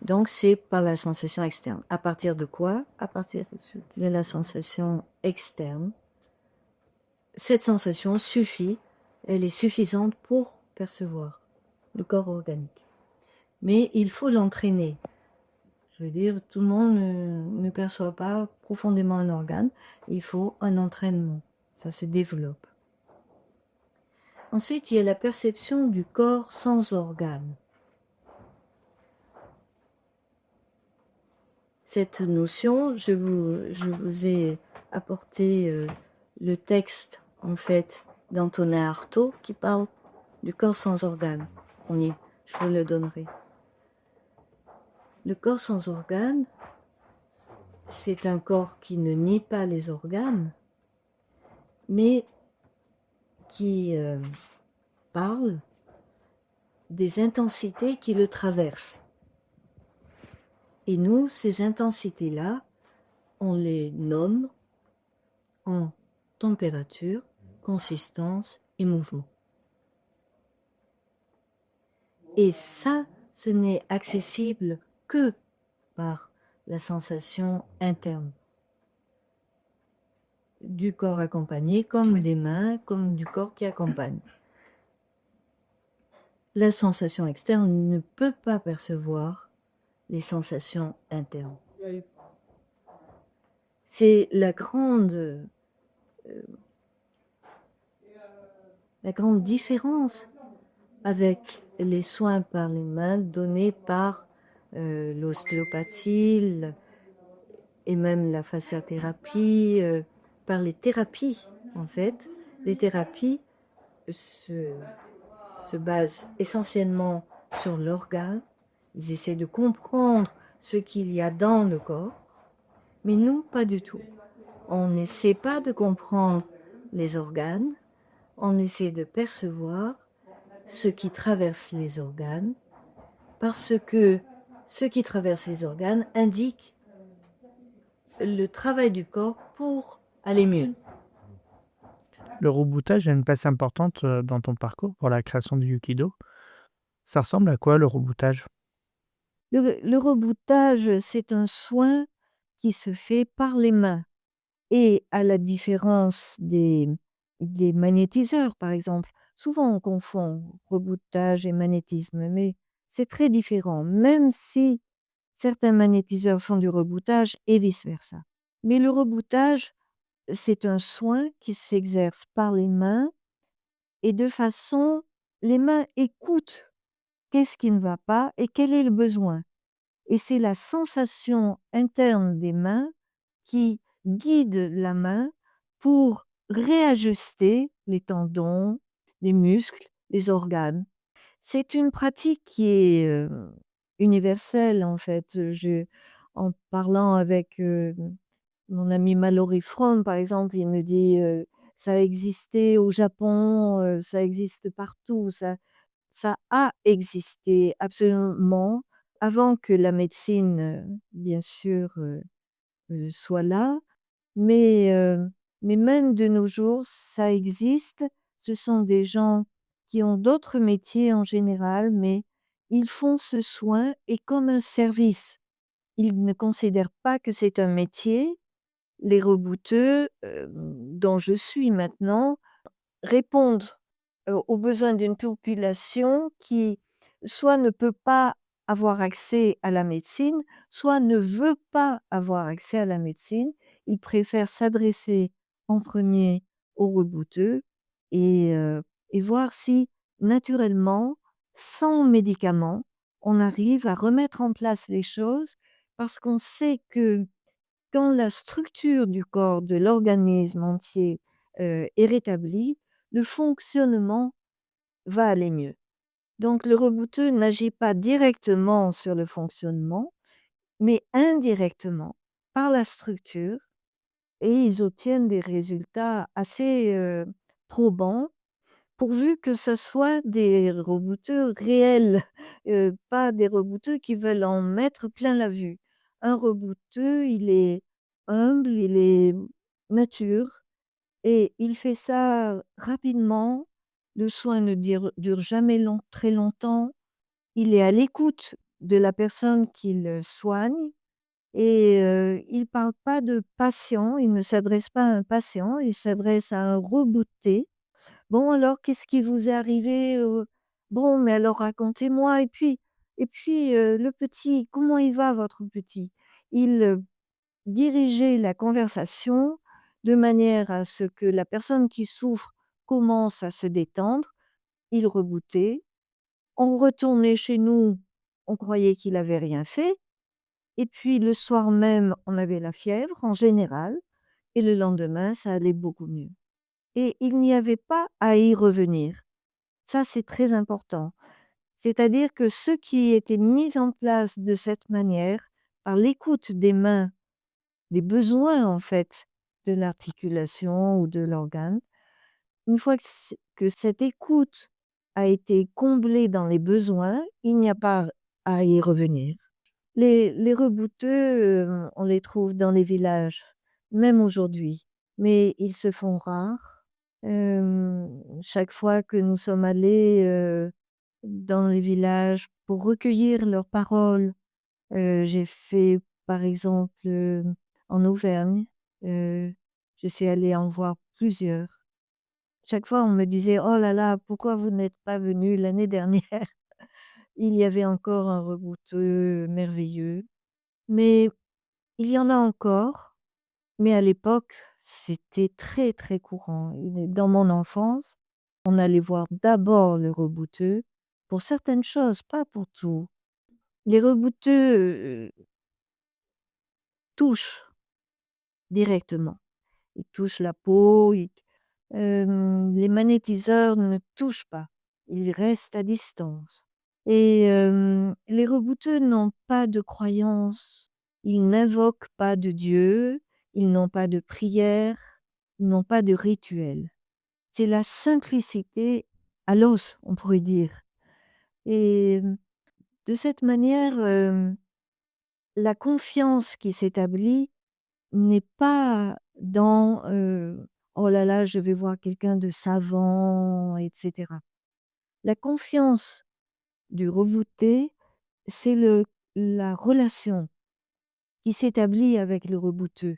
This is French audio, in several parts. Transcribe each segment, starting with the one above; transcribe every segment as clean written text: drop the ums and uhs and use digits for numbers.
Donc, c'est par la sensation externe. À partir de quoi? À partir de la sensation externe. Cette sensation suffit, elle est suffisante pour percevoir le corps organique. Mais il faut l'entraîner. Je veux dire, tout le monde ne perçoit pas profondément un organe. Il faut un entraînement. Ça se développe. Ensuite, il y a la perception du corps sans organes. Cette notion, je vous ai apporté le texte, en fait, d'Antonin Artaud qui parle du corps sans organes. Je vous le donnerai. Le corps sans organes, c'est un corps qui ne nie pas les organes, mais qui parle des intensités qui le traversent. Et nous, ces intensités-là, on les nomme en température, consistance et mouvement. Et ça, ce n'est accessible que par la sensation interne du corps accompagné, comme des mains, comme du corps qui accompagne. La sensation externe ne peut pas percevoir les sensations internes. C'est la grande différence avec les soins par les mains donnés par l'ostéopathie et même la fasciathérapie, par les thérapies en fait. Les thérapies se basent essentiellement sur l'organe. Ils essaient de comprendre ce qu'il y a dans le corps, mais nous, pas du tout. On n'essaie pas de comprendre les organes, on essaie de percevoir ce qui traverse les organes, parce que ce qui traverse les organes indique le travail du corps pour aller mieux. Le rebootage a une place importante dans ton parcours pour la création du Yukido. Ça ressemble à quoi le rebootage? Le rebootage, c'est un soin qui se fait par les mains. Et à la différence des magnétiseurs, par exemple, souvent on confond rebootage et magnétisme, mais c'est très différent, même si certains magnétiseurs font du rebootage et vice-versa. Mais le rebootage, c'est un soin qui s'exerce par les mains et de façon, les mains écoutent qu'est-ce qui ne va pas et quel est le besoin. Et c'est la sensation interne des mains qui guide la main pour réajuster les tendons, les muscles, les organes. C'est une pratique qui est universelle en fait. En parlant avec mon ami Mallory Fromm, par exemple, il me dit ça a existé au Japon, ça existe partout, ça a existé absolument avant que la médecine, bien sûr, soit là, mais même de nos jours, ça existe. Ce sont des gens qui ont d'autres métiers en général, mais ils font ce soin et comme un service. Ils ne considèrent pas que c'est un métier. Les rebouteux, dont je suis maintenant, répondent aux besoins d'une population qui soit ne peut pas avoir accès à la médecine, soit ne veut pas avoir accès à la médecine. Ils préfèrent s'adresser en premier aux rebouteux et voir si naturellement, sans médicaments, on arrive à remettre en place les choses parce qu'on sait que quand la structure du corps, de l'organisme entier, est rétablie, le fonctionnement va aller mieux. Donc le rebouteux n'agit pas directement sur le fonctionnement, mais indirectement par la structure et ils obtiennent des résultats assez, probants, pourvu que ce soit des rebouteux réels, pas des rebouteux qui veulent en mettre plein la vue. Un rebouteux, il est humble, il est mature et il fait ça rapidement. Le soin ne dure jamais très longtemps. Il est à l'écoute de la personne qu'il soigne et il parle pas de patient, il ne s'adresse pas à un patient, il s'adresse à un rebouté. «Bon alors, qu'est-ce qui vous est arrivé, Bon, mais alors racontez-moi le petit, comment il va votre petit?» Il, dirigeait la conversation de manière à ce que la personne qui souffre commence à se détendre. Il reboutait, on retournait chez nous, on croyait qu'il avait rien fait et puis le soir même, on avait la fièvre en général et le lendemain, ça allait beaucoup mieux et il n'y avait pas à y revenir. Ça, c'est très important. C'est-à-dire que ce qui était mis en place de cette manière, par l'écoute des mains, des besoins en fait, de l'articulation ou de l'organe, une fois que cette écoute a été comblée dans les besoins, il n'y a pas à y revenir. Les rebouteux, on les trouve dans les villages, même aujourd'hui, mais ils se font rares. Chaque fois que nous sommes allés, dans les villages pour recueillir leurs paroles, j'ai fait par exemple, en Auvergne, heu, je suis allée en voir plusieurs. Chaque fois on me disait: «Oh là là, pourquoi vous n'êtes pas venu l'année dernière?» Il y avait encore un rebouteux merveilleux, mais il y en a encore, mais à l'époque, c'était très, très courant. Il est dans mon enfance, on allait voir d'abord le rebouteux pour certaines choses, pas pour tout. Les rebouteux, touchent directement. Ils touchent la peau, les magnétiseurs ne touchent pas, ils restent à distance et les rebouteux n'ont pas de croyance, ils n'invoquent pas de Dieu, ils n'ont pas de prière, ils n'ont pas de rituel. C'est la simplicité à l'os, on pourrait dire et de cette manière, la confiance qui s'établit n'est pas dans, «Oh là là, je vais voir quelqu'un de savant» et cetera. La confiance du rebouté, c'est la relation qui s'établit avec le rebouteux.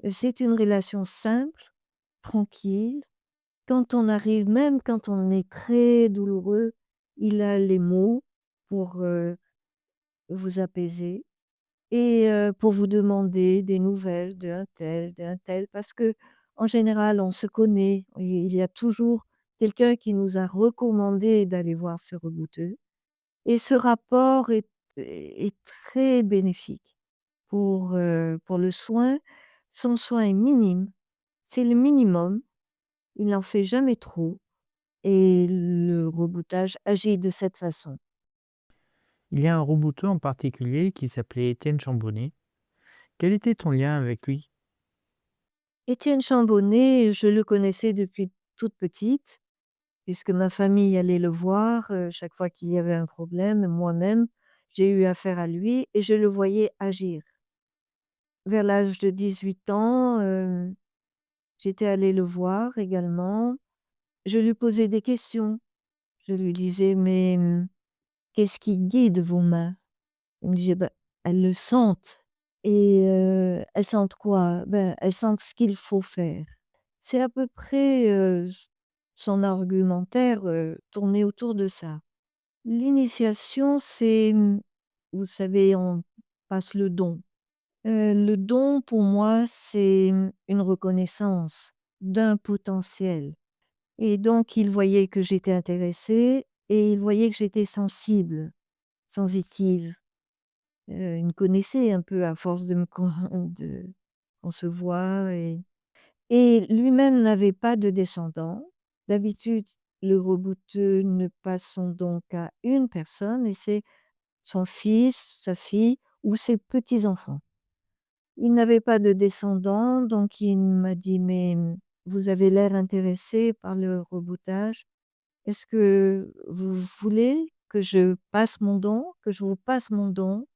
C'est une relation simple, tranquille. Quand on arrive, même quand on est très douloureux, il a les mots pour, vous apaiser. Et pour vous demander des nouvelles d'un tel, parce que en général, on se connaît et il y a toujours quelqu'un qui nous a recommandé d'aller voir ce rebouteux et ce rapport est très bénéfique pour le soin. Son soin est minime, c'est le minimum, il n'en fait jamais trop et le reboutage agit de cette façon. Il y a un rebouteux en particulier qui s'appelait Étienne Chambonnet. Quel était ton lien avec lui? Étienne Chambonnet, je le connaissais depuis toute petite. Puisque ma famille allait le voir, chaque fois qu'il y avait un problème, moi-même, j'ai eu affaire à lui et je le voyais agir. Vers l'âge de 18 ans, j'étais allée le voir également. Je lui posais des questions. Je lui disais: «Mais, qu'est-ce qui guide vos mains?» Il me disait: «Bah, elles le sentent» et «Elles sentent quoi?» «Ben, elles sentent ce qu'il faut faire». C'est à peu près, son argumentaire, tournait autour de ça. L'initiation, c'est, vous savez, on passe le don. Le don pour moi, c'est, une reconnaissance d'un potentiel et donc il voyait que j'étais intéressée et il voyait que j'étais sensible, sensitive. Il me connaissait un peu à force de me con de on se voit et lui-même n'avait pas de descendants. D'habitude, le rebouteux ne passe son don qu'à une personne et c'est son fils, sa fille ou ses petits-enfants. Il n'avait pas de descendants, donc il m'a dit: «Mais, vous avez l'air intéressé par le reboutage. Est-ce que vous voulez que je passe mon don? Que je vous passe mon don?»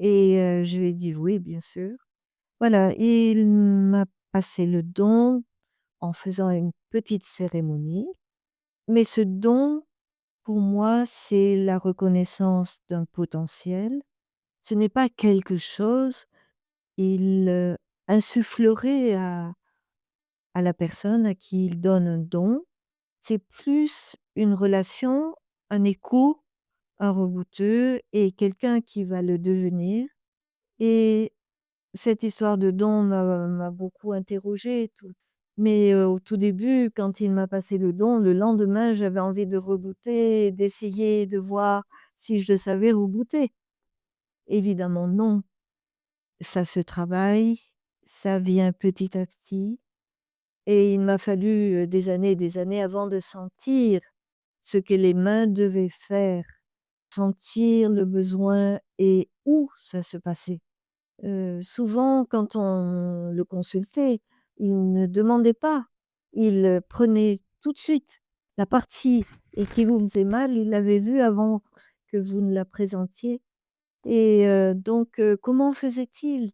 Et je lui ai dit: «Oui, bien sûr». Voilà, il m'a passé le don en faisant une petite cérémonie, mais ce don Pour moi, c'est la reconnaissance d'un potentiel. Ce n'est pas quelque chose. Il, insufflerait à la personne à qui il donne un don. C'est plus une relation, un écho, un rebouteux et quelqu'un qui va le devenir. Et cette histoire de don m'a beaucoup interrogée et tout. Mais, au tout début, quand il m'a passé le don, le lendemain, j'avais envie de rebooter et d'essayer de voir si je savais rebooter. Évidemment non, ça se travaille, ça vient petit à petit et il m'a fallu, des années avant de sentir ce que les mains devaient faire, sentir le besoin et où ça se passait. Souvent quand on le consultait, il ne demandait pas, il, prenait tout de suite la partie et qui vous faisait mal, il l'avait vue avant que vous ne la présentiez et donc comment faisait-il?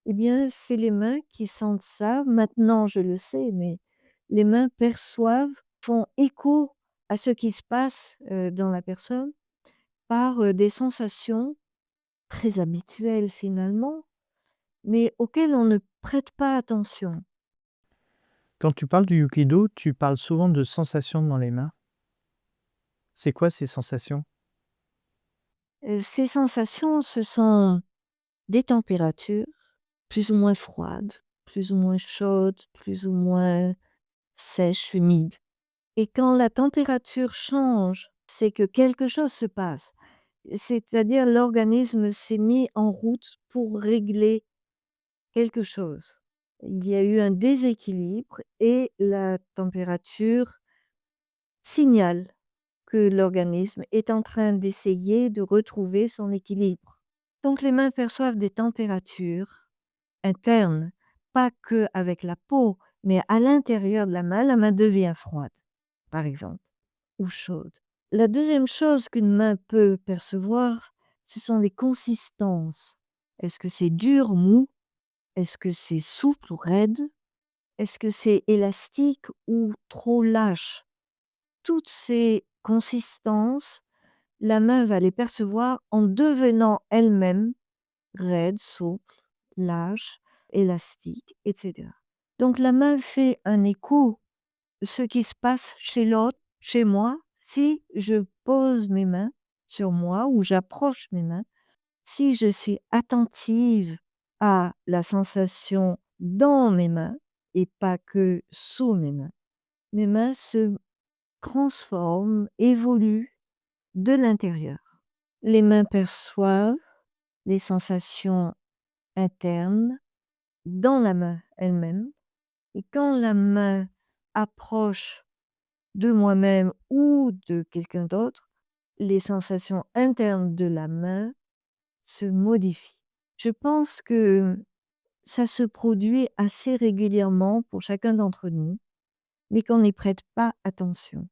Eh bien, c'est les mains qui sentent ça. Maintenant, je le sais, mais les mains perçoivent, font écho à ce qui se passe, dans la personne par, des sensations très habituelles finalement, mais auxquelles on ne prête pas attention. Quand tu parles du Yukido, tu parles souvent de sensations dans les mains. C'est quoi ces sensations? Ces sensations, ce sont des températures plus ou moins froides, plus ou moins chaudes, plus ou moins sèches, humides. Et quand la température change, c'est que quelque chose se passe. C'est-à-dire l'organisme s'est mis en route pour régler quelque chose. Il y a eu un déséquilibre et la température signale que l'organisme est en train d'essayer de retrouver son équilibre. Donc les mains perçoivent des températures internes, pas que avec la peau, mais à l'intérieur de la main devient froide, par exemple. Ou chaude. La deuxième chose qu'une main peut percevoir, ce sont les consistances. Est-ce que c'est dur, mou? Est-ce que c'est souple ou raide? Est-ce que c'est élastique ou trop lâche? Toutes ces consistances, la main va les percevoir en devenant elle-même raide, souple, lâche, élastique, etc. Donc la main fait un écho ce qui se passe chez l'autre, chez moi, si je pose mes mains sur moi ou j'approche mes mains, si je suis attentive à la sensation dans mes mains et pas que sous mes mains se transforment, évoluent de l'intérieur. Les mains perçoivent les sensations internes dans la main elle-même et quand la main approche de moi-même ou de quelqu'un d'autre, les sensations internes de la main se modifient. Je pense que ça se produit assez régulièrement pour chacun d'entre nous, mais qu'on n'y prête pas attention.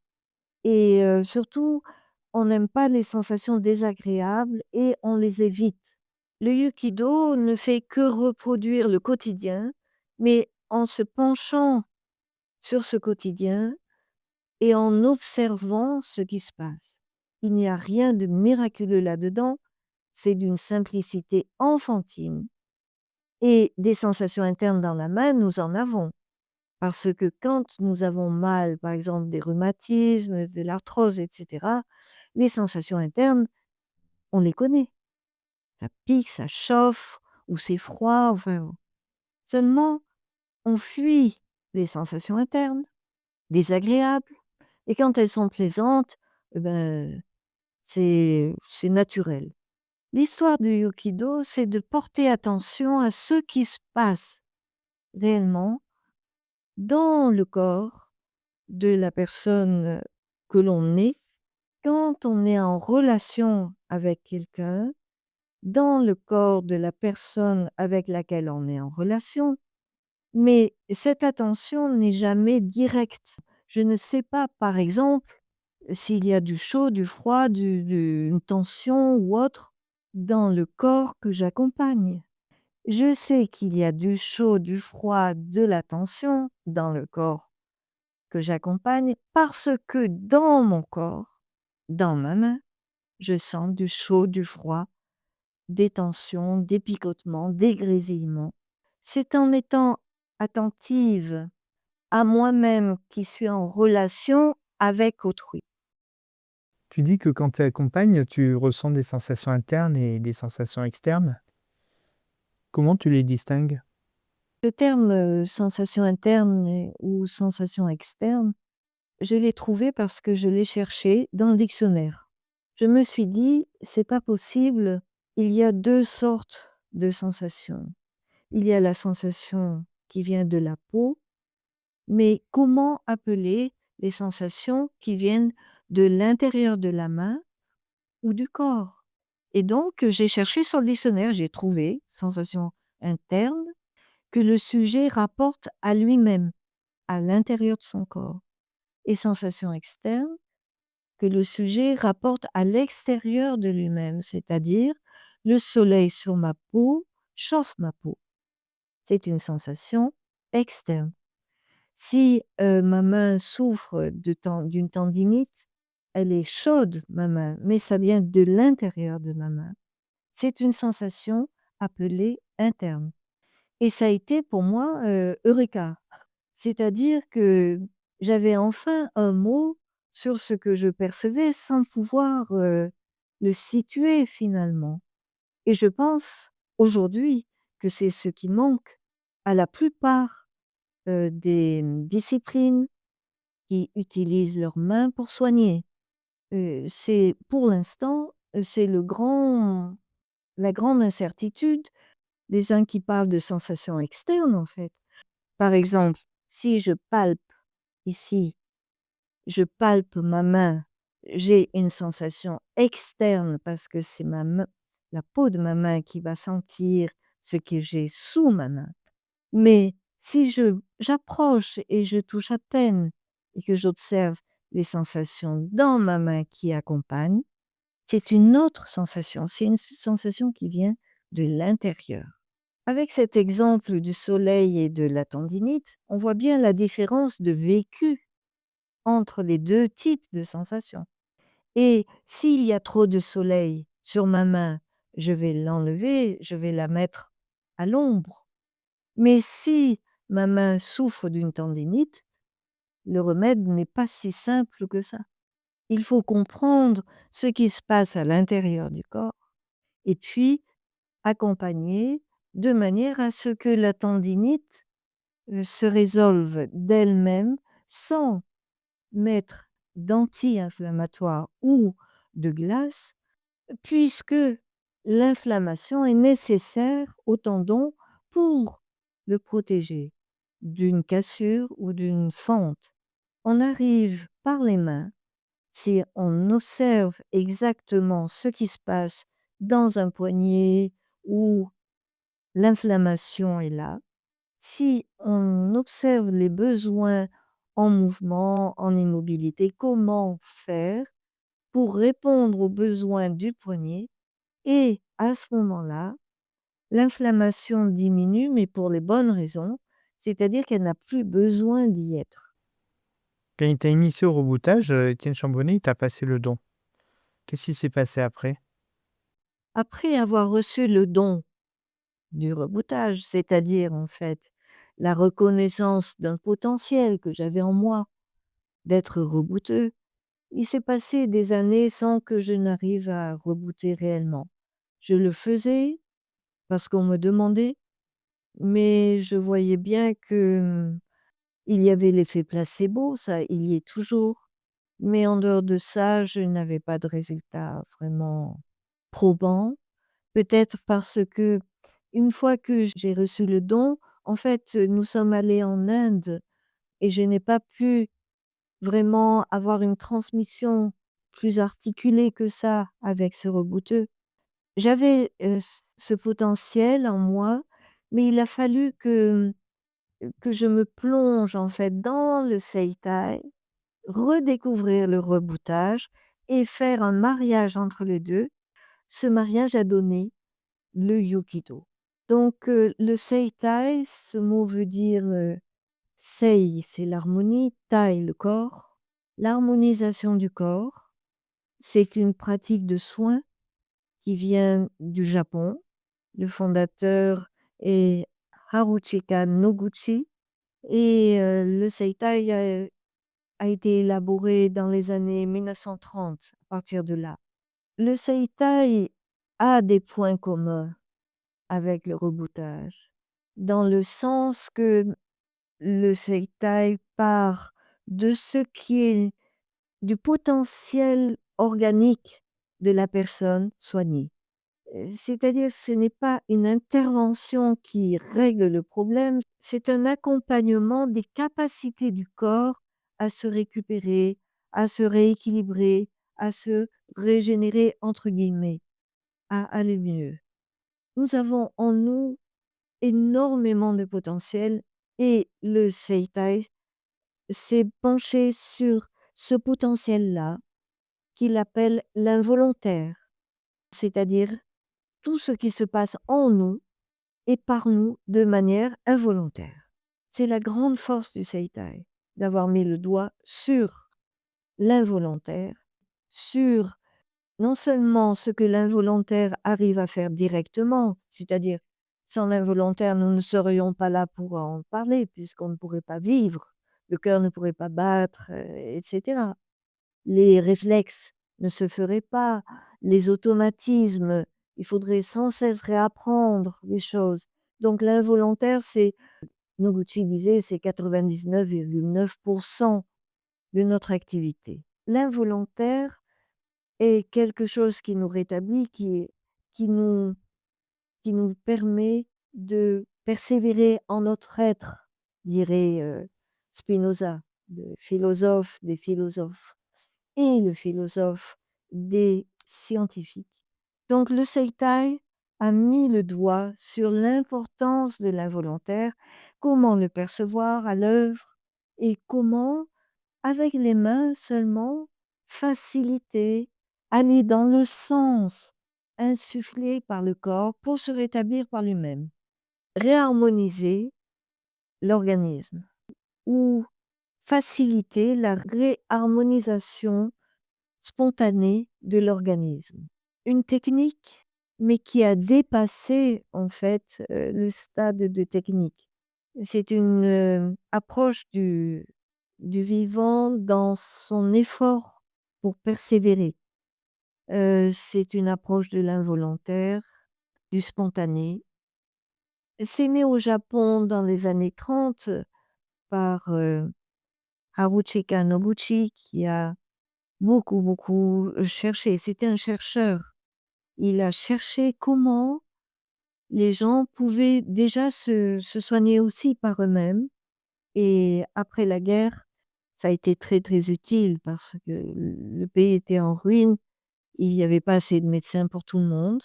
Et surtout, on n'aime pas les sensations désagréables et on les évite. Le Yukido ne fait que reproduire le quotidien, mais en se penchant sur ce quotidien, et en observant ce qui se passe. Il n'y a rien de miraculeux là-dedans, c'est d'une simplicité enfantine et des sensations internes dans la main, nous en avons. Parce que quand nous avons mal, par exemple des rhumatismes, de l'arthrose, etc., les sensations internes, on les connaît. Ça pique, ça chauffe, ou c'est froid, enfin. Seulement, on fuit les sensations internes, désagréables, et quand elles sont plaisantes, eh ben, c'est naturel. L'histoire du Yukido, c'est de porter attention à ce qui se passe réellement dans le corps de la personne que l'on est, quand on est en relation avec quelqu'un, dans le corps de la personne avec laquelle on est en relation, mais cette attention n'est jamais directe. Je ne sais pas, par exemple, s'il y a du chaud, du froid, une tension ou autre dans le corps que j'accompagne. Je sais qu'il y a du chaud, du froid, de la tension dans le corps que j'accompagne parce que dans mon corps, dans ma main, je sens du chaud, du froid, des tensions, des picotements, des grésillements. C'est en étant attentive à moi-même qui suis en relation avec autrui. Tu dis que quand tu accompagnes, tu ressens des sensations internes et des sensations externes. Comment tu les distingues? Le terme, sensation interne ou sensation externe, je l'ai trouvé parce que je l'ai cherché dans le dictionnaire. Je me suis dit: «C'est pas possible, il y a 2 sortes de sensations. Il y a la sensation qui vient de la peau, mais comment appeler les sensations qui viennent de l'intérieur de la main ou du corps?» Et donc j'ai cherché sur le dictionnaire, j'ai trouvé sensation interne que le sujet rapporte à lui-même, à l'intérieur de son corps, et sensation externe que le sujet rapporte à l'extérieur de lui-même, c'est-à-dire le soleil sur ma peau chauffe ma peau. C'est une sensation externe. Si, ma main souffre d'une tendinite, elle est chaude ma main, mais ça vient de l'intérieur de ma main. C'est une sensation appelée interne et ça a été pour moi, eureka! C'est-à-dire que j'avais enfin un mot sur ce que je percevais sans pouvoir, le situer finalement, et je pense aujourd'hui que c'est ce qui manque à la plupart, des, disciplines qui utilisent leurs mains pour soigner. C'est pour l'instant, c'est le grand la grande incertitude des gens qui parlent de sensations externes, en fait. Par exemple, si je palpe ici, je palpe ma main, j'ai une sensation externe parce que c'est ma main, la peau de ma main qui va sentir ce que j'ai sous ma main. Mais si j'approche et je touche à peine et que j'observe les sensations dans ma main qui accompagnent, c'est une autre sensation, c'est une sensation qui vient de l'intérieur. Avec cet exemple du soleil et de la tendinite, on voit bien la différence de vécu entre les 2 types de sensations. Et s'il y a trop de soleil sur ma main, je vais l'enlever, je vais la mettre à l'ombre. Mais si ma main souffre d'une tendinite, le remède n'est pas si simple que ça. Il faut comprendre ce qui se passe à l'intérieur du corps et puis accompagner de manière à ce que la tendinite, se résolve d'elle-même sans mettre d'anti-inflammatoire ou de glace, puisque l'inflammation est nécessaire au tendon pour le protéger d'une cassure ou d'une fente. On arrive par les mains, si on observe exactement ce qui se passe dans un poignet où l'inflammation est là, si on observe les besoins en mouvement, en immobilité, comment faire pour répondre aux besoins du poignet, et à ce moment-là, l'inflammation diminue, mais pour les bonnes raisons, c'est-à-dire qu'elle n'a plus besoin d'y être. Quand il t'a initié au reboutage, Étienne Chambonnet, il t'a passé le don. Qu'est-ce qui s'est passé après? Après avoir reçu le don du reboutage, c'est-à-dire en fait la reconnaissance d'un potentiel que j'avais en moi d'être rebouteux, il s'est passé des années sans que je n'arrive à rebooter réellement. Je le faisais parce qu'on me demandait, mais je voyais bien que, il y avait l'effet placebo, ça, il y est toujours. Mais en dehors de ça, je n'avais pas de résultat vraiment probant. Peut-être parce que une fois que j'ai reçu le don, en fait, nous sommes allés en Inde et je n'ai pas pu vraiment avoir une transmission plus articulée que ça avec ce rebouteux. J'avais, ce potentiel en moi, mais il a fallu que je me plonge en fait dans le Seitai, redécouvrir le reboutage et faire un mariage entre les 2. Ce mariage a donné le Yokido. Donc, le Seitai, ce mot veut dire, Sei, c'est l'harmonie, Tai, le corps, l'harmonisation du corps, C'est une pratique de soins qui vient du Japon. Le fondateur est Haruchika Noguchi et le seitai a été élaboré dans les années 1930, à partir de là. Le seitai a des points communs avec le reboutage, dans le sens que le seitai part de ce qui est du potentiel organique de la personne soignée. C'est-à-dire, ce n'est pas une intervention qui règle le problème, c'est un accompagnement des capacités du corps à se récupérer, à se rééquilibrer, à se «régénérer» entre guillemets, à aller mieux. Nous avons en nous énormément de potentiel et le Seitai s'est penché sur ce potentiel-là qu'il appelle l'involontaire, c'est-à-dire tout ce qui se passe en nous et par nous de manière involontaire. C'est la grande force du Seitai, d'avoir mis le doigt sur l'involontaire, sur non seulement ce que l'involontaire arrive à faire directement, c'est-à-dire sans l'involontaire, nous ne serions pas là pour en parler puisqu'on ne pourrait pas vivre, le cœur ne pourrait pas battre, etc. Les réflexes ne se feraient pas, les automatismes, il faudrait sans cesse réapprendre les choses. Donc l'involontaire, c'est Noguchi disait, c'est 99,9% de notre activité. L'involontaire est quelque chose qui nous rétablit, qui nous qui nous permet de persévérer en notre être, dirait, Spinoza, le philosophe des philosophes et le philosophe des scientifiques. Donc le Seitai a mis le doigt sur l'importance de l'involontaire, comment le percevoir à l'œuvre et comment, avec les mains seulement, faciliter, aller dans le sens insufflé par le corps pour se rétablir par lui-même. Réharmoniser l'organisme ou faciliter la réharmonisation spontanée de l'organisme. Une technique, mais qui a dépassé en fait, le stade de technique. C'est une, approche du vivant dans son effort pour persévérer. C'est une approche de l'involontaire, du spontané. C'est né au Japon dans les années 30 par, Haruchika Noguchi qui a beaucoup, beaucoup cherché. C'était un chercheur. Il a cherché comment les gens pouvaient déjà se soigner aussi par eux-mêmes et après la guerre, ça a été très, très utile parce que le pays était en ruine, il y avait pas assez de médecins pour tout le monde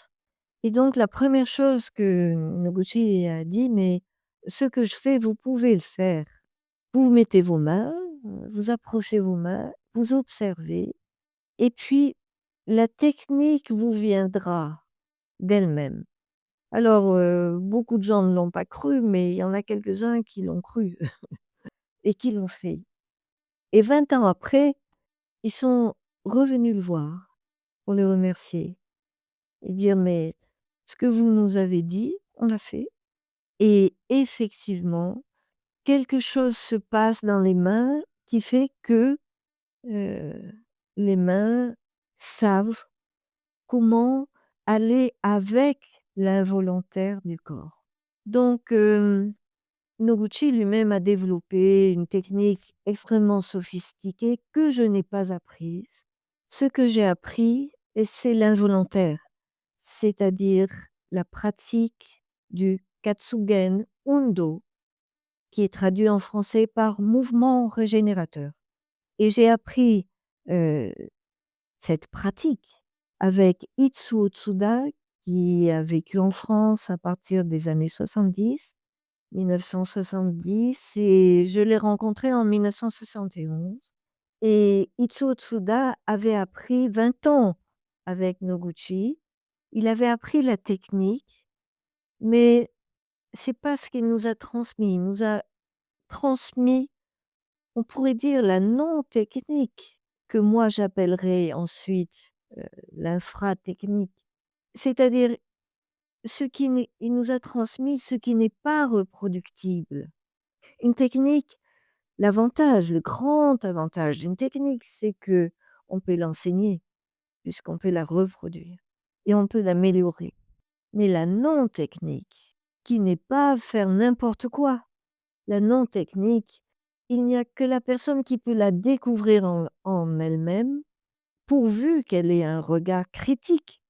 et donc la première chose que Noguchi a dit: «Mais ce que je fais, vous pouvez le faire. Vous mettez vos mains, vous approchez vos mains, vous observez et puis la technique vous viendra d'elle-même». Alors, beaucoup de gens ne l'ont pas cru, mais il y en a quelques-uns qui l'ont cru et qui l'ont fait. Et 20 ans après, ils sont revenus le voir pour le remercier et dire: «Mais ce que vous nous avez dit, on l'a fait et effectivement, quelque chose se passe dans les mains qui fait que, heu, les mains savent comment aller avec l'involontaire du corps». Donc, Noguchi lui-même a développé une technique extrêmement sophistiquée que je n'ai pas apprise. Ce que j'ai appris, c'est l'involontaire, c'est-à-dire la pratique du Katsugen Undo, qui est traduit en français par mouvement régénérateur. Et j'ai appris euh, cette pratique avec Itsuo Tsuda, qui a vécu en France à partir des années 70 1970 et je l'ai rencontré en 1971 et Itsuo Tsuda avait appris 20 ans avec Noguchi. Il avait appris la technique, mais c'est pas ce qu'il nous a transmis. Il nous a transmis, on pourrait dire, la non-technique que moi j'appellerais ensuite l'infratechnique. C'est-à-dire il nous a transmis ce qui n'est pas reproductible. Une technique, l'avantage, le grand avantage d'une technique, c'est que on peut l'enseigner, puisqu'on peut la reproduire et on peut l'améliorer. Mais la non-technique, qui n'est pas faire n'importe quoi, la non-technique, il n'y a que la personne qui peut la découvrir en elle-même, pourvu qu'elle ait un regard critique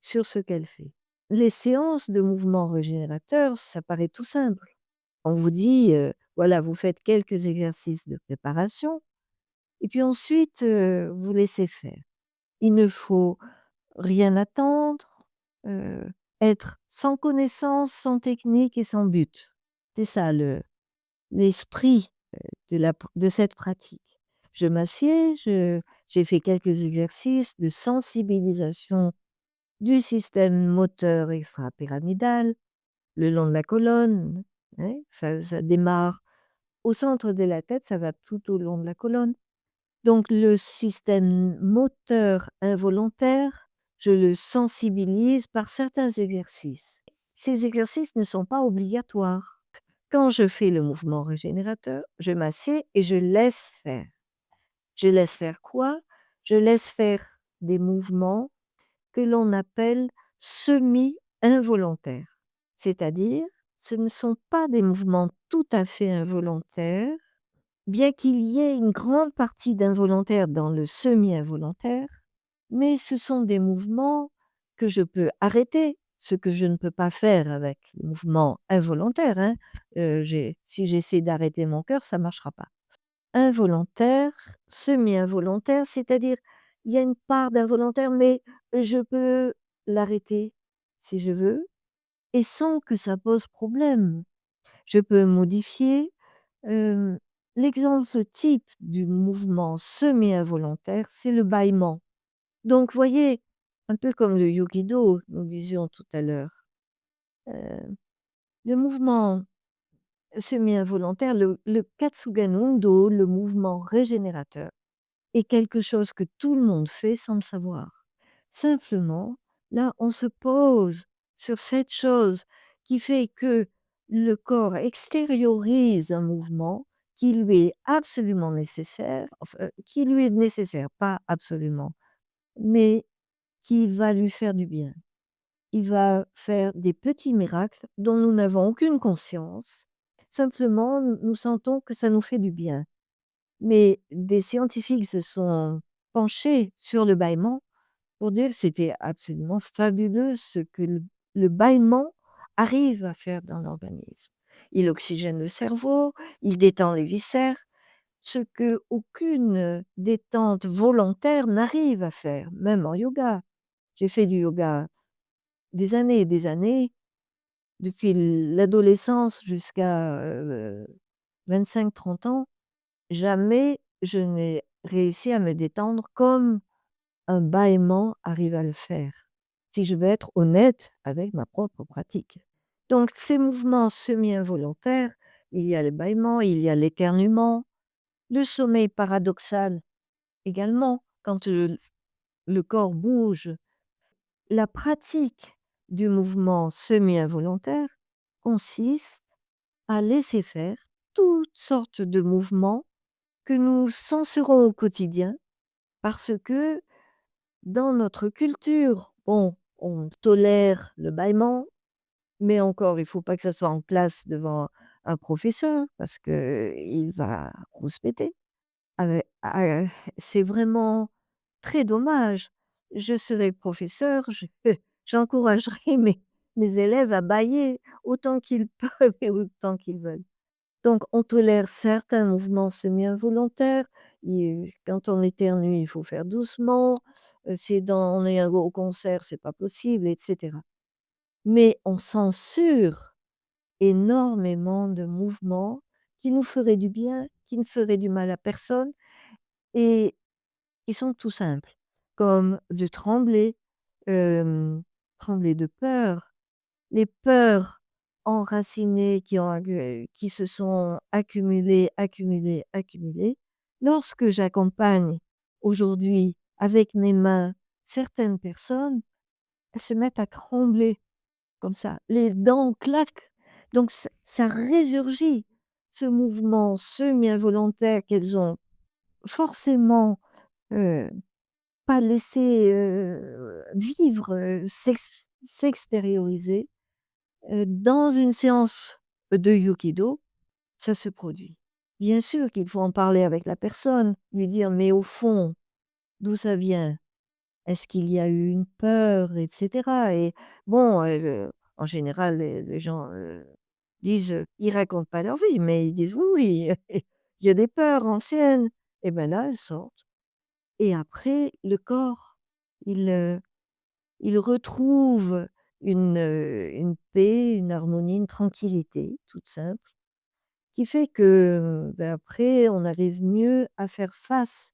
sur ce qu'elle fait. Les séances de mouvements régénérateurs, ça paraît tout simple. On vous dit, voilà, vous faites quelques exercices de préparation et puis ensuite, vous laissez faire. Il ne faut rien attendre, heu, être sans connaissance, sans technique et sans but. C'est ça l'esprit, de cette pratique. Je m'assieds, j'ai fait quelques exercices de sensibilisation du système moteur extra-pyramidal, le long de la colonne, ouais, ça démarre au centre de la tête, ça va tout au long de la colonne. Donc le système moteur involontaire, je le sensibilise par certains exercices. Ces exercices ne sont pas obligatoires. Quand je fais le mouvement régénérateur, je m'assieds et je laisse faire. Je laisse faire quoi? Je laisse faire des mouvements que l'on appelle semi-involontaires. C'est-à-dire, ce ne sont pas des mouvements tout à fait involontaires, bien qu'il y ait une grande partie d'involontaire dans le semi-involontaire, mais ce sont des mouvements que je peux arrêter, ce que je ne peux pas faire avec le mouvement involontaire, hein. Si j'essaie d'arrêter mon cœur, ça ne marchera pas. Involontaire, semi-involontaire, c'est-à-dire, il y a une part d'involontaire, mais je peux l'arrêter si je veux et sans que ça pose problème. Je peux modifier, hem, l'exemple type du mouvement semi-involontaire, c'est le bâillement. Donc voyez, un peu comme le yogido, nous disions tout à l'heure, heu, le mouvement semi-involontaire, le Katsugen Undo, le mouvement régénérateur est quelque chose que tout le monde fait sans le savoir. Simplement, là, on se pose sur cette chose qui fait que le corps extériorise un mouvement qui lui est absolument nécessaire, enfin, qui lui est nécessaire, pas absolument, mais qui va lui faire du bien. Il va faire des petits miracles dont nous n'avons aucune conscience. Simplement, nous sentons que ça nous fait du bien. Mais des scientifiques se sont penchés sur le bâillement pour dire que c'était absolument fabuleux ce que le bâillement arrive à faire dans l'organisme. Il oxygène le cerveau, il détend les viscères, ce qu'aucune détente volontaire n'arrive à faire, même en yoga. J'ai fait du yoga des années et des années, depuis l'adolescence jusqu'à 25-30 ans. Jamais je n'ai réussi à me détendre comme un bâillement arrive à le faire, si je veux être honnête avec ma propre pratique. Donc ces mouvements semi-involontaires, il y a le bâillement, il y a l'éternuement, le sommeil paradoxal également, quand le corps bouge. La pratique du mouvement semi-involontaire consiste à laisser faire toutes sortes de mouvements que nous censurons au quotidien parce que dans notre culture, bon, on tolère le bâillement, mais encore, il faut pas que ça soit en classe devant un professeur parce qu'il va rouspéter. C'est vraiment très dommage. Je serais professeur, j'encouragerais mes élèves à bâiller autant qu'ils peuvent et autant qu'ils veulent. Donc on tolère certains mouvements semi-involontaires, quand on éternue, il faut faire doucement, si on est au concert, c'est pas possible et cetera. Mais on censure énormément de mouvements qui nous feraient du bien, qui ne feraient du mal à personne et qui sont tout simples, comme de trembler, trembler de peur. Les peurs enracinées qui se sont accumulées, accumulées, accumulées. Lorsque j'accompagne aujourd'hui avec mes mains certaines personnes, elles se mettent à trembler comme ça, les dents claquent. Donc ça résurgit, ce mouvement semi-involontaire qu'elles ont forcément, heu, pas laissé, vivre, s'extérioriser, dans une séance de Yukido, ça se produit. Bien sûr qu'il faut en parler avec la personne, lui dire: «Mais au fond, d'où ça vient? Est-ce qu'il y a eu une peur?» et cetera et bon, en général, les gens, disent, ils racontent pas leur vie, mais ils disent: «Oui, oui, il y a des peurs anciennes» et ben là, elles sortent et après le corps, il, il retrouve une paix, une harmonie, une tranquillité toute simple qui fait que, ben, après on arrive mieux à faire face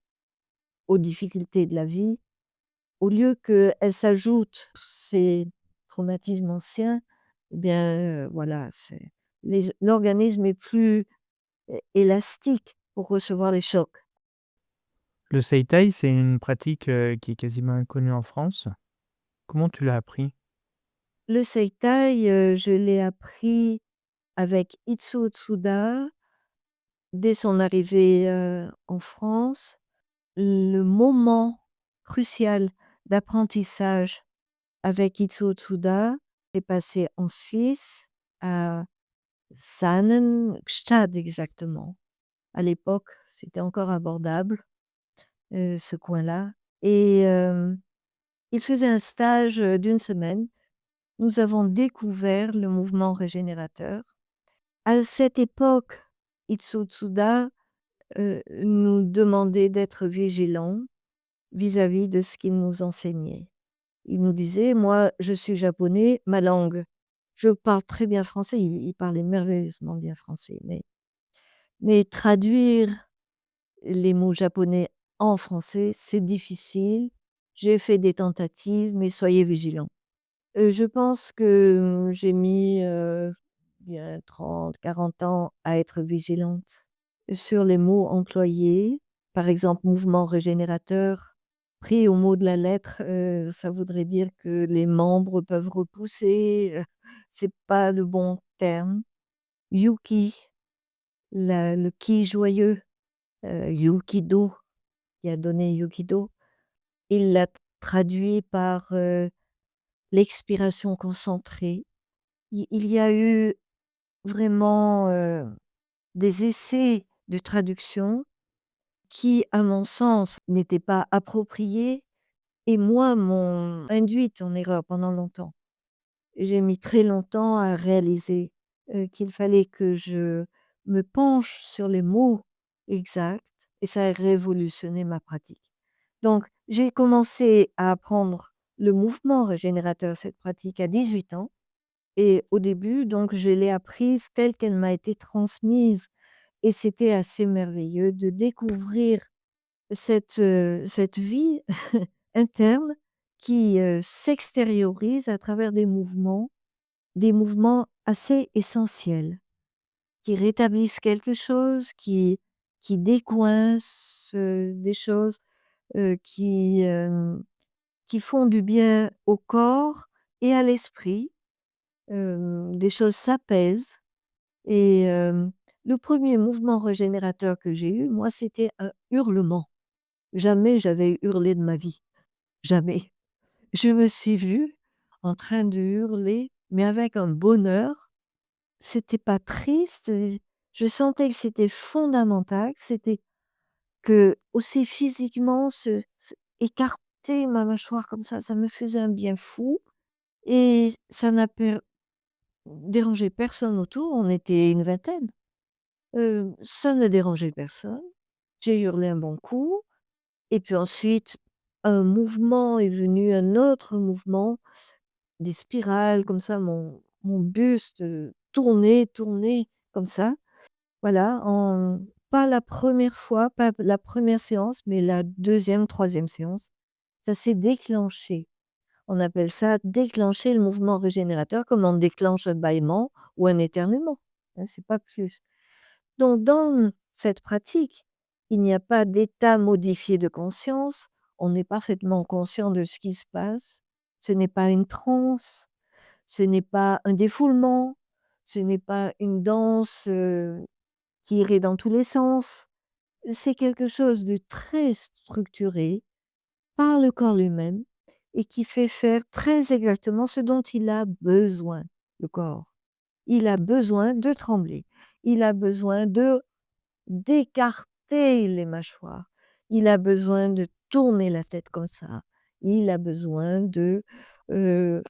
aux difficultés de la vie. Au lieu qu'elles s'ajoutent ces traumatismes anciens, eh bien, voilà, c'est l'organisme est plus élastique pour recevoir les chocs. Le Seitai, c'est une pratique, qui est quasiment inconnue en France. Comment tu l'as appris? Le Seitai, je l'ai appris avec Itsuo Tsuda dès son arrivée, en France. Le moment crucial d'apprentissage avec Itsuo Tsuda s'est passé en Suisse, à Sannenstadt exactement. À l'époque, c'était encore abordable, ce coin-là et il faisait un stage, d'1 semaine. Nous avons découvert le mouvement régénérateur. À cette époque, Itsuo Tsuda, nous demandait d'être vigilants vis-à-vis de ce qu'il nous enseignait. Il nous disait: «Moi, je suis japonais, ma langue, je parle très bien français», il parlait merveilleusement bien français, mais traduire les mots japonais en français, c'est difficile. J'ai fait des tentatives, mais soyez vigilants. Je pense que, j'ai mis, bien 30, 40 ans à être vigilante sur les mots employés. Par exemple, mouvement régénérateur, pris au mot de la lettre, ça voudrait dire que les membres peuvent repousser, c'est pas le bon terme. Yuki, le ki joyeux, Yukido, qui a donné Yukido, il l'a traduit par, l'expiration concentrée. Il y a eu vraiment, des essais de traduction qui, à mon sens, n'étaient pas appropriés et moi, m'ont induite en erreur pendant longtemps. J'ai mis très longtemps à réaliser, qu'il fallait que je me penche sur les mots exacts et ça a révolutionné ma pratique. Donc j'ai commencé à apprendre le mouvement régénérateur, cette pratique, à 18 ans et au début, donc je l'ai apprise telle qu'elle m'a été transmise et c'était assez merveilleux de découvrir cette vie interne qui, s'extériorise à travers des mouvements assez essentiels, qui rétablissent quelque chose, qui décoincent, des choses, qui font du bien au corps et à l'esprit. Des choses s'apaisent et le premier mouvement régénérateur que j'ai eu, moi, c'était un hurlement. Jamais j'avais hurlé de ma vie, jamais. Je me suis vue en train de hurler, mais avec un bonheur. C'était pas triste et je sentais que c'était fondamental, que c'était que aussi physiquement se écarter ma mâchoire comme ça me faisait un bien fou et ça n'a dérangé personne autour, on était une vingtaine. Ça ne dérangeait personne. J'ai hurlé un bon coup et puis ensuite, un mouvement est venu, un autre mouvement, des spirales comme ça, mon buste, tournait comme ça. Voilà, en pas la première fois, pas la première séance, mais la deuxième, troisième séance, ça s'est déclenché. On appelle ça déclencher le mouvement régénérateur comme on déclenche un bâillement ou un éternuement, hein, c'est pas plus. Donc dans cette pratique, il n'y a pas d'état modifié de conscience, on est parfaitement conscient de ce qui se passe. Ce n'est pas une transe, ce n'est pas un défoulement, ce n'est pas une danse, qui irait dans tous les sens. C'est quelque chose de très structuré par le corps lui-même et qui fait faire très exactement ce dont il a besoin, le corps. Il a besoin de trembler. Il a besoin de d'écarter les mâchoires. Il a besoin de tourner la tête comme ça. Il a besoin heu,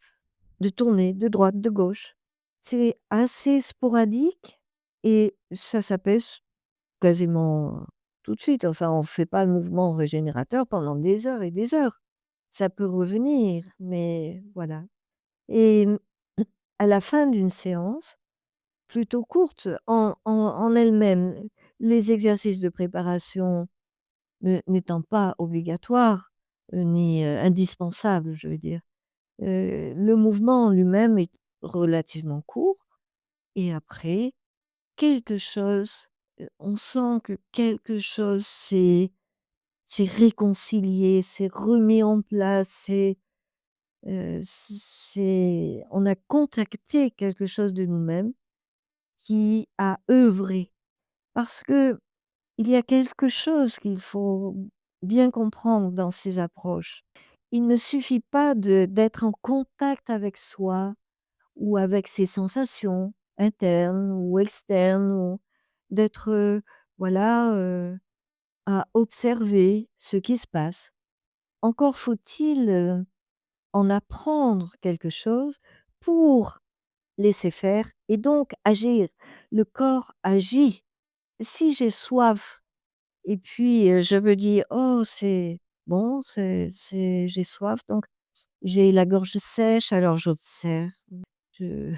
de tourner de droite, de gauche. C'est assez sporadique et ça s'apaise quasiment tout de suite. Enfin, on fait pas le mouvement régénérateur pendant des heures et des heures. Ça peut revenir, mais voilà. Et à la fin d'une séance, plutôt courte en elle-même, les exercices de préparation n'étant pas obligatoires, ni, indispensables, je veux dire. Le mouvement en lui-même est relativement court et après quelque chose, on sent que quelque chose s'est réconcilié, s'est remis en place, c'est on a contacté quelque chose de nous-mêmes qui a œuvré. Parce que il y a quelque chose qu'il faut bien comprendre dans ces approches. Il ne suffit pas d'être en contact avec soi ou avec ses sensations internes ou externes ou d'être, voilà, à observer ce qui se passe. Encore faut-il, en apprendre quelque chose pour laisser faire et donc agir. Le corps agit. Si j'ai soif et puis, je me dis: «Oh c'est bon, c'est j'ai soif donc j'ai la gorge sèche», alors j'observe, je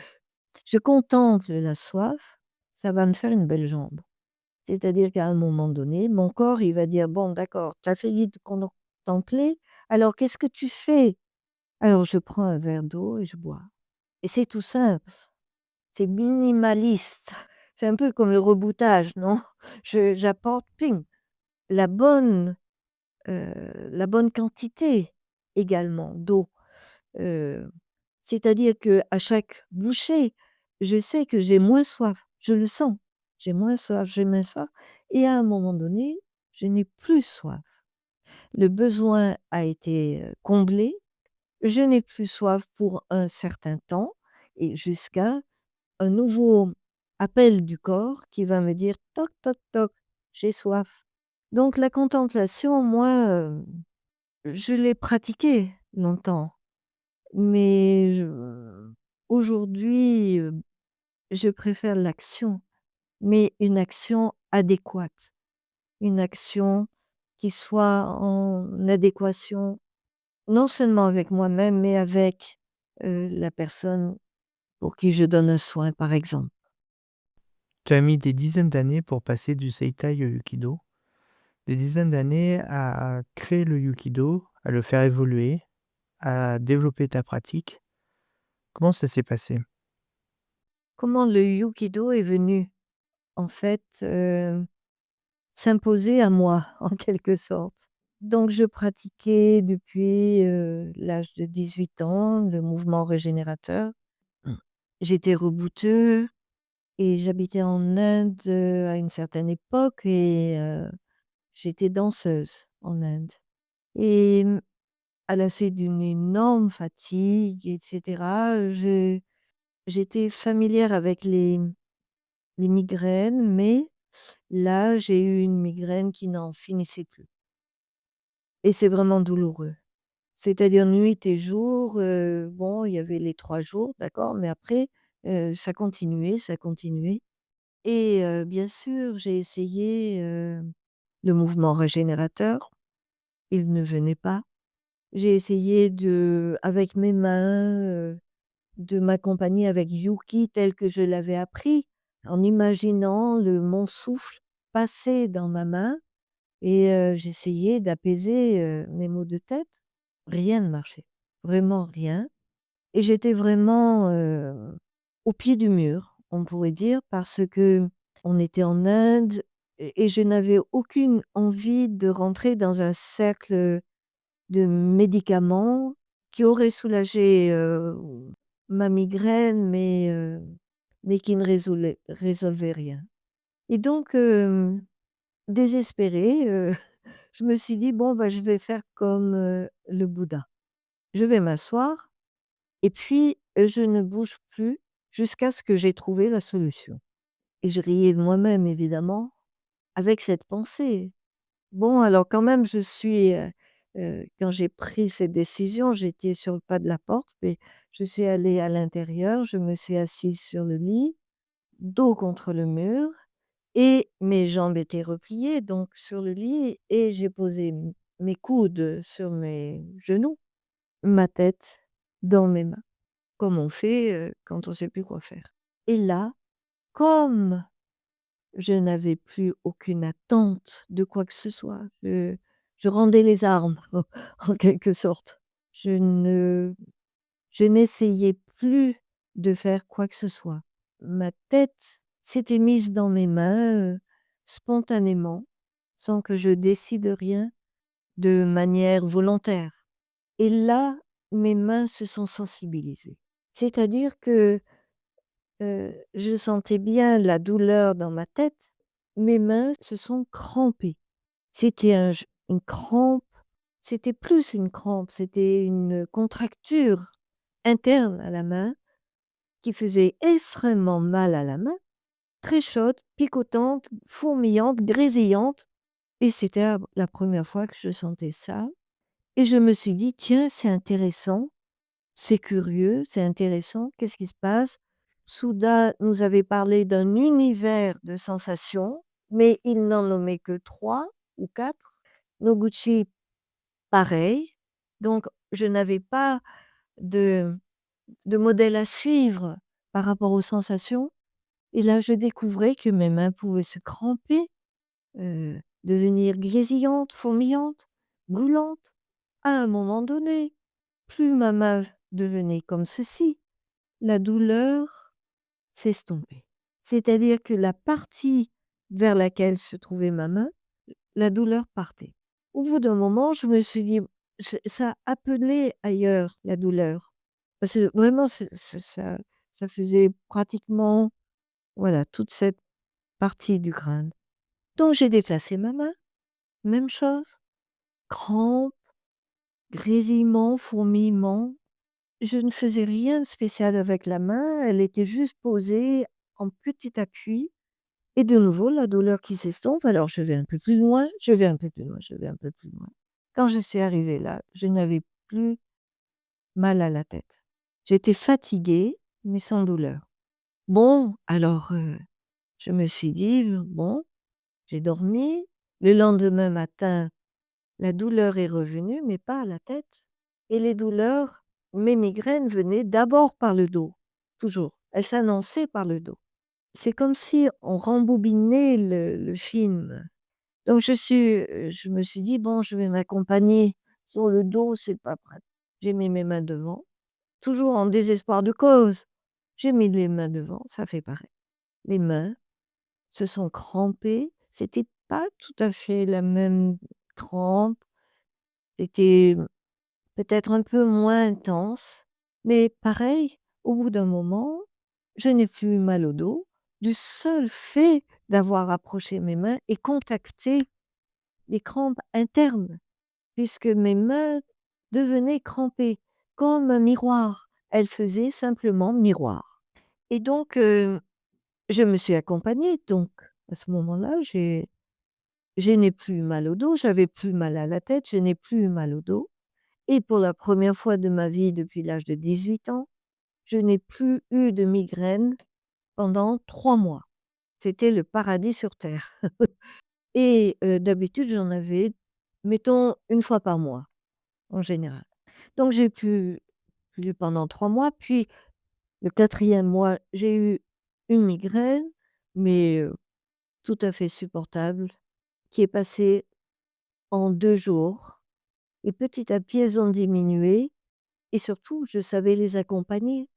je contemple la soif, ça va me faire une belle jambe. C'est-à-dire qu'à un moment donné, mon corps, il va dire: «Bon d'accord, tu as fini de contempler, alors qu'est-ce que tu fais?» Alors je prends un verre d'eau et je bois et c'est tout simple, c'est minimaliste. C'est un peu comme le reboutage, non? Je j'apporte ping, la bonne, la bonne quantité également d'eau, heu, c'est-à-dire qu'à chaque bouchée, je sais que j'ai moins soif, je le sens. J'ai moins soif et à un moment donné, je n'ai plus soif. Le besoin a été, comblé, je n'ai plus soif pour un certain temps et jusqu'à un nouveau appel du corps qui va me dire: «Toc toc toc, j'ai soif». Donc la contemplation, moi, je l'ai pratiquée longtemps, mais aujourd'hui, je préfère l'action, mais une action adéquate, une action qui soit en adéquation non seulement avec moi-même, mais avec, la personne pour qui je donne un soin, par exemple. Tu as mis des dizaines d'années pour passer du Seitai au Yukido, des dizaines d'années à créer le Yukido, à le faire évoluer, à développer ta pratique. Comment ça s'est passé? Comment le Yukido est venu, en fait, s'imposer à moi, en quelque sorte. Donc je pratiquais depuis, l'âge de 18 ans le mouvement régénérateur. Mmh. J'étais Robuteux et j'habitais en Inde, à une certaine époque et j'étais danseuse en Inde et à la suite d'une énorme fatigue et cetera, j'étais familière avec les migraines, mais là, j'ai eu une migraine qui n'en finissait plus et c'est vraiment douloureux. C'est-à-dire nuit et jour, bon, il y avait les 3 jours, d'accord, mais après, ça continuait et bien sûr, j'ai essayé, le mouvement régénérateur, il ne venait pas. J'ai essayé avec mes mains, de m'accompagner avec Yuki tel que je l'avais appris, en imaginant mon souffle passer dans ma main et j'essayais d'apaiser, mes maux de tête. Rien ne marchait, vraiment rien et j'étais vraiment, au pied du mur, on pourrait dire, parce qu'on était en Inde et je n'avais aucune envie de rentrer dans un cercle, de médicaments qui auraient soulagé, ma migraine, mais qui ne résolvaient rien. Et donc, désespérée, je me suis dit: «Bon, bah, je vais faire comme, le Bouddha. Je vais m'asseoir et puis, je ne bouge plus jusqu'à ce que j'ai trouvé la solution». Et je riais de moi-même évidemment avec cette pensée. Bon, alors quand même je suis, quand j'ai pris cette décision, j'étais sur le pas de la porte, mais je suis allée à l'intérieur, je me suis assise sur le lit, dos contre le mur et mes jambes étaient repliées donc sur le lit et j'ai posé mes coudes sur mes genoux, ma tête dans mes mains, comme on fait, quand on ne sait plus quoi faire. Et là, comme je n'avais plus aucune attente de quoi que ce soit. Je rendais les armes en quelque sorte. Je ne je n'essayais plus de faire quoi que ce soit. Ma tête s'était mise dans mes mains, spontanément, sans que je décide rien, de manière volontaire. Et là, mes mains se sont sensibilisées. C'est-à-dire que je sentais bien la douleur dans ma tête, mes mains se sont crampées. C'était une crampe, c'était plus une crampe, c'était une contracture interne à la main qui faisait extrêmement mal à la main, très chaude, picotante, fourmillante, grésillante et c'était la 1re fois que je sentais ça et je me suis dit: «Tiens, c'est intéressant». C'est curieux, c'est intéressant, qu'est-ce qui se passe? Soudain nous avait parlé d'un univers de sensations, mais il n'en nommait que 3 ou 4. Noguchi, pareil. Donc je n'avais pas de modèle à suivre par rapport aux sensations et là je découvrais que mes mains pouvaient se cramper, devenir grésillantes, fourmillantes, brûlantes. À un moment donné, plus ma main devenait comme ceci, la douleur s'estompait. C'est-à-dire que la partie vers laquelle se trouvait ma main, la douleur partait. Au bout d'un moment, je me suis dit ça appelait ailleurs la douleur. Parce que vraiment ça faisait pratiquement, voilà, toute cette partie du crâne. Donc j'ai déplacé ma main, même chose, crampes, grésillements, fourmillements. Je ne faisais rien de spécial avec la main, elle était juste posée en petit appui et de nouveau la douleur qui s'estompe. Alors je vais un peu plus loin, je vais un peu plus loin, je vais un peu plus loin. Quand je suis arrivée là, je n'avais plus mal à la tête. J'étais fatiguée, mais sans douleur. Bon, alors, je me suis dit: «Bon», j'ai dormi. Le lendemain matin, la douleur est revenue, mais pas à la tête et les douleurs, mes migraines venaient d'abord par le dos, toujours. Elles s'annonçaient par le dos. C'est comme si on rembobinait le film. Donc je me suis dit: «Bon, je vais m'accompagner sur le dos, c'est pas pratique». J'ai mis mes mains devant, toujours en désespoir de cause. J'ai mis les mains devant, ça fait pareil. Les mains se sont crampées, c'était pas tout à fait la même crampe, c'était peut-être un peu moins intense, mais pareil, au bout d'un moment, je n'ai plus mal au dos, du seul fait d'avoir approché mes mains et contacté les crampes internes, puisque mes mains devenaient crampées, comme un miroir. Elles faisaient simplement miroir. Et donc, je me suis accompagnée, donc à ce moment-là, je n'ai plus mal au dos, j'avais plus mal à la tête, je n'ai plus mal au dos. Et pour la 1re fois de ma vie depuis l'âge de 18 ans, je n'ai plus eu de migraine pendant 3 mois. C'était le paradis sur terre. Et d'habitude, j'en avais, mettons, 1 fois par mois, en général. Donc j'ai plus pendant 3 mois, puis le 4e mois, j'ai eu une migraine, mais tout à fait supportable, qui est passée en 2 jours et petit à petit, elles ont diminué et surtout, je savais les accompagner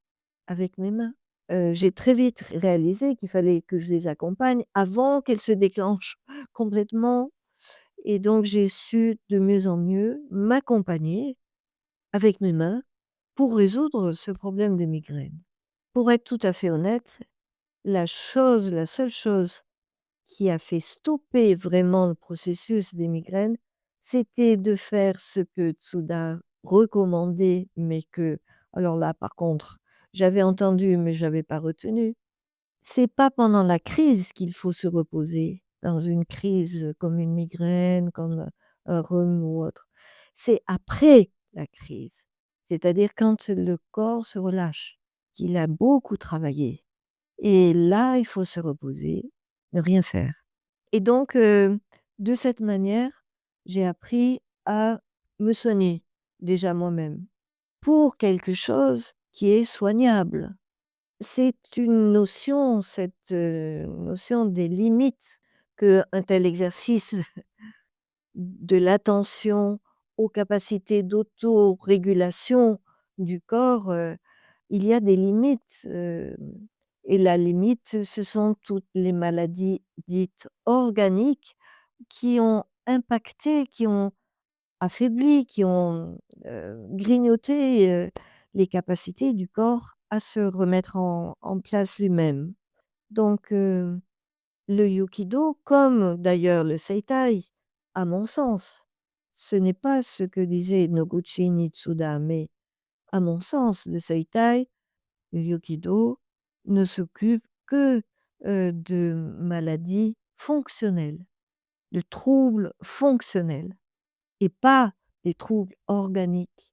avec mes mains. J'ai très vite réalisé qu'il fallait que je les accompagne avant qu'elles se déclenchent complètement et donc j'ai su de mieux en mieux m'accompagner avec mes mains pour résoudre ce problème de migraine. Pour être tout à fait honnête, la seule chose qui a fait stopper vraiment le processus des migraines, c'était de faire ce que Tsuda recommandait, mais que alors là, par contre, j'avais entendu, mais j'avais pas retenu. C'est pas pendant la crise qu'il faut se reposer, dans une crise comme une migraine, comme un rhume ou autre. C'est après la crise, c'est-à-dire quand le corps se relâche, qu'il a beaucoup travaillé et là, il faut se reposer, ne rien faire. Et donc, de cette manière, j'ai appris à me soigner, déjà moi-même, pour quelque chose qui est soignable. C'est une notion, cette, notion des limites qu'un tel exercice de l'attention aux capacités d'autorégulation du corps, il y a des limites, et la limite, ce sont toutes les maladies dites organiques qui ont impacté, qui ont affaibli, qui ont, grignoté, les capacités du corps à se remettre en place lui-même. Donc, le Yukido, comme d'ailleurs le Seitai, à mon sens, ce n'est pas ce que disait Noguchi Nitsuda, mais à mon sens, le Seitai, le Yukido, ne s'occupe que, de maladies fonctionnelles, de troubles fonctionnels et pas des troubles organiques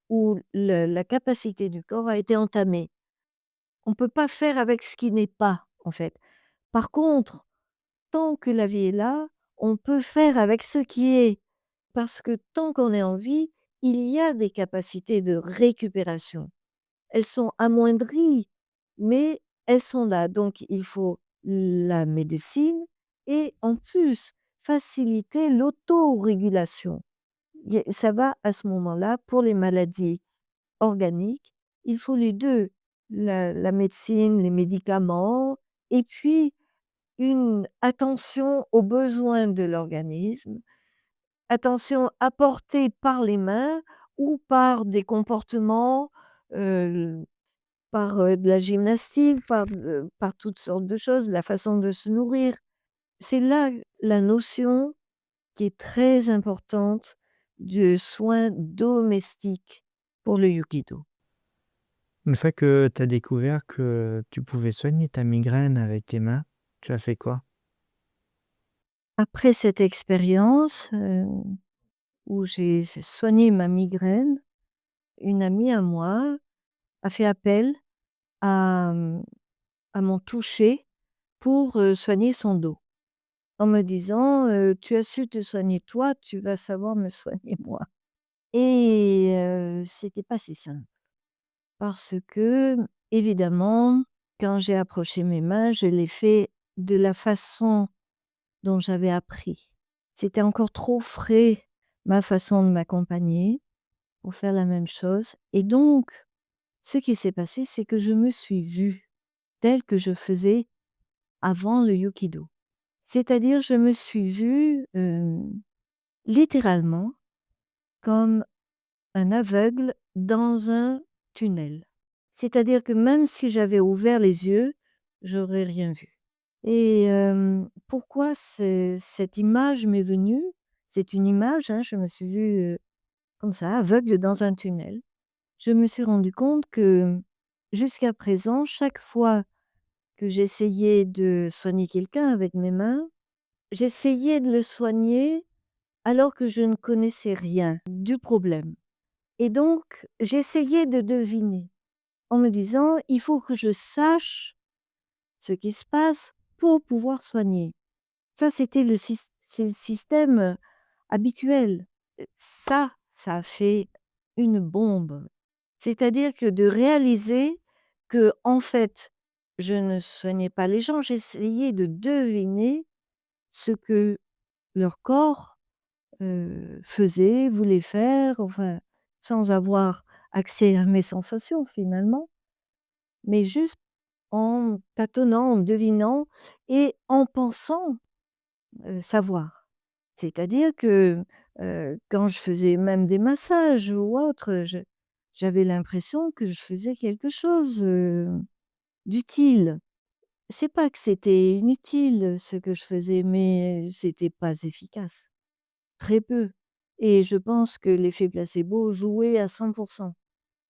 où la capacité du corps a été entamée. On ne peut pas faire avec ce qui n'est pas, en fait. Par contre, tant que la vie est là, on peut faire avec ce qui est. Parce que tant qu'on est en vie, il y a des capacités de récupération. Elles sont amoindries, mais elles sont là. Donc il faut la médecine et en plus faciliter l'autorégulation. Ça va à ce moment-là pour les maladies organiques, il faut les 2, la médecine, les médicaments et puis une attention aux besoins de l'organisme, attention apportée par les mains ou par des comportements, heu, par, de la gymnastique, par toutes sortes de choses, la façon de se nourrir. C'est là la notion qui est très importante de soins domestiques pour le Yukido. Une fois que tu as découvert que tu pouvais soigner ta migraine avec tes mains, tu as fait quoi? Après cette expérience, où j'ai soigné ma migraine, une amie à moi a fait appel à, à mon toucher pour, soigner son dos. En me disant, «Tu as su te soigner toi, tu vas savoir me soigner moi» et c'était pas si simple parce que, évidemment, quand j'ai approché mes mains, je l'ai fait de la façon dont j'avais appris. C'était encore trop frais, ma façon de m'accompagner pour faire la même chose et donc ce qui s'est passé, c'est que je me suis vue telle que je faisais avant le Yukido. C'est-à-dire je me suis vue, littéralement comme un aveugle dans un tunnel. C'est-à-dire que même si j'avais ouvert les yeux, j'aurais rien vu et pourquoi cette image m'est venue? C'est une image, hein, je me suis vue, comme ça, aveugle dans un tunnel. Je me suis rendu compte que, jusqu'à présent, chaque fois que j'essayais de soigner quelqu'un avec mes mains, j'essayais de le soigner alors que je ne connaissais rien du problème et donc j'essayais de deviner en me disant: «Il faut que je sache ce qui se passe pour pouvoir soigner». Ça, c'était c'est le système, habituel. Ça a fait une bombe. C'est-à-dire que de réaliser que en fait, je ne soignais pas les gens, j'essayais de deviner ce que leur corps, faisait, voulait faire, enfin, sans avoir accès à mes sensations finalement, mais juste en tâtonnant, en devinant et en pensant, savoir. C'est-à-dire que, quand je faisais même des massages ou autre, j'avais l'impression que je faisais quelque chose, d'utile. C'est pas que c'était inutile ce que je faisais, mais c'était pas efficace, très peu, et je pense que l'effet placebo jouait à 100.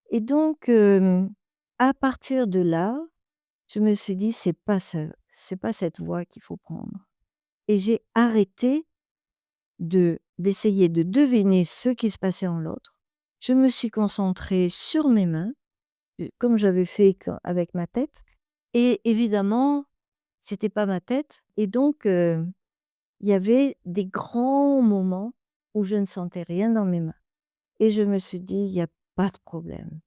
Et donc, à partir de là, je me suis dit: C'est pas cette voie qu'il faut prendre», et j'ai arrêté d'essayer de deviner ce qui se passait en l'autre. Je me suis concentrée sur mes mains, comme j'avais fait avec ma tête, et évidemment, c'était pas ma tête, et donc il y avait des grands moments où je ne sentais rien dans mes mains, et je me suis dit: «Il y a pas de problème.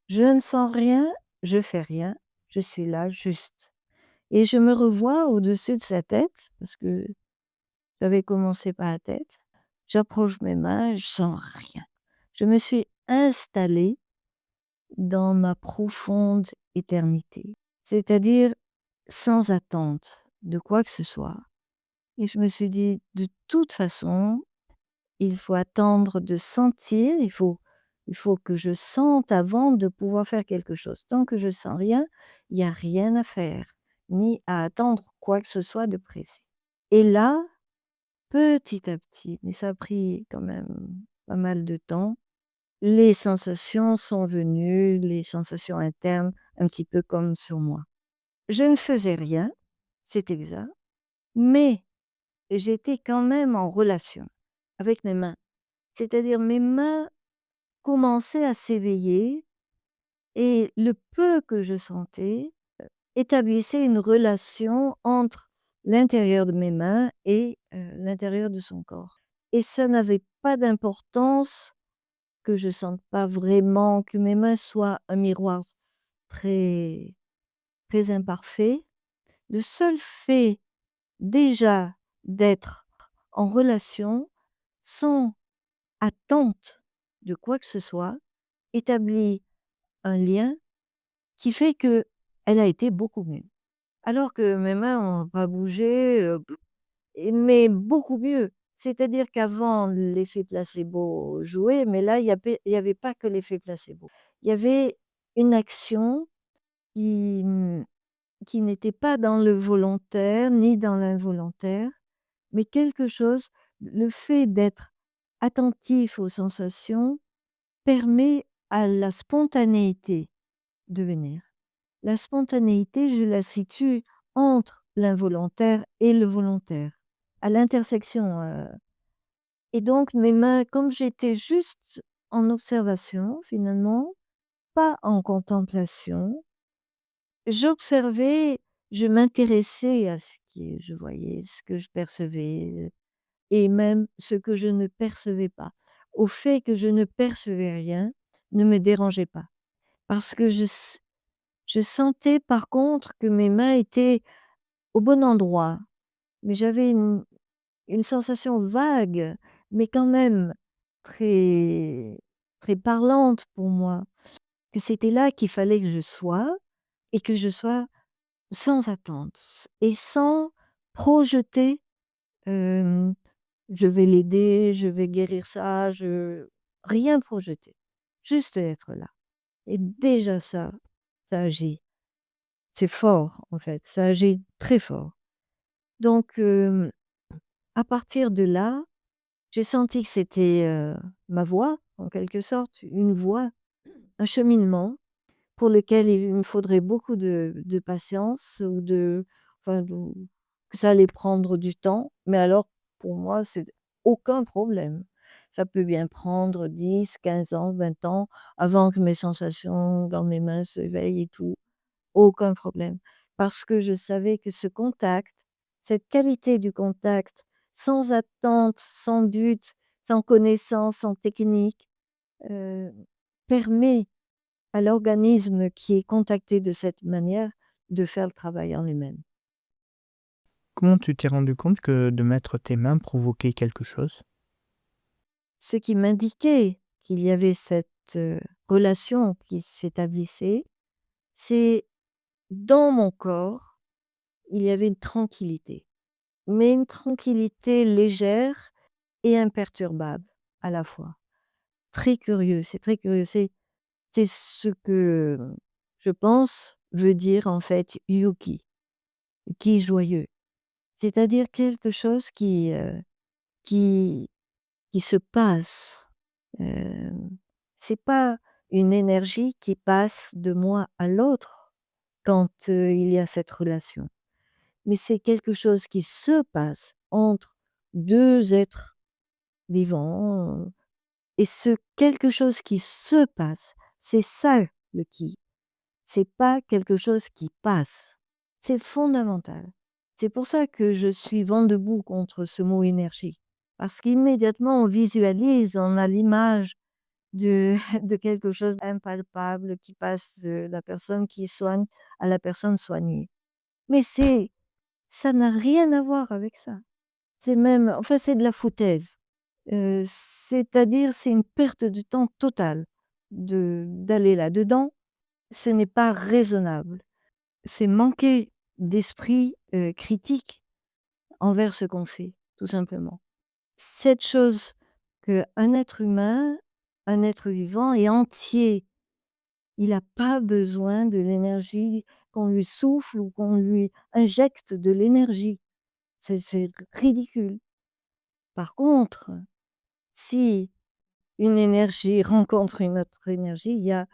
Je ne sens rien, je fais rien, je suis là juste», et je me revois au-dessus de sa tête, parce que j'avais commencé par la tête. J'approche mes mains, je sens rien. Je me suis installée dans ma profonde éternité, c'est-à-dire sans attente de quoi que ce soit, et je me suis dit: «De toute façon, il faut attendre de sentir, il faut que je sente avant de pouvoir faire quelque chose. Tant que je sens rien, il y a rien à faire, ni à attendre quoi que ce soit de précis», et là, petit à petit, mais ça a pris quand même pas mal de temps, les sensations sont venues, les sensations internes, un petit peu comme sur moi. Je ne faisais rien, c'est exact, mais j'étais quand même en relation avec mes mains. C'est-à-dire mes mains commençaient à s'éveiller, et le peu que je sentais établissait une relation entre l'intérieur de mes mains et l'intérieur de son corps. Et ça n'avait pas d'importance que je sente pas vraiment, que mes mains soient un miroir très, très imparfait. Le seul fait déjà d'être en relation, sans attente de quoi que ce soit, établit un lien qui fait que elle a été beaucoup mieux. Alors que mes mains ont pas bougé, mais beaucoup mieux. C'est-à-dire qu'avant, l'effet placebo jouait, mais là, il y avait pas que l'effet placebo. Il y avait une action qui, qui n'était pas dans le volontaire ni dans l'involontaire, mais quelque chose, le fait d'être attentif aux sensations permet à la spontanéité de venir. La spontanéité, je la situe entre l'involontaire et le volontaire, à l'intersection, et donc mes mains, comme j'étais juste en observation finalement, pas en contemplation, j'observais, je m'intéressais à ce que je voyais, ce que je percevais, et même ce que je ne percevais pas. Au fait que je ne percevais rien ne me dérangeait pas, parce que je sentais par contre que mes mains étaient au bon endroit, mais j'avais une sensation vague, mais quand même très très parlante pour moi, que c'était là qu'il fallait que je sois, et que je sois sans attente et sans projeter, hem, je vais l'aider, je vais guérir ça, je rien projeter. Juste être là, et déjà ça, ça agit. C'est fort en fait, ça agit très fort. Donc à partir de là, j'ai senti que c'était, ma voie, en quelque sorte, une voie, un cheminement pour lequel il me faudrait beaucoup de patience, ou enfin, que ça allait prendre du temps, mais alors pour moi, c'est aucun problème. Ça peut bien prendre 10, 15 ans, 20 ans avant que mes sensations dans mes mains s'éveillent et tout. Aucun problème. Parce que je savais que ce contact, cette qualité du contact, sans attente, sans but, sans connaissance, sans technique, heu, permet à l'organisme qui est contacté de cette manière de faire le travail en lui-même. Comment tu t'es rendu compte que de mettre tes mains provoquait quelque chose? Ce qui m'indiquait qu'il y avait cette, relation qui s'établissait, c'est dans mon corps, il y avait une tranquillité. mais une tranquillité légère et imperturbable à la fois. Très curieux, c'est très curieux. C'est ce que, je pense, veut dire en fait Yuki, qui est joyeux. C'est-à-dire quelque chose qui qui se passe. C'est pas une énergie qui passe de moi à l'autre quand, il y a cette relation, mais c'est quelque chose qui se passe entre 2 êtres vivants, et ce quelque chose qui se passe, c'est ça le qui. C'est pas quelque chose qui passe. C'est fondamental. C'est pour ça que je suis vent debout contre ce mot énergie. Parce qu'immédiatement on visualise, on a l'image de de quelque chose d'impalpable qui passe de la personne qui soigne à la personne soignée. Mais ça n'a rien à voir avec ça. C'est même enfin c'est de la foutaise. C'est-à-dire c'est une perte de temps totale d'aller là-dedans. Ce n'est pas raisonnable. C'est manquer d'esprit, critique envers ce qu'on fait, tout simplement. Cette chose qu'un être humain, un être vivant est entier. Il n'a pas besoin de l'énergie, qu'on lui souffle ou qu'on lui injecte de l'énergie. C'est ridicule. Par contre, si une énergie rencontre une autre énergie, il y a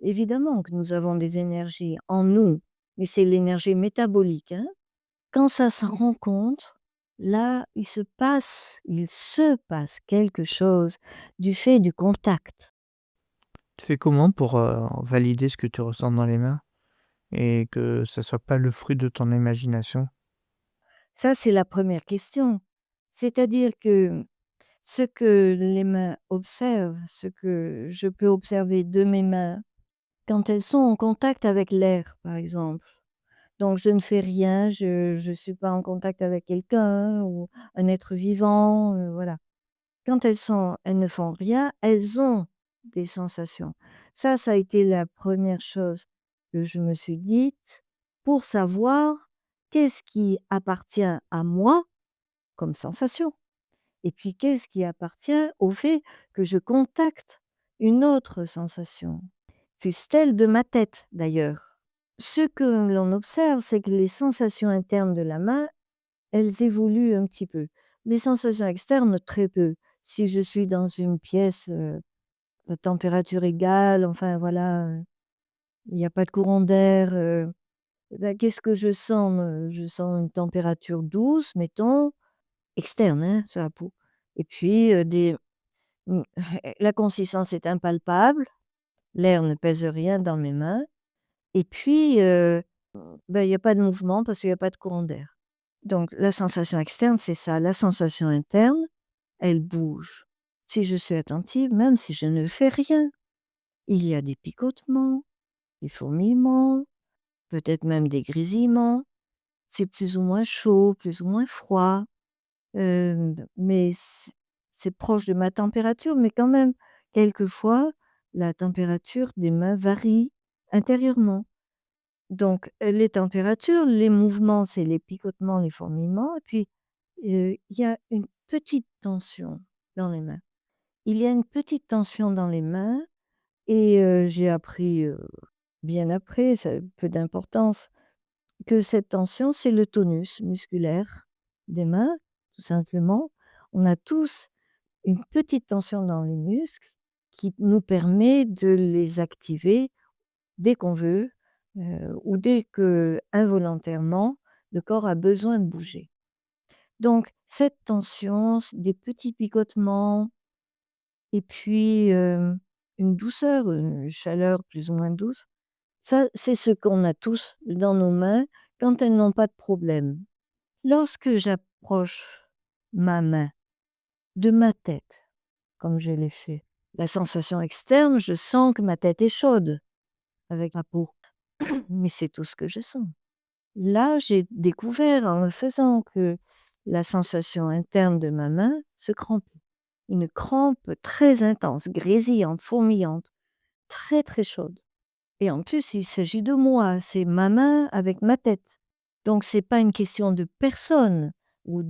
évidemment que nous avons des énergies en nous, mais c'est l'énergie métabolique, hein. Quand ça se rencontre, là, il se passe quelque chose du fait du contact. Tu fais comment pour, valider ce que tu ressens dans les mains et que ça soit pas le fruit de ton imagination? Ça, c'est la première question. C'est-à-dire que ce que les mains observent, ce que je peux observer de mes mains quand elles sont en contact avec l'air, par exemple. Donc je ne fais rien, je suis pas en contact avec quelqu'un ou un être vivant, voilà. Quand elles ne font rien, elles ont des sensations. Ça a été la première chose que je me suis dite pour savoir qu'est-ce qui appartient à moi comme sensation et puis qu'est-ce qui appartient au fait que je contacte une autre sensation, fût-elle de ma tête d'ailleurs. Ce que l'on observe, c'est que les sensations internes de la main, elles évoluent un petit peu. Les sensations externes, très peu. Si je suis dans une pièce, à température égale, enfin voilà, il y a pas de courant d'air, bah, qu'est-ce que je sens? Je sens une température douce, mettons, externe, hein, sur la peau. Et puis, mmh, la consistance est impalpable, l'air ne pèse rien dans mes mains et puis, bah, il y a pas de mouvement parce qu'il y a pas de courant d'air. Donc la sensation externe, c'est ça. La sensation interne, elle bouge. Si je suis attentive, même si je ne fais rien, il y a des picotements, des fourmillements, peut-être même des grésillements. C'est plus ou moins chaud, plus ou moins froid, mais c'est proche de ma température, mais quand même, quelquefois, la température des mains varie intérieurement. Donc, les températures, les mouvements, c'est les picotements, les fourmillements et puis, il y a une petite tension dans les mains. Il y a une petite tension dans les mains et j'ai appris, bien après, ça a peu d'importance, que cette tension, c'est le tonus musculaire des mains, tout simplement. On a tous une petite tension dans les muscles qui nous permet de les activer dès qu'on veut, ou dès que, involontairement, le corps a besoin de bouger. Donc cette tension, des petits picotements et puis, une douceur, une chaleur plus ou moins douce, ça, c'est ce qu'on a tous dans nos mains quand elles n'ont pas de problème. Lorsque j'approche ma main de ma tête, comme je l'ai fait, la sensation externe, je sens que ma tête est chaude avec ma peau, mais c'est tout ce que je sens. Là, j'ai découvert en le faisant que la sensation interne de ma main se crampait. Une crampe très intense, grésillante, fourmillante, très, très chaude. Et en plus, il s'agit de moi, c'est ma main avec ma tête. Donc c'est pas une question de personne, ou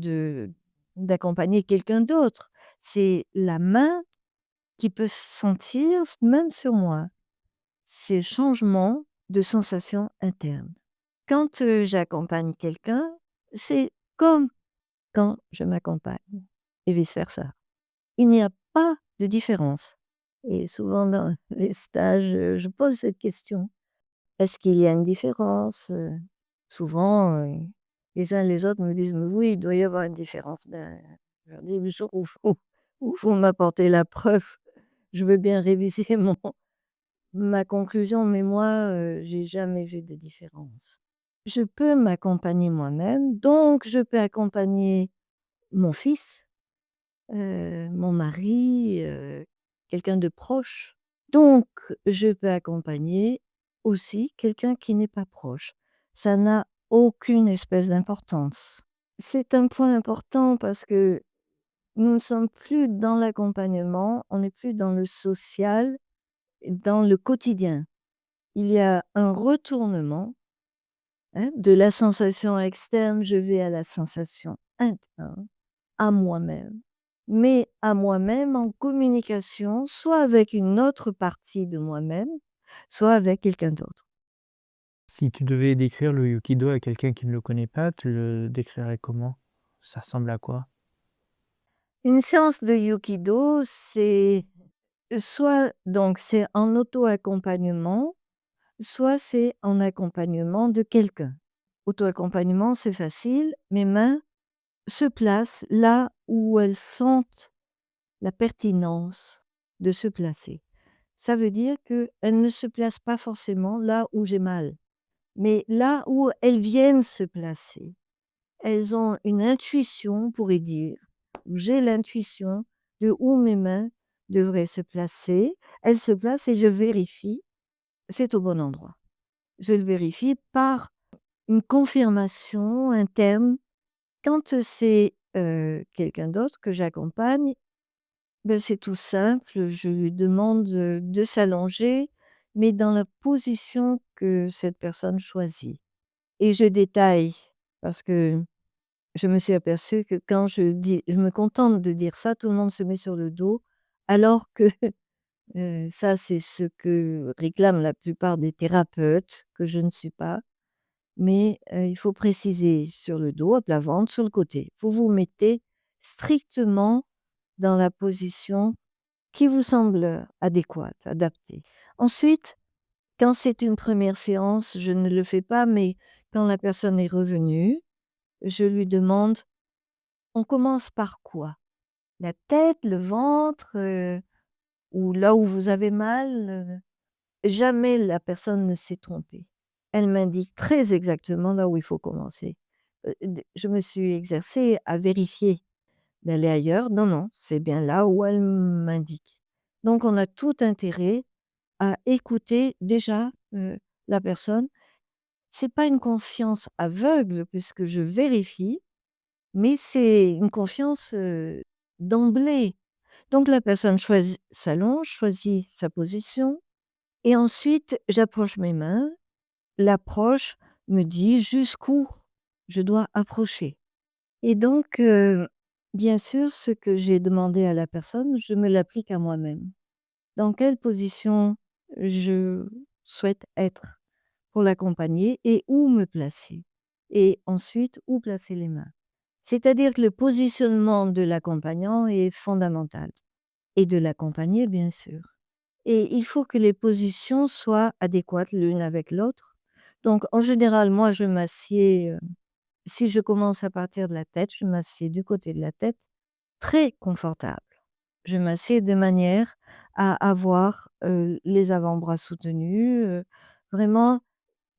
d'accompagner quelqu'un d'autre. C'est la main qui peut sentir même sur moi ces changements de sensations internes. Quand, j'accompagne quelqu'un, c'est comme quand je m'accompagne et vice versa. Il n'y a pas de différence et souvent dans les stages, je pose cette question: «Est-ce qu'il y a une différence?» Souvent, les uns les autres me disent: «Mais oui, il doit y avoir une différence». Ben, je leur dis: «Le jour où vous m'apportez la preuve, je veux bien réviser ma conclusion, mais moi, j'ai jamais vu de différence». Je peux m'accompagner moi-même, donc je peux accompagner mon fils, mon mari, quelqu'un de proche. Donc je peux accompagner aussi quelqu'un qui n'est pas proche. Ça n'a aucune espèce d'importance. C'est un point important parce que nous ne sommes plus dans l'accompagnement, on n'est plus dans le social, dans le quotidien. Il y a un retournement, hein, de la sensation externe, je vais à la sensation interne, à moi-même, mais à moi-même en communication, soit avec une autre partie de moi-même, soit avec quelqu'un d'autre. Si tu devais décrire le Yukido à quelqu'un qui ne le connaît pas, tu le décrirais comment? Ça ressemble à quoi? Une séance de Yukido, c'est soit donc c'est en auto-accompagnement, soit c'est en accompagnement de quelqu'un. Auto-accompagnement, c'est facile, mes mains se placent là où elles sentent la pertinence de se placer. Ça veut dire qu'elles ne se placent pas forcément là où j'ai mal, mais là où elles viennent se placer. Elles ont une intuition, on pourrait dire, ou j'ai l'intuition de où mes mains devraient se placer. Elles se placent et je vérifie, c'est au bon endroit. Je le vérifie par une confirmation interne. Quand c'est, quelqu'un d'autre que j'accompagne, ben, c'est tout simple, je lui demande, de s'allonger, mais dans la position que cette personne choisit et je détaille parce que je me suis aperçue que quand je me contente de dire ça, tout le monde se met sur le dos alors que, ça c'est ce que réclament la plupart des thérapeutes, que je ne suis pas. Mais, il faut préciser sur le dos, à plat ventre, sur le côté. Vous vous mettez strictement dans la position qui vous semble adéquate, adaptée. Ensuite, quand c'est une première séance, je ne le fais pas, mais quand la personne est revenue, je lui demande: «On commence par quoi? La tête, le ventre, ou là où vous avez mal?» Jamais la personne ne s'est trompée. Elle m'indique très exactement là où il faut commencer. D Je me suis exercée à vérifier, d'aller ailleurs. Non, non, c'est bien là où elle m'indique. Donc on a tout intérêt à écouter déjà, la personne. C'est pas une confiance aveugle puisque je vérifie, mais c'est une confiance, d'emblée. Donc la personne s'allonge, choisit sa position et ensuite j'approche mes mains. L'approche me dit jusqu'où je dois approcher et donc bien sûr, ce que j'ai demandé à la personne, je me l'applique à moi-même. Dans quelle position je souhaite être pour l'accompagner et où me placer et ensuite où placer les mains. C'est-à-dire que le positionnement de l'accompagnant est fondamental et de l'accompagner bien sûr. Et il faut que les positions soient adéquates l'une avec l'autre. Donc en général, moi je m'assieds, si je commence à partir de la tête, je m'assieds du côté de la tête, très confortable. Je m'assieds de manière à avoir, les avant-bras soutenus, vraiment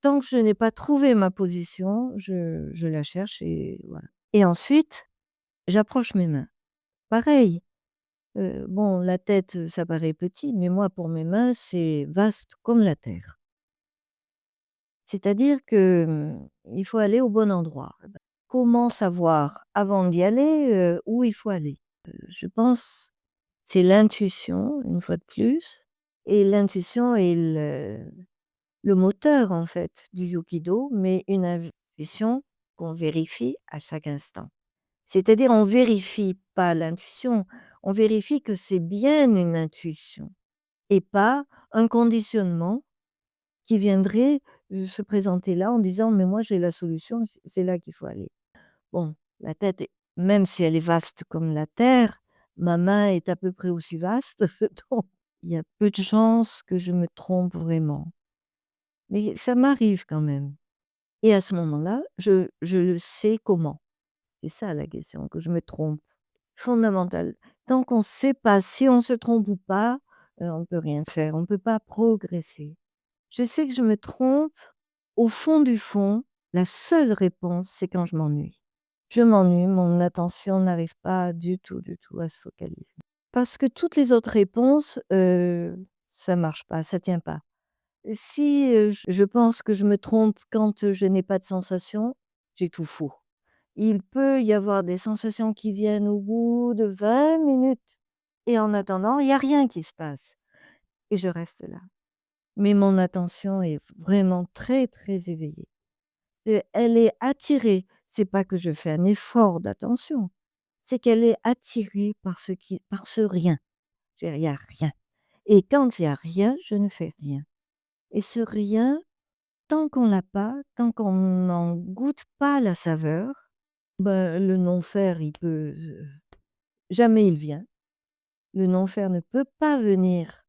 tant que je n'ai pas trouvé ma position, je la cherche et voilà. Et ensuite, j'approche mes mains. Pareil, bon la tête, ça paraît petit, mais moi pour mes mains, c'est vaste comme la terre. C'est-à-dire que, il faut aller au bon endroit. Comment savoir avant d'y aller, où il faut aller? Je pense, c'est l'intuition, une fois de plus et l'intuition est le moteur, en fait, du Yukido, mais une intuition qu'on vérifie à chaque instant. C'est-à-dire on vérifie pas l'intuition, on vérifie que c'est bien une intuition et pas un conditionnement qui viendrait, se présenter là en disant: «Mais moi j'ai la solution, c'est là qu'il faut aller». Bon, la tête est même si elle est vaste comme la terre, ma main est à peu près aussi vaste, donc il y a peu de chances que je me trompe vraiment. Mais ça m'arrive quand même et à ce moment-là, je sais comment. C'est ça la question, que je me trompe. Fondamental. Tant qu'on ne sait pas si on se trompe ou pas, on ne peut rien faire, on ne peut pas progresser. Je sais que je me trompe, au fond du fond, la seule réponse, c'est quand je m'ennuie. Je m'ennuie, mon attention n'arrive pas du tout à se focaliser. Parce que toutes les autres réponses, ça marche pas, ça tient pas. Si, je pense que je me trompe quand, je n'ai pas de sensation, j'ai tout faux. Il peut y avoir des sensations qui viennent au bout de 20 minutes et en attendant, il y a rien qui se passe et je reste là. Mais mon attention est vraiment très, très éveillée et elle est attirée. C'est pas que je fais un effort d'attention, c'est qu'elle est attirée par ce rien. Il y a rien et quand il y a rien, je ne fais rien et ce rien, tant qu'on l'a pas, tant qu'on n'en goûte pas la saveur, bah, le non-faire, il peut, jamais il vient. Le non-faire ne peut pas venir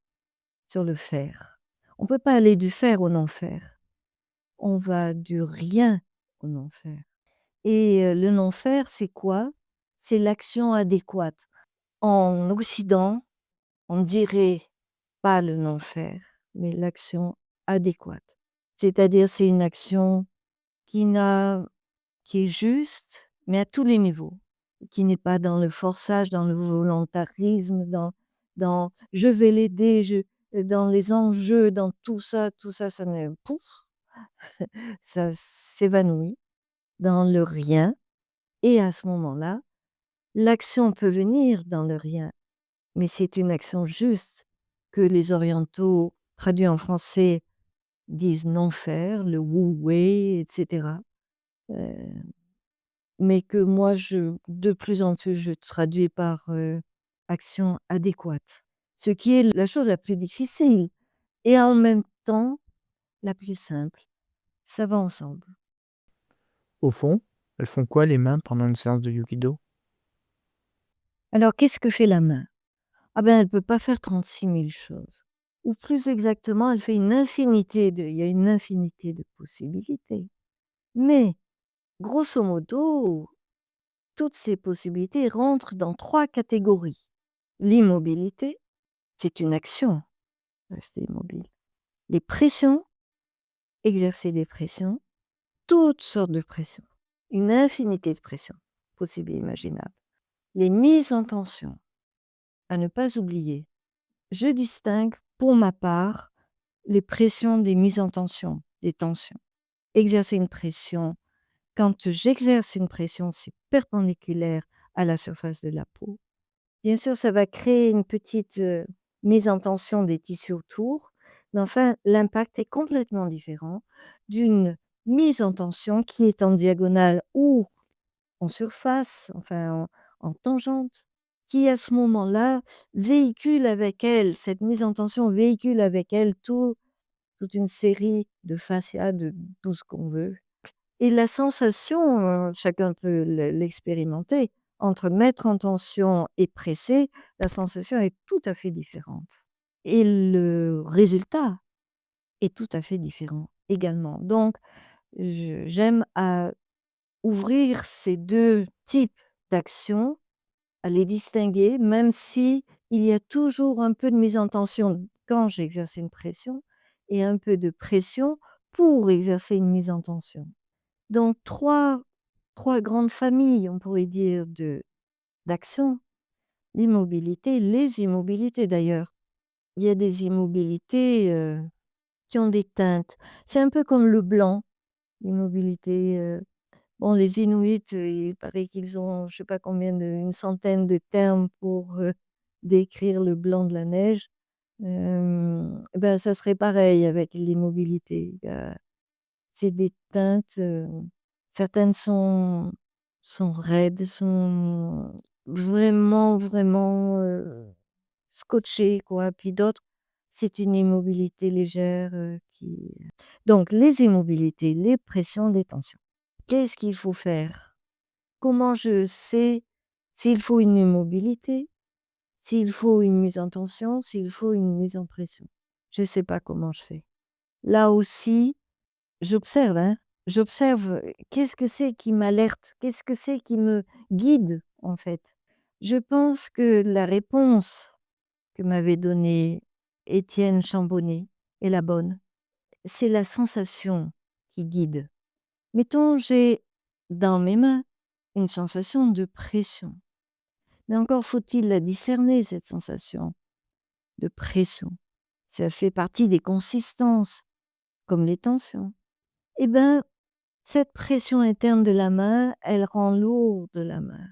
sur le faire. On peut pas aller du faire au non-faire. On va du rien au non-faire et le non-faire, c'est quoi? C'est l'action adéquate. En Occident, on dirait pas le non-faire, mais l'action adéquate. C'est-à-dire, c'est une action qui n'a qui est juste, mais à tous les niveaux, qui n'est pas dans le forçage, dans le volontarisme, dans «je vais l'aider», dans les enjeux, dans tout ça, ça ne pouf, ça s'évanouit dans le rien et à ce moment-là, l'action peut venir dans le rien, mais c'est une action juste que les orientaux, traduit en français, disent non faire, le wu wei et cetera. Heu Mais que moi de plus en plus, je traduis par, action adéquate. Ce qui est la chose la plus difficile et en même temps la plus simple. Ça va ensemble. Au fond, elles font quoi les mains pendant une séance de Yukido? Alors qu'est-ce que fait la main? Ah ben, elle peut pas faire 36 000 choses. Ou plus exactement, elle fait il y a une infinité de possibilités. Mais grosso modo, toutes ces possibilités rentrent dans 3 catégories. L'immobilité, c'est une action, rester immobile. Les pressions, exercer des pressions, toutes sortes de pressions, une infinité de pressions, possibles et imaginables. Les mises en tension, à ne pas oublier. Je distingue, pour ma part, les pressions des mises en tension, des tensions. Exercer une pression, quand j'exerce une pression, c'est perpendiculaire à la surface de la peau. Bien sûr, ça va créer une petite, mise en tension des tissus autour, mais enfin, l'impact est complètement différent d'une mise en tension qui est en diagonale ou en surface, enfin en tangente, qui à ce moment-là véhicule avec elle cette mise en tension véhicule avec elle toute une série de fascias, de tout ce qu'on veut. Et la sensation, chacun peut l'expérimenter, entre mettre en tension et presser, la sensation est tout à fait différente et le résultat est tout à fait différent également. Donc j'aime à ouvrir ces 2 types d'actions, à les distinguer, même si il y a toujours un peu de mise en tension quand j'exerce une pression et un peu de pression pour exercer une mise en tension. Donc trois grandes familles, on pourrait dire, de d'actions. L'immobilité, les immobilités d'ailleurs. Il y a des immobilités, qui ont des teintes. C'est un peu comme le blanc, l'immobilité, bon les Inuits, il paraît qu'ils ont je sais pas combien une centaine de termes pour, décrire le blanc de la neige. Bah, ça serait pareil avec l'immobilité. C'est des teintes, certaines sont raides, sont vraiment, vraiment, scotchées, quoi. Puis d'autres, c'est une immobilité légère, qui donc les immobilités, les pressions, les tensions. Qu'est-ce qu'il faut faire? Comment je sais s'il faut une immobilité, s'il faut une mise en tension, s'il faut une mise en pression? Je ne sais pas comment je fais. Là aussi, j'observe, hein. J'observe, qu'est-ce que c'est qui m'alerte? Qu'est-ce que c'est qui me guide, en fait? Je pense que la réponse que m'avait donnée Étienne Chambonnet est la bonne. C'est la sensation qui guide. Mettons, j'ai dans mes mains une sensation de pression, mais encore faut-il la discerner, cette sensation de pression. Ça fait partie des consistances, comme les tensions. Eh ben, cette pression interne de la main, elle rend lourde la main.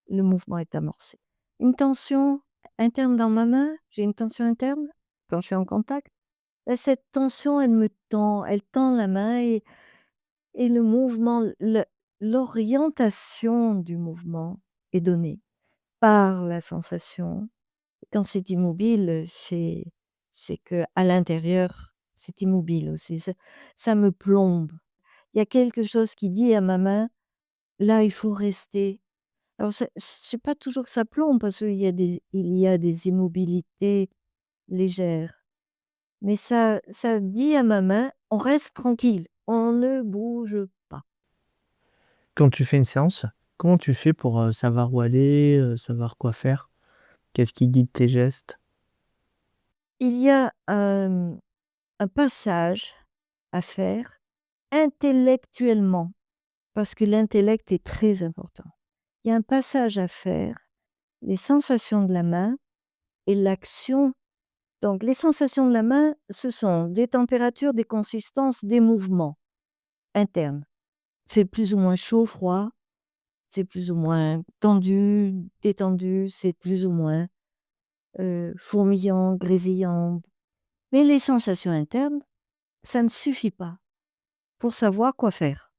Le mouvement est amorcé. Une tension interne dans ma main, j'ai une tension interne quand je suis en contact. Et cette tension, elle tend la main et le mouvement, l'orientation du mouvement est donnée par la sensation. Quand c'est immobile, c'est que à l'intérieur, c'est immobile aussi. Ça me plombe. Il y a quelque chose qui dit à ma main: «Là, il faut rester». Alors c'est pas toujours que ça plombe parce qu'il y a des immobilités légères, mais ça dit à ma main: «On reste tranquille, on ne bouge pas». Quand tu fais une séance, comment tu fais pour, savoir où aller, savoir quoi faire? Qu'est-ce qui guide tes gestes? Il y a un passage à faire intellectuellement, parce que l'intellect est très important. Il y a un passage à faire, les sensations de la main et l'action. Donc les sensations de la main, ce sont des températures, des consistances, des mouvements internes. C'est plus ou moins chaud, froid, c'est plus ou moins tendu, détendu, c'est plus ou moins, fourmillant, grésillant. Mais les sensations internes, ça ne suffit pas pour savoir quoi faire.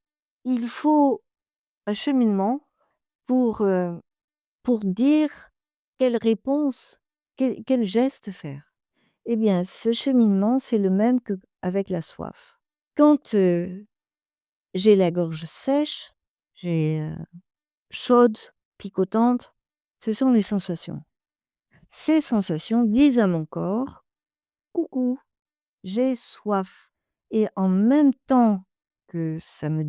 Il faut un cheminement pour, pour dire quelle réponse, quel geste faire. Eh bien, ce cheminement, c'est le même qu'avec la soif. Quand, j'ai la gorge sèche, j'ai, chaude, picotante, ce sont les sensations. Ces sensations disent à mon corps: «Coucou, j'ai soif» et en même temps que ça me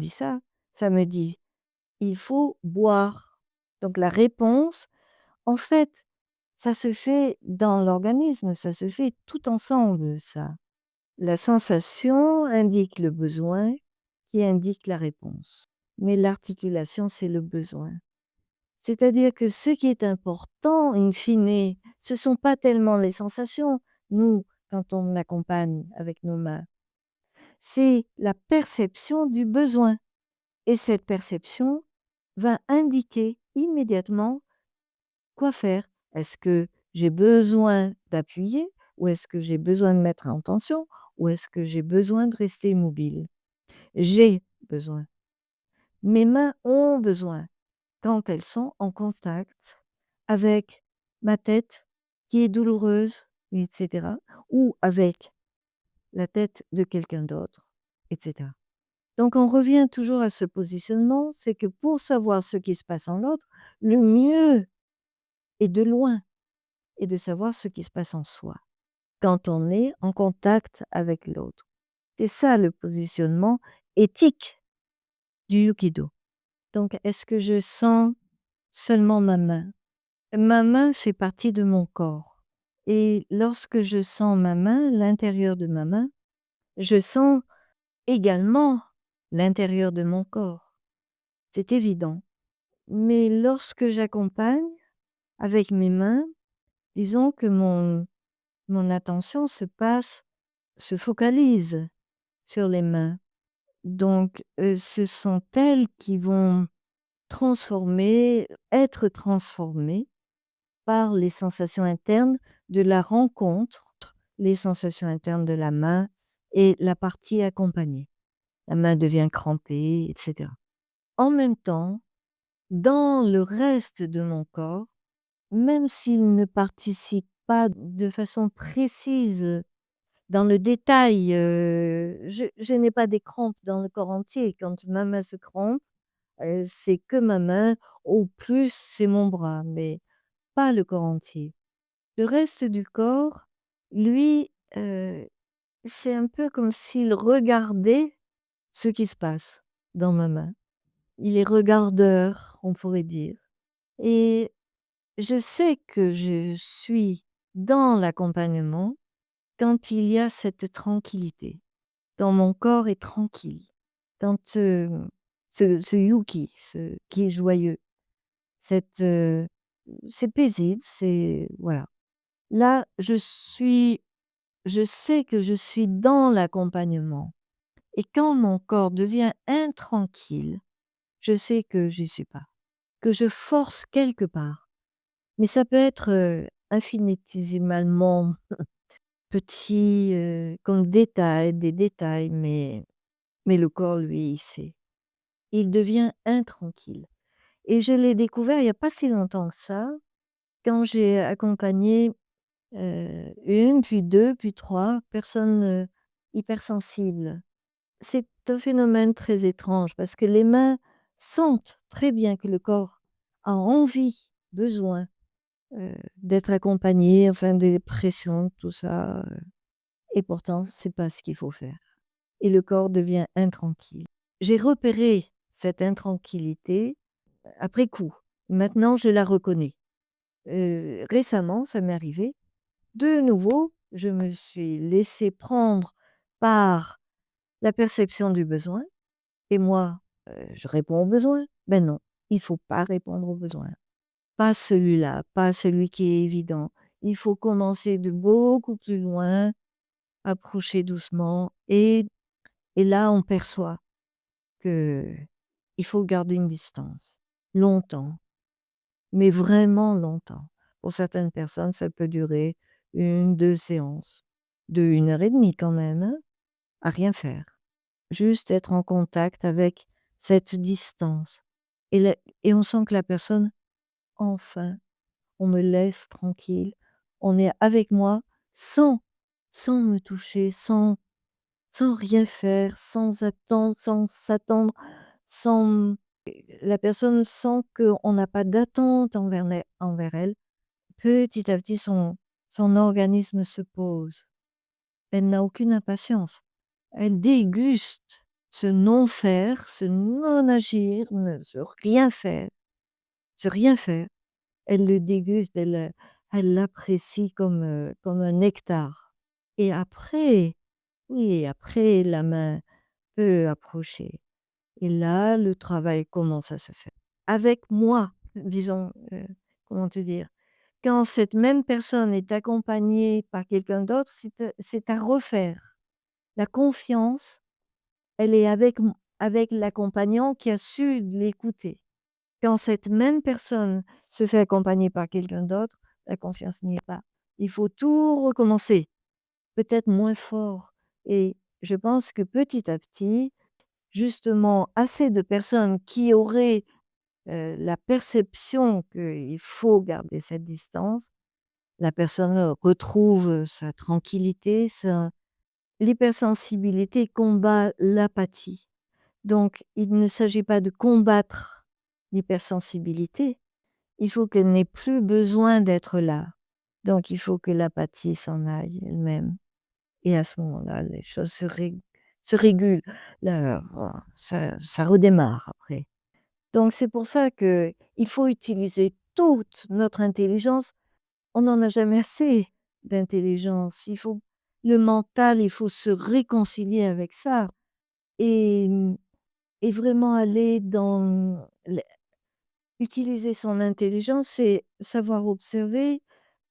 dit: «Il faut boire». Donc la réponse, en fait, ça se fait dans l'organisme, ça se fait tout ensemble, ça. La sensation indique le besoin qui indique la réponse. Mais l'articulation, c'est le besoin. C'est-à-dire que ce qui est important, in fine, ce sont pas tellement les sensations, nous, quand on accompagne avec nos mains, c'est la perception du besoin. Et cette perception va indiquer immédiatement quoi faire. Est-ce que j'ai besoin d'appuyer ou est-ce que j'ai besoin de mettre en tension ou est-ce que j'ai besoin de rester immobile? J'ai besoin. Mes mains ont besoin quand elles sont en contact avec ma tête qui est douloureuse, et cetera, ou avec la tête de quelqu'un d'autre, et cetera. Donc on revient toujours à ce positionnement, c'est que pour savoir ce qui se passe en l'autre, le mieux est de loin et de savoir ce qui se passe en soi, quand on est en contact avec l'autre. C'est ça le positionnement éthique du Yukido. Donc est-ce que je sens seulement ma main? Ma main fait partie de mon corps et lorsque je sens ma main, l'intérieur de ma main, je sens également l'intérieur de mon corps. C'est évident. Mais lorsque j'accompagne avec mes mains, disons que mon attention se focalise sur les mains. Donc, ce sont elles qui vont être transformées par les sensations internes de la rencontre, les sensations internes de la main et la partie accompagnée. La main devient crampée, et cetera. En même temps, dans le reste de mon corps, même s'il ne participe pas de façon précise dans le détail. Je n'ai pas des crampes dans le corps entier. Quand ma main se crampe, c'est que ma main, au plus c'est mon bras, mais pas le corps entier. Le reste du corps, lui, c'est un peu comme s'il regardait ce qui se passe dans ma main. Il est regardeur, on pourrait dire. Et je sais que je suis dans l'accompagnement quand il y a cette tranquillité, quand mon corps est tranquille, quand, ce yuki, qui est joyeux, cette, c'est paisible, c'est voilà. Là, je sais que je suis dans l'accompagnement et quand mon corps devient intranquille, je sais que j'y suis pas, que je force quelque part. Mais ça peut être, infinitésimalement petit, comme détail, des détails, mais le corps, lui, il sait. Il devient intranquille et je l'ai découvert il y a pas si longtemps que ça, quand j'ai accompagné, 1, puis 2, puis 3 personnes, hypersensibles. C'est un phénomène très étrange parce que les mains sentent très bien que le corps a envie, besoin, d'être accompagné, enfin des pressions, tout ça, et pourtant c'est pas ce qu'il faut faire et le corps devient intranquille. J'ai repéré cette intranquillité après coup. Maintenant je la reconnais. Récemment, ça m'est arrivé, de nouveau, je me suis laissée prendre par la perception du besoin. Et moi, je réponds aux besoins. Ben non, il faut pas répondre aux besoins. Pas celui-là, pas celui qui est évident. Il faut commencer de beaucoup plus loin, approcher doucement et là, on perçoit qu'il faut garder une distance. Longtemps, mais vraiment longtemps. Pour certaines personnes, ça peut durer 1, 2 séances de 1 heure et demie quand même, hein, à rien faire. Juste être en contact avec cette distance et la et on sent que la personne, enfin, on me laisse tranquille, on est avec moi sans me toucher, sans rien faire, sans attendre, sans s'attendre, sans la personne sent qu'on n'a pas d'attente envers elle. Petit à petit, son organisme se pose. Elle n'a aucune impatience. Elle déguste ce non-faire, ce non-agir, ne ce rien faire, ce rien faire. Elle le déguste, elle l'apprécie comme un nectar et après, oui, après la main peut approcher et là, le travail commence à se faire. Avec moi, disons, comment te dire? Quand cette même personne est accompagnée par quelqu'un d'autre, c'est à refaire. La confiance, elle est avec l'accompagnant qui a su l'écouter. Quand cette même personne se fait accompagner par quelqu'un d'autre, la confiance n'y est pas. Il faut tout recommencer, peut-être moins fort et je pense que petit à petit, justement, assez de personnes qui auraient, la perception qu'il faut garder cette distance, la personne, retrouve sa tranquillité, sa l'hypersensibilité combat l'apathie. Donc il ne s'agit pas de combattre l'hypersensibilité, il faut qu'elle n'ait plus besoin d'être là. Donc il faut que l'apathie s'en aille elle-même et à ce moment-là, les choses se régulent. Là, ça redémarre après. Donc c'est pour ça qu'il faut utiliser toute notre intelligence. On n'en a jamais assez d'intelligence. Le mental, il faut se réconcilier avec ça et et vraiment aller dans utiliser son intelligence, c'est savoir observer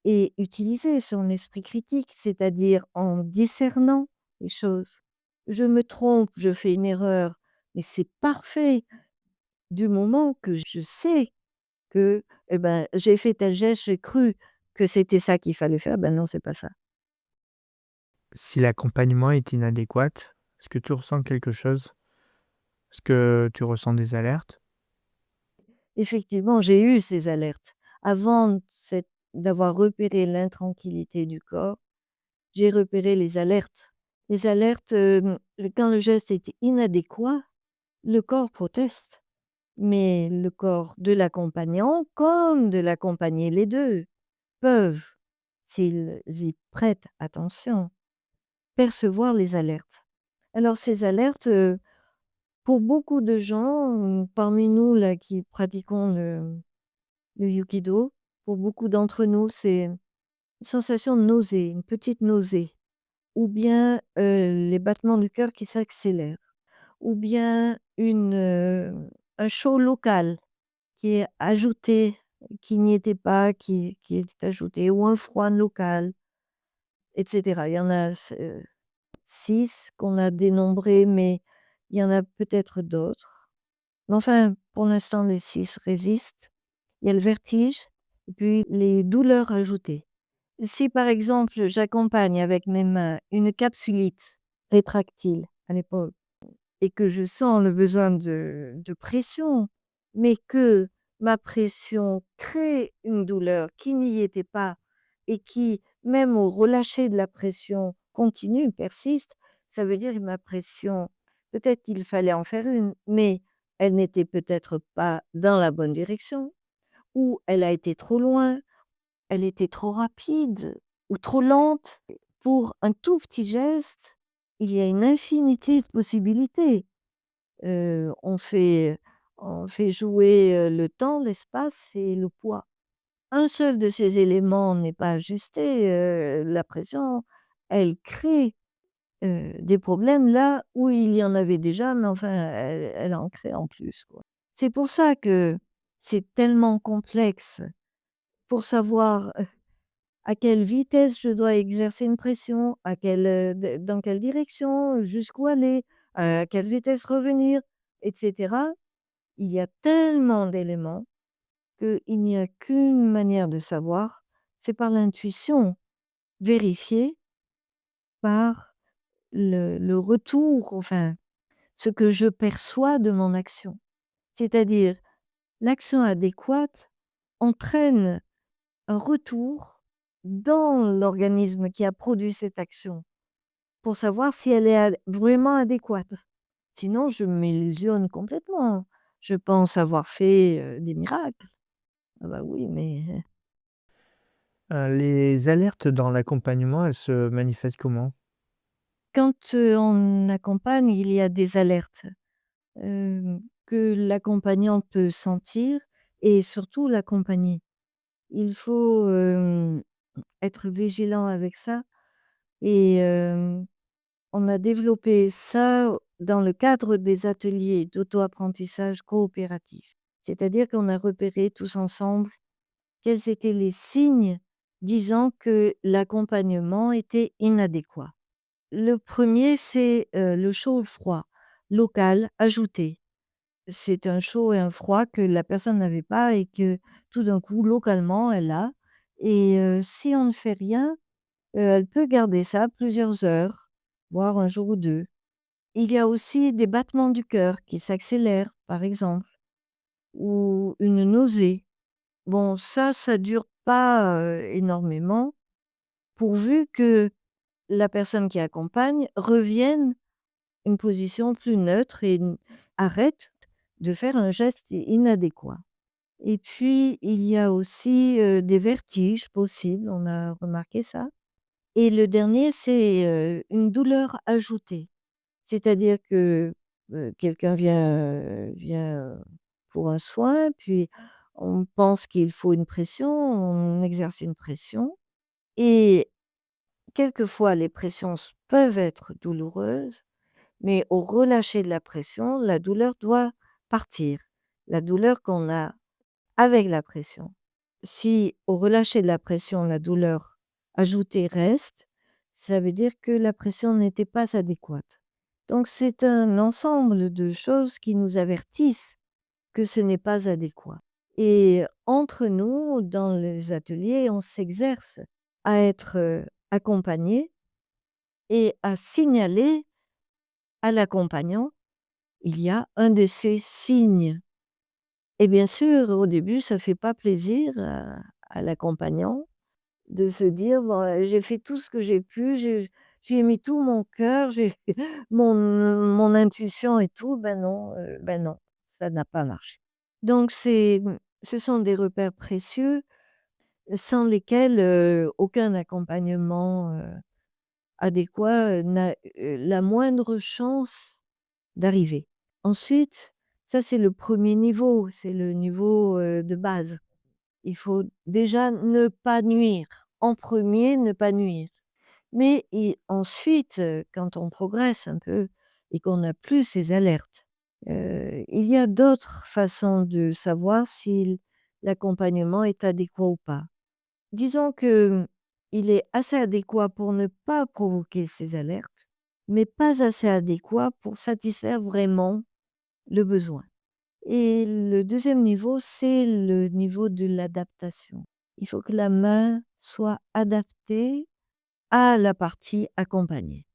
et utiliser son esprit critique, c'est-à-dire en discernant les choses. Je me trompe, je fais une erreur, mais c'est parfait du moment que je sais que, eh ben, j'ai fait tel geste, j'ai cru que c'était ça qu'il fallait faire, ben non, c'est pas ça. Si l'accompagnement est inadéquat, est-ce que tu ressens quelque chose? Est-ce que tu ressens des alertes? effectivement, j'ai eu ces alertes. Avant d'avoir repéré l'intranquillité du corps, j'ai repéré les alertes. Les alertes, quand le geste est inadéquat, le corps proteste, mais le corps de l'accompagnant comme de l'accompagné, les 2 peuvent, s'ils y prêtent attention, percevoir les alertes. Alors ces alertes, pour beaucoup de gens, parmi nous là qui pratiquons le Yukido, pour beaucoup d'entre nous, c'est une sensation de nausée, une petite nausée, ou bien, les battements du cœur qui s'accélèrent, ou bien un chaud local qui est ajouté, qui n'y était pas, qui est ajouté, ou un froid local, et cetera. Il y en a 6 qu'on a dénombrés, mais il y en a peut-être d'autres. Mais enfin, pour l'instant, les 6 résistent. Il y a le vertige et puis les douleurs ajoutées. Si par exemple, j'accompagne avec mes mains une capsulite rétractile à l'épaule et que je sens le besoin de pression, mais que ma pression crée une douleur qui n'y était pas et qui, même au relâcher de la pression, continue, persiste, ça veut dire que ma pression, peut-être qu'il fallait en faire une, mais elle n'était peut-être pas dans la bonne direction, ou elle a été trop loin, elle était trop rapide ou trop lente. Pour un tout petit geste, il y a une infinité de possibilités. On fait jouer, le temps, l'espace et le poids. Un seul de ces éléments n'est pas ajusté, la pression, elle crée, des problèmes là où il y en avait déjà, mais enfin elle en crée en plus, quoi. C'est pour ça que c'est tellement complexe pour savoir, à quelle vitesse je dois exercer une pression, à quelle, dans quelle direction, jusqu'où aller, à quelle vitesse revenir, et cetera. Il y a tellement d'éléments qu'il n'y a qu'une manière de savoir, c'est par l'intuition, vérifiée par le retour, enfin, ce que je perçois de mon action. C'est-à-dire, l'action adéquate entraîne un retour dans l'organisme qui a produit cette action, pour savoir si elle est vraiment adéquate. Sinon, je m'illusionne complètement. Je pense avoir fait des miracles. Ah bah oui, mais Les alertes dans l'accompagnement, elles se manifestent comment? quand on accompagne, il y a des alertes que l'accompagnant peut sentir et surtout l'accompagner. Il faut être vigilant avec ça et on a développé ça dans le cadre des ateliers d'auto-apprentissage coopératif. C'est-à-dire qu'on a repéré tous ensemble quels étaient les signes disant que l'accompagnement était inadéquat. Le premier, c'est, le chaud ou le froid, local, ajouté. C'est un chaud et un froid que la personne n'avait pas et que tout d'un coup, localement, elle a et si on ne fait rien, elle peut garder ça plusieurs heures, voire un jour ou 2. Il y a aussi des battements du cœur qui s'accélèrent, par exemple, ou une nausée. Bon, ça dure pas, énormément, pourvu que la personne qui accompagne revienne une position plus neutre et arrête de faire un geste inadéquat. Et puis, il y a aussi, des vertiges possibles, on a remarqué ça. Et le dernier, c'est, une douleur ajoutée. C'est-à-dire que, quelqu'un vient pour un soin, puis on pense qu'il faut une pression, on exerce une pression et quelquefois les pressions peuvent être douloureuses, mais au relâcher de la pression, la douleur doit partir. La douleur qu'on a avec la pression. Si au relâcher de la pression, la douleur ajoutée reste, ça veut dire que la pression n'était pas adéquate. Donc c'est un ensemble de choses qui nous avertissent que ce n'est pas adéquat. Et entre nous, dans les ateliers, on s'exerce à être accompagné et à signaler à l'accompagnant, il y a un de ces signes Et bien sûr, au début, ça fait pas plaisir à l'accompagnant de se dire: «Bon, j'ai fait tout ce que j'ai pu, j'ai mis tout mon cœur, j'ai mon intuition et tout». Ben non, ça n'a pas marché. Donc ce sont des repères précieux sans lesquels, aucun accompagnement, adéquat, n'a, la moindre chance d'arriver. Ensuite, ça c'est le premier niveau, c'est le niveau, de base. Il faut déjà ne pas nuire. En premier, ne pas nuire. Mais ensuite, quand on progresse un peu et qu'on n'a plus ces alertes, il y a d'autres façons de savoir si l'accompagnement est adéquat ou pas. Disons que il est assez adéquat pour ne pas provoquer ces alertes, mais pas assez adéquat pour satisfaire vraiment le besoin. Et le deuxième niveau, c'est le niveau de l'adaptation. Il faut que la main soit adaptée à la partie accompagnée.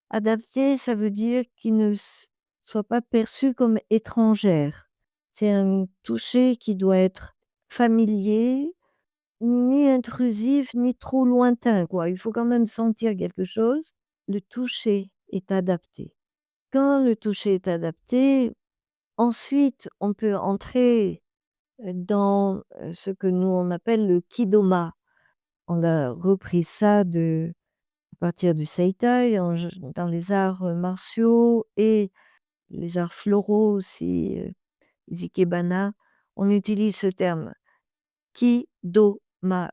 Adaptée, ça veut dire qu'il ne soit pas perçue comme étrangère. C'est un toucher qui doit être familier, ni intrusif, ni trop lointain, quoi. Il faut quand même sentir quelque chose. Le toucher est adapté. Quand le toucher est adapté, ensuite, on peut entrer, dans, ce que nous on appelle le Kidoma. On a repris ça à partir du Seitai dans les arts, martiaux et les arts floraux aussi, les ikebana. On utilise ce terme Kidoma,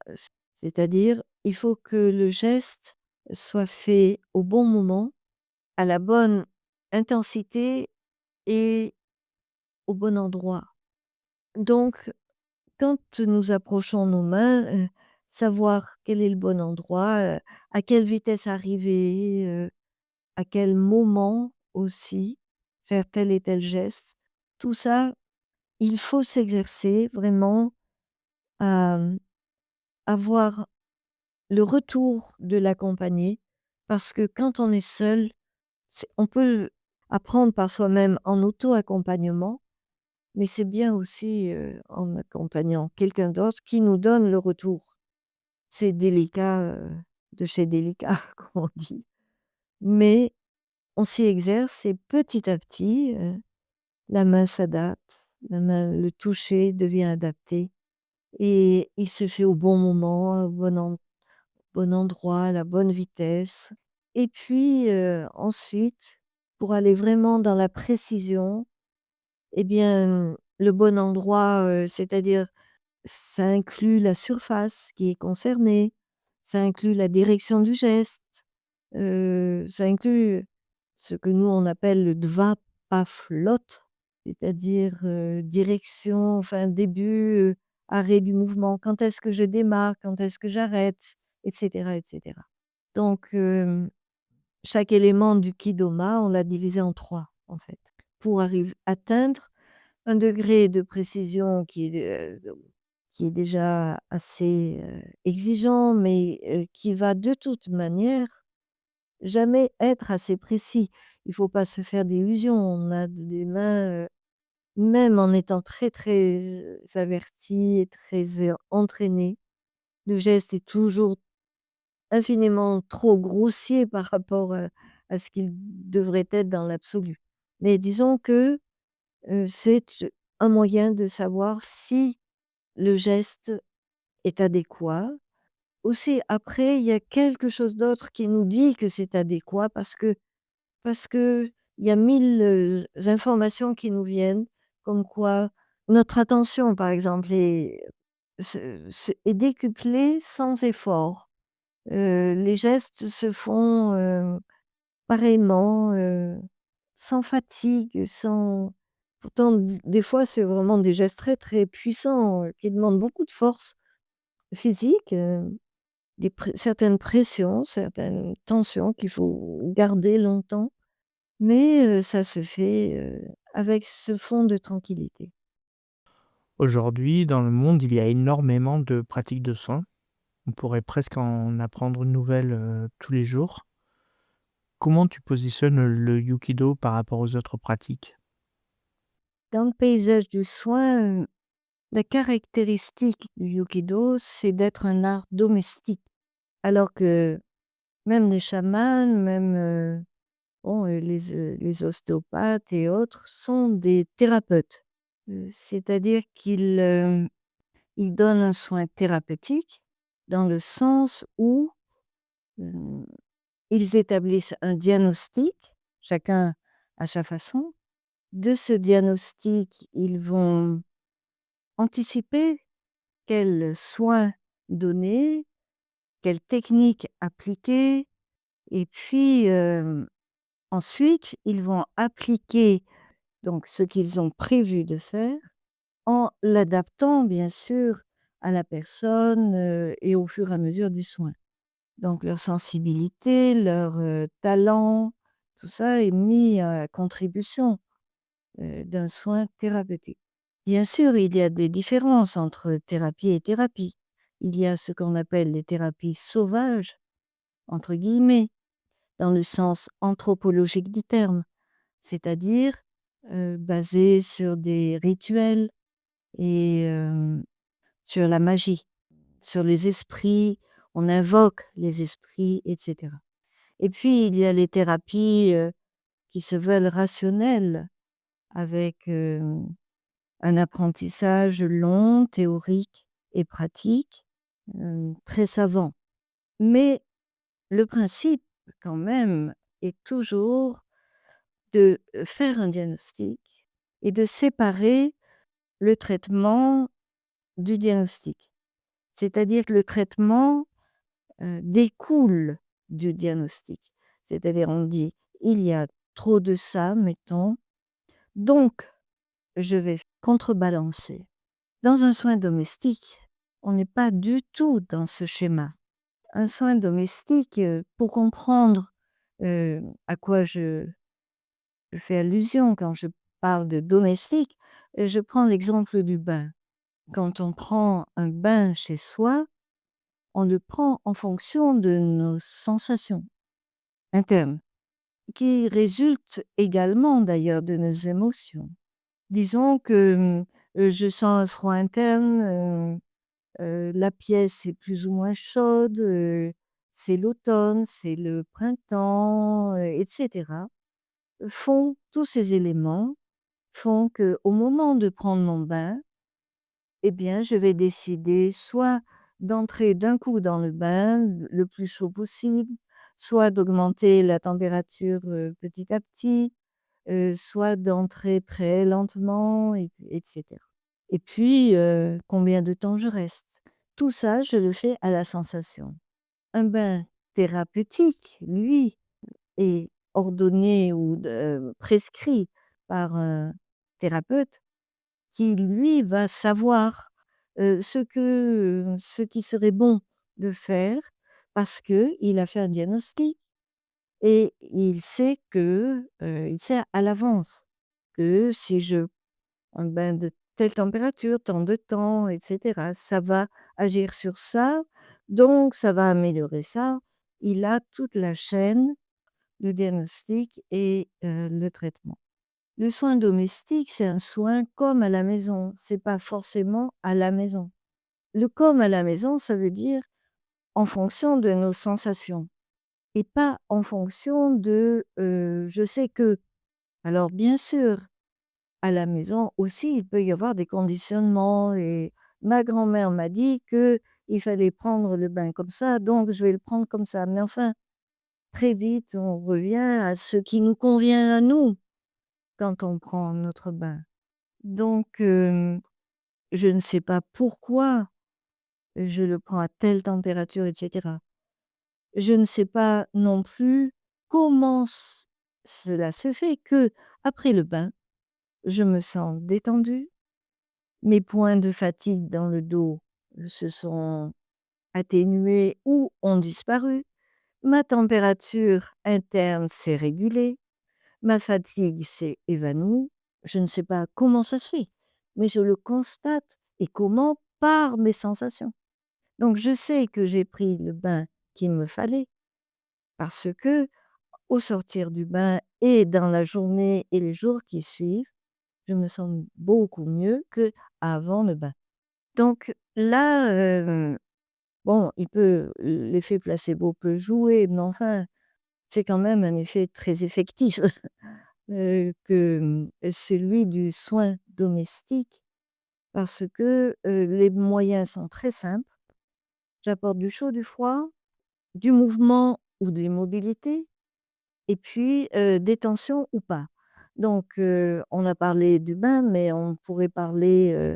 c'est-à-dire il faut que le geste soit fait au bon moment, à la bonne intensité et au bon endroit. Donc quand nous approchons nos mains, savoir quel est le bon endroit, à quelle vitesse arriver, à quel moment aussi faire tel et tel geste. Tout ça, il faut s'exercer vraiment à, avoir le retour de l'accompagné parce que quand on est seul, on peut apprendre par soi-même en auto-accompagnement, mais c'est bien aussi, en accompagnant quelqu'un d'autre qui nous donne le retour. C'est délicat, de chez délicat, comme on dit. Mais on s'y exerce et petit à petit, la main s'adapte, le toucher devient adapté et il se fait au bon moment, au bon endroit, à la bonne vitesse. Et puis, ensuite, pour aller vraiment dans la précision, eh bien, le bon endroit, c'est-à-dire ça inclut la surface qui est concernée, ça inclut la direction du geste, ça inclut ce que nous on appelle le dva-pa-flot, c'est-à-dire, direction, enfin début, arrêt du mouvement. Quand est-ce que je démarre? Quand est-ce que j'arrête? Et cetera, et cetera. Donc, chaque élément du Kidoma, on l'a divisé en 3 en fait, pour atteindre un degré de précision qui est déjà assez, exigeant, mais qui va de toute manière jamais être assez précis. Il faut pas se faire d'illusions. On a des mains, même en étant très, très, avertis et très, entraînés, le geste est toujours infiniment trop grossier par rapport, à ce qu'il devrait être dans l'absolu. Mais disons que, c'est un moyen de savoir si le geste est adéquat. Aussi, après, il y a quelque chose d'autre qui nous dit que c'est adéquat parce que il y a 1000 informations qui nous viennent, comme quoi notre attention, par exemple, est décuplée sans effort. Les gestes se font, pareillement, sans fatigue, sans pourtant des fois, c'est vraiment des gestes très, très puissants, qui demandent beaucoup de force physique, certaines pressions, certaines tensions qu'il faut garder longtemps, mais ça se fait, avec ce fond de tranquillité. Aujourd'hui, dans le monde, il y a énormément de pratiques de soins. On pourrait presque en apprendre une nouvelle, tous les jours. Comment tu positionnes le Yukido par rapport aux autres pratiques? Dans le paysage du soin, La caractéristique du Yukido, c'est d'être un art domestique. Alors que même les chamans, même, bon, les ostéopathes et autres sont des thérapeutes. C'est-à-dire ils donnent un soin thérapeutique dans le sens où, hem, ils établissent un diagnostic, chacun à sa façon. De ce diagnostic, ils vont anticiper quels soins donner, quelles techniques appliquer et puis, ensuite, ils vont appliquer donc ce qu'ils ont prévu de faire en l'adaptant bien sûr à la personne, et au fur et à mesure du soin. Donc leur sensibilité, leur, talent, tout ça est mis à contribution, d'un soin thérapeutique. Bien sûr, il y a des différences entre thérapie et thérapie. Il y a ce qu'on appelle les thérapies «sauvages» entre guillemets, dans le sens anthropologique du terme, c'est-à-dire, basées sur des rituels et sur la magie, sur les esprits, on invoque les esprits et cetera. Et puis il y a les thérapies, qui se veulent rationnelles avec, un apprentissage long, théorique et pratique, très savant. Mais le principe quand même est toujours de, faire un diagnostic et de séparer le traitement du diagnostic. C'est-à-dire que le traitement, découle du diagnostic. C'est-à-dire on dit: «Il y a trop de ça, mettons, donc je vais contrebalancer». Dans un soin domestique, on n'est pas du tout dans ce schéma. Un soin domestique, pour comprendre, à quoi je fais allusion quand je parle de domestique, je prends l'exemple du bain. Quand on prend un bain chez soi, on le prend en fonction de nos sensations internes, qui résultent également d'ailleurs de nos émotions. Disons que, je sens un froid interne, la pièce est plus ou moins chaude, c'est l'automne, c'est le printemps, et cetera. Font tous ces éléments font qu'au moment de prendre mon bain, eh bien, je vais décider soit d'entrer d'un coup dans le bain, le plus chaud possible, soit d'augmenter la température, petit à petit, soit d'entrer très lentement et cetera. Et puis, combien de temps je reste. Tout ça, je le fais à la sensation. Un bain thérapeutique, lui, est ordonné ou prescrit par un thérapeute qui, lui, va savoir, ce qui serait bon de faire parce qu'il a fait un diagnostic et il sait à l'avance que si je un bain de telle température, tant de temps et cetera. Ça va agir sur ça, donc ça va améliorer ça. Il a toute la chaîne, le diagnostic et le traitement. Le soin domestique, c'est un soin comme à la maison, c'est pas forcément à la maison. Le comme à la maison, ça veut dire en fonction de nos sensations et pas en fonction de, je sais que alors bien sûr à la maison aussi, il peut y avoir des conditionnements et ma grand-mère m'a dit que il fallait prendre le bain comme ça, donc je vais le prendre comme ça. Mais enfin, très vite, on revient à ce qui nous convient à nous quand on prend notre bain. Donc, je ne sais pas pourquoi je le prends à telle température et cetera. Je ne sais pas non plus comment cela se fait que après le bain, je me sens détendue. Mes points de fatigue dans le dos se sont atténués ou ont disparu. Ma température interne s'est régulée. Ma fatigue s'est évanouie. Je ne sais pas comment ça se fait, mais je le constate et comment? Par mes sensations. Donc je sais que j'ai pris le bain qu'il me fallait parce que au sortir du bain et dans la journée et les jours qui suivent, je me sens beaucoup mieux qu'avant le bain. Donc là, bon, l'effet placebo peut jouer, mais enfin, c'est quand même un effet très effectif, que, celui du soin domestique parce que, les moyens sont très simples. J'apporte du chaud, du froid, du mouvement ou de l'immobilité et puis, des tensions ou pas. Donc, on a parlé du bain, mais on pourrait parler,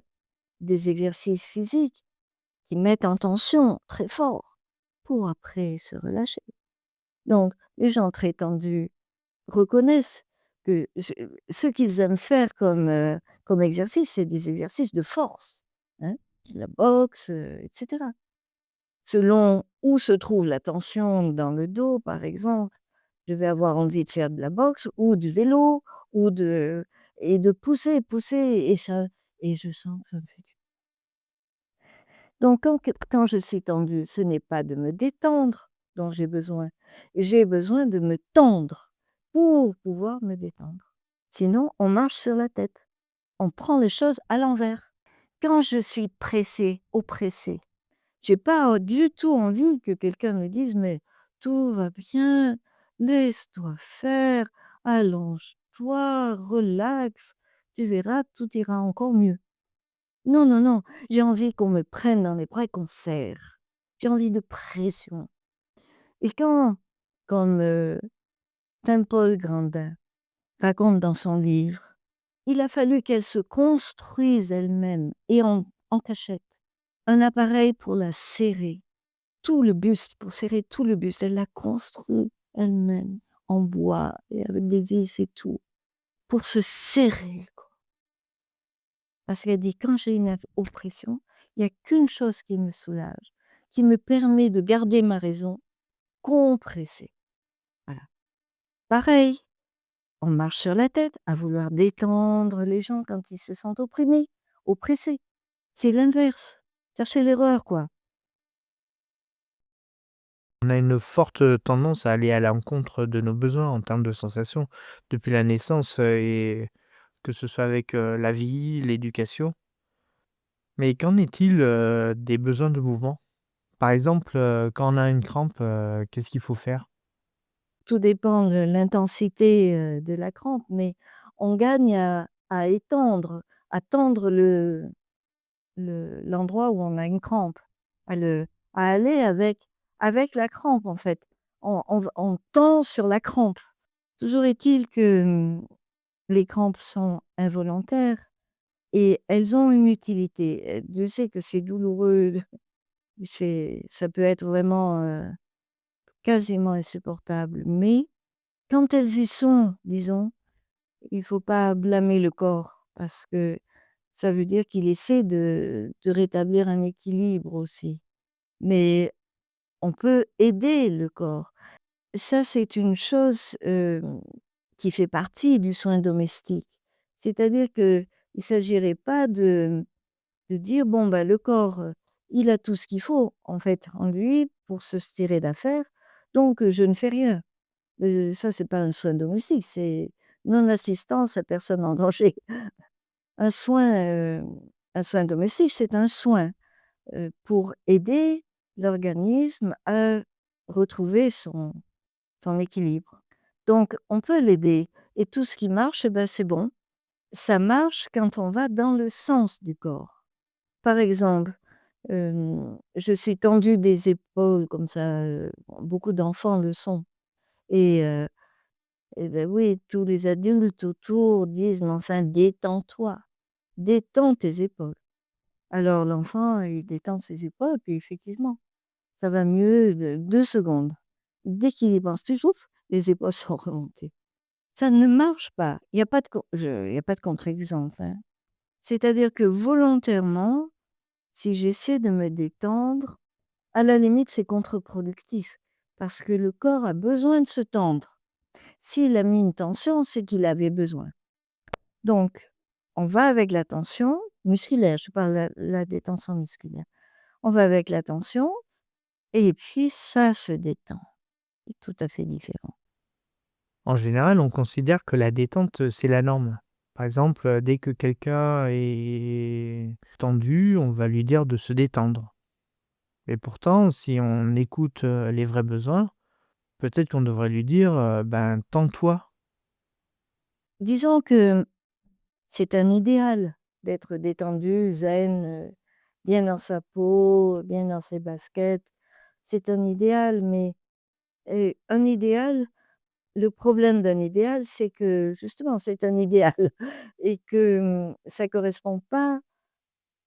des exercices physiques qui mettent en tension très fort pour après se relâcher. Donc les gens très tendus reconnaissent que ce qu'ils aiment faire comme exercice, c'est des exercices de force, hein, la boxe, et cetera. Selon où se trouve la tension dans le dos, par exemple, je vais avoir envie de faire de la boxe ou du vélo ou de et de pousser, pousser et je sens que ça me fait du donc quand je suis tendue, ce n'est pas de me détendre dont j'ai besoin de me tendre pour pouvoir me détendre. Sinon, on marche sur la tête, on prend les choses à l'envers. Quand je suis pressée, oppressée, j'ai pas, du tout envie que quelqu'un me dise: «Mais tout va bien, laisse-toi faire, allonge-toi, relax, tu verras, tout ira encore mieux». Non, non, non, j'ai envie qu'on me prenne dans les bras et qu'on serre. J'ai envie de pression et comme, saint Paul Grandin raconte dans son livre, il a fallu qu'elle se construise elle-même et en cachette, un appareil pour la serrer. Tout le buste, pour serrer tout le buste, elle l'a construit elle-même, en bois et avec des vis et tout, pour se serrer, quoi. Parce qu'elle dit: «Quand j'ai une oppression, il y a qu'une chose qui me soulage, qui me permet de garder ma raison, compresser». Voilà. Pareil, on marche sur la tête à vouloir détendre les gens quand ils se sentent opprimés, oppressés. C'est l'inverse. Chercher l'erreur, quoi. On a une forte tendance à aller à l'encontre de nos besoins en termes de sensations depuis la naissance, et que ce soit avec, la vie, l'éducation. Mais qu'en est-il, des besoins de mouvement? Par exemple, quand on a une crampe, qu'est-ce qu'il faut faire? Tout dépend de l'intensité, de la crampe, mais on gagne à étendre, à tendre l'endroit où on a une crampe, à le à aller avec la crampe, en fait. On tend sur la crampe. Toujours est-il que, les crampes sont involontaires et elles ont une utilité. Dieu sait que c'est douloureux, ça peut être vraiment, quasiment insupportable, mais quand elles y sont, disons, il faut pas blâmer le corps parce que ça veut dire qu'il essaie de rétablir un équilibre aussi. Mais on peut aider le corps. Ça, c'est une chose, qui fait partie du soin domestique. C'est-à-dire qu'il ne s'agirait pas de dire: «Bon, bah, le corps, il a tout ce qu'il faut, en fait, en lui pour se tirer d'affaire, donc je ne fais rien». Ça, c'est pas un soin domestique, c'est non-assistance à personne en danger. Un soin, un soin domestique, c'est un soin, pour aider l'organisme à retrouver son équilibre. Donc on peut l'aider et tout ce qui marche, eh ben, c'est bon. Ça marche quand on va dans le sens du corps. Par exemple, je suis tendue des épaules comme ça, beaucoup d'enfants le sont et bah, oui, tous les adultes autour disent: «Mais enfin, détends-toi, détends tes épaules». Alors l'enfant, il détend ses épaules, puis effectivement, ça va mieux de 2 secondes. Dès qu'il y pense plus, ouf, les épaules sont remontées. Ça ne marche pas. Il y a pas de contre-exemple, hein. C'est-à-dire que volontairement, si j'essaie de me détendre, à la limite, c'est contre-productif parce que le corps a besoin de se tendre. S'il a mis une tension, c'est qu'il avait besoin. Donc, on va avec la tension musculaire, je parle la détention musculaire. On va avec la tension et puis ça se détend. C'est tout à fait différent. En général, on considère que la détente, c'est la norme. Par exemple, dès que quelqu'un est tendu, on va lui dire de se détendre. Et pourtant, si on écoute, les vrais besoins, peut-être qu'on devrait lui dire, «Ben, tends-toi». Disons que c'est un idéal d'être détendu, zen, bien dans sa peau, bien dans ses baskets. C'est un idéal, mais un idéal, le problème d'un idéal, c'est que justement, c'est un idéal et que, ça correspond pas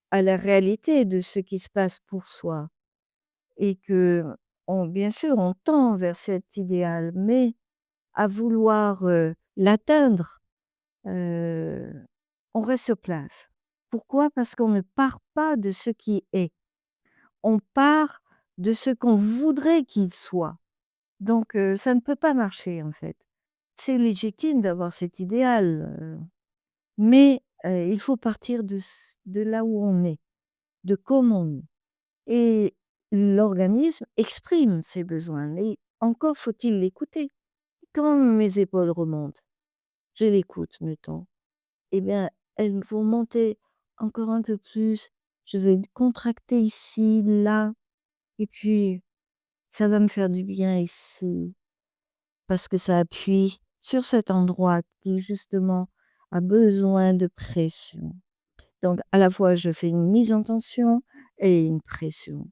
à la réalité de ce qui se passe pour soi et que on bien sûr, on tend vers cet idéal, mais à vouloir, l'atteindre, heu, on reste sur place. Pourquoi? Parce qu'on ne part pas de ce qui est. On part de ce qu'on voudrait qu'il soit. Donc ça ne peut pas marcher, en fait. C'est légitime d'avoir cet idéal, mais il faut partir de là où on est, de comment on est et l'organisme exprime ses besoins, mais encore faut-il l'écouter. Quand mes épaules remontent, je l'écoute, mettons, eh bien, elles vont monter encore un peu plus. Je vais contracter ici, là et puis ça va me faire du bien ici parce que ça appuie sur cet endroit qui justement a besoin de pression. Donc à la fois je fais une mise en tension et une pression.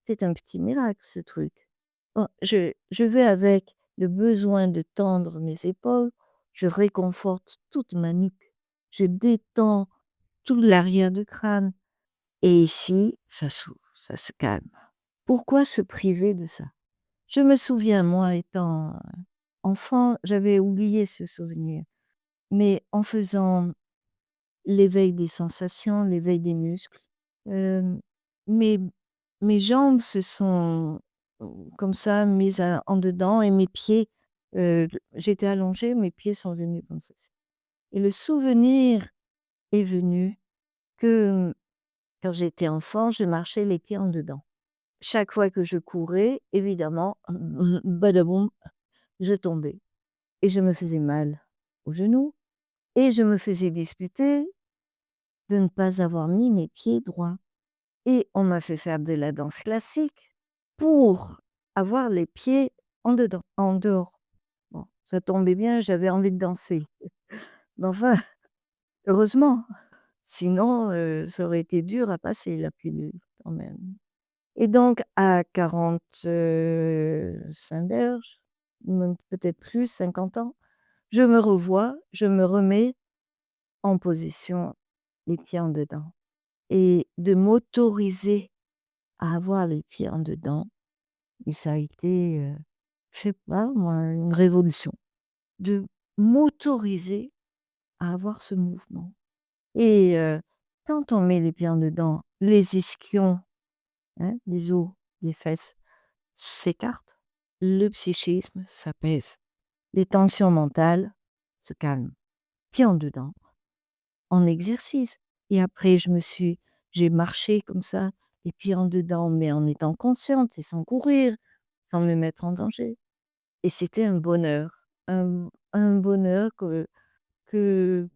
C'est un petit miracle ce truc. Bon, je vais avec le besoin de tendre mes épaules, je réconforte toute ma nuque, je détends tout l'arrière du crâne et ici, ça s'ouvre, ça se calme. Pourquoi se priver de ça? Je me souviens, moi, étant enfant, j'avais oublié ce souvenir, mais en faisant l'éveil des sensations, l'éveil des muscles, hem, mes mes jambes se sont, comme ça mises en dedans et mes pieds, j'étais allongée, mes pieds sont venus comme ceci et le souvenir est venu que, quand j'étais enfant, je marchais les pieds en dedans. Chaque fois que je courais, évidemment, badaboum, je tombais et je me faisais mal aux genoux et je me faisais disputer de ne pas avoir mis mes pieds droits et on m'a fait faire de la danse classique pour avoir les pieds en dedans, en dehors. Bon, ça tombait bien, j'avais envie de danser. Mais enfin, heureusement, sinon, ça aurait été dur à passer la pilule quand même. Et donc à 40, berges, même peut-être plus, 50 ans, je me revois, je me remets en position, les pieds en dedans et de m'autoriser à avoir les pieds en dedans et ça a été, je sais pas moi, une révolution. De m'autoriser à avoir ce mouvement et quand on met les pieds en dedans, les ischions, hein, les os, les fesses s'écartent, le psychisme s'apaise, les tensions mentales se calment. Pieds en dedans, en exercice et après j'ai marché comme ça, les pieds en dedans, mais en étant consciente et sans courir, sans me mettre en danger et c'était un bonheur que,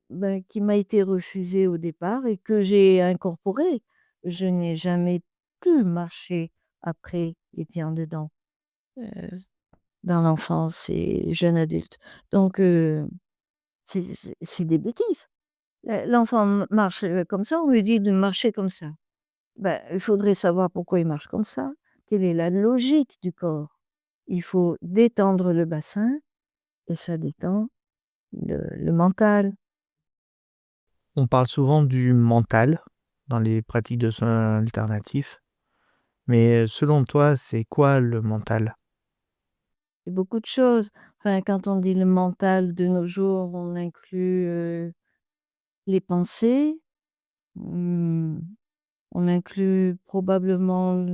bah, qui m'a été refusé au départ et que j'ai incorporé. Je n'ai jamais pu marcher après les pieds en dedans, heu, dans l'enfance et jeune adulte. Donc c'est des bêtises. L'enfant marche, comme ça, on lui dit de marcher comme ça. Bah, il faudrait savoir pourquoi il marche comme ça. Quelle est la logique du corps? Il faut détendre le bassin et ça détend le mental. On parle souvent du mental dans les pratiques de soins alternatifs, mais selon toi, c'est quoi le mental? C'est beaucoup de choses. Enfin, quand on dit le mental de nos jours, on inclut, les pensées, mmh, on inclut probablement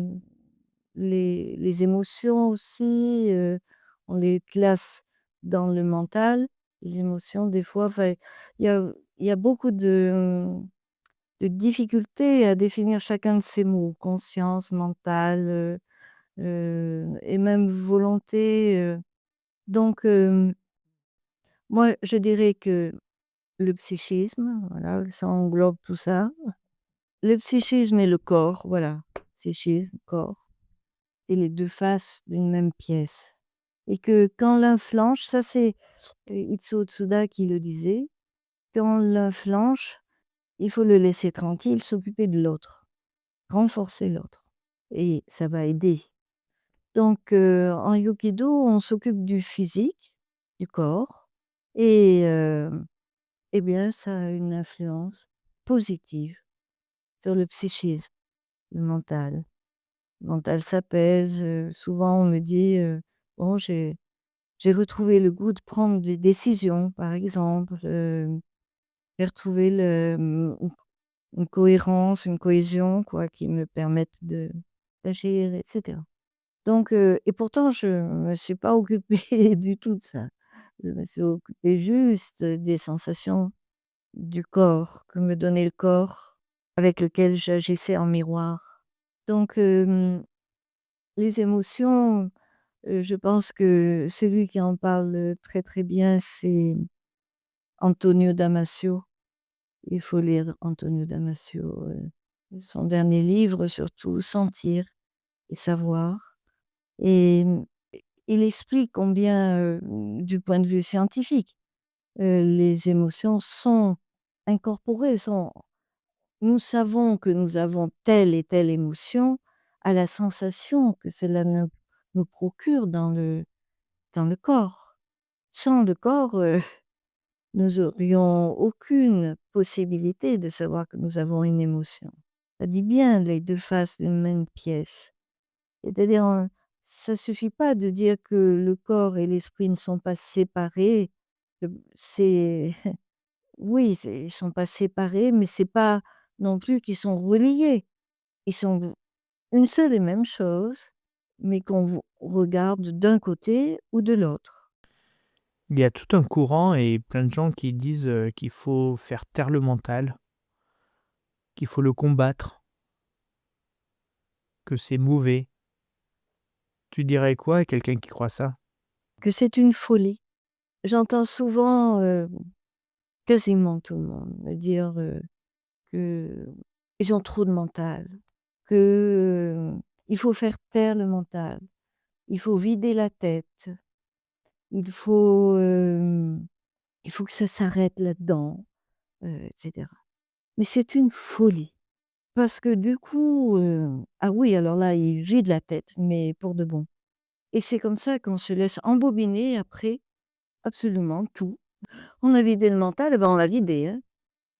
les émotions aussi, on les classe dans le mental. Les émotions des fois, enfin, il y a il y a beaucoup de difficultés à définir chacun de ces mots. Conscience, mental, et même volonté, donc moi je dirais que le psychisme, voilà, ça englobe tout ça. Le psychisme et le corps, voilà. Psychisme, corps, et les 2 faces d'une même pièce. Et que quand l'un flanche, ça c'est, Itsuo Tsuda qui le disait, quand l'un flanche, il faut le laisser tranquille, s'occuper de l'autre, renforcer l'autre et ça va aider. Donc en Yukido, on s'occupe du physique, du corps et et bien ça a une influence positive sur le psychisme, le mental. Le mental s'apaise, souvent on me dit, bon j'ai retrouvé le goût de prendre des décisions par exemple, j'ai retrouvé une cohérence, une cohésion quoi qui me permettent de d'agir et cetera. Donc et pourtant je me suis pas occupée du tout de ça. Je me suis occupée juste des sensations du corps, que me donnait le corps avec lequel j'agissais en miroir. Donc les émotions, je pense que celui qui en parle, très, très bien, c'est Antonio Damasio. Il faut lire Antonio Damasio, son dernier livre surtout, Sentir et savoir et il explique combien, du point de vue scientifique, les émotions sont incorporées, sont nous savons que nous avons telle et telle émotion à la sensation que cela nous procure dans le corps. Sans le corps, nous aurions aucune possibilité de savoir que nous avons une émotion. Ça dit bien les 2 faces d'une même pièce. C'est-à-dire, ça suffit pas de dire que le corps et l'esprit ne sont pas séparés. C'est oui, ils sont pas séparés, mais c'est pas non plus qu'ils sont reliés. Ils sont une seule et même chose, mais qu'on regarde d'un côté ou de l'autre. Il y a tout un courant et plein de gens qui disent, qu'il faut faire taire le mental, qu'il faut le combattre, que c'est mauvais. Tu dirais quoi à quelqu'un qui croit ça? Que c'est une folie. J'entends souvent, quasiment tout le monde me dire, qu'ils ont trop de mental, que, il faut faire taire le mental, il faut vider la tête, il faut, il faut que ça s'arrête là-dedans, et cetera. Mais c'est une folie parce que du coup, ah oui, alors là, il vide la tête, mais pour de bon et c'est comme ça qu'on se laisse embobiner après absolument tout. On a vidé le mental, et ben, on l'a vidé, hein.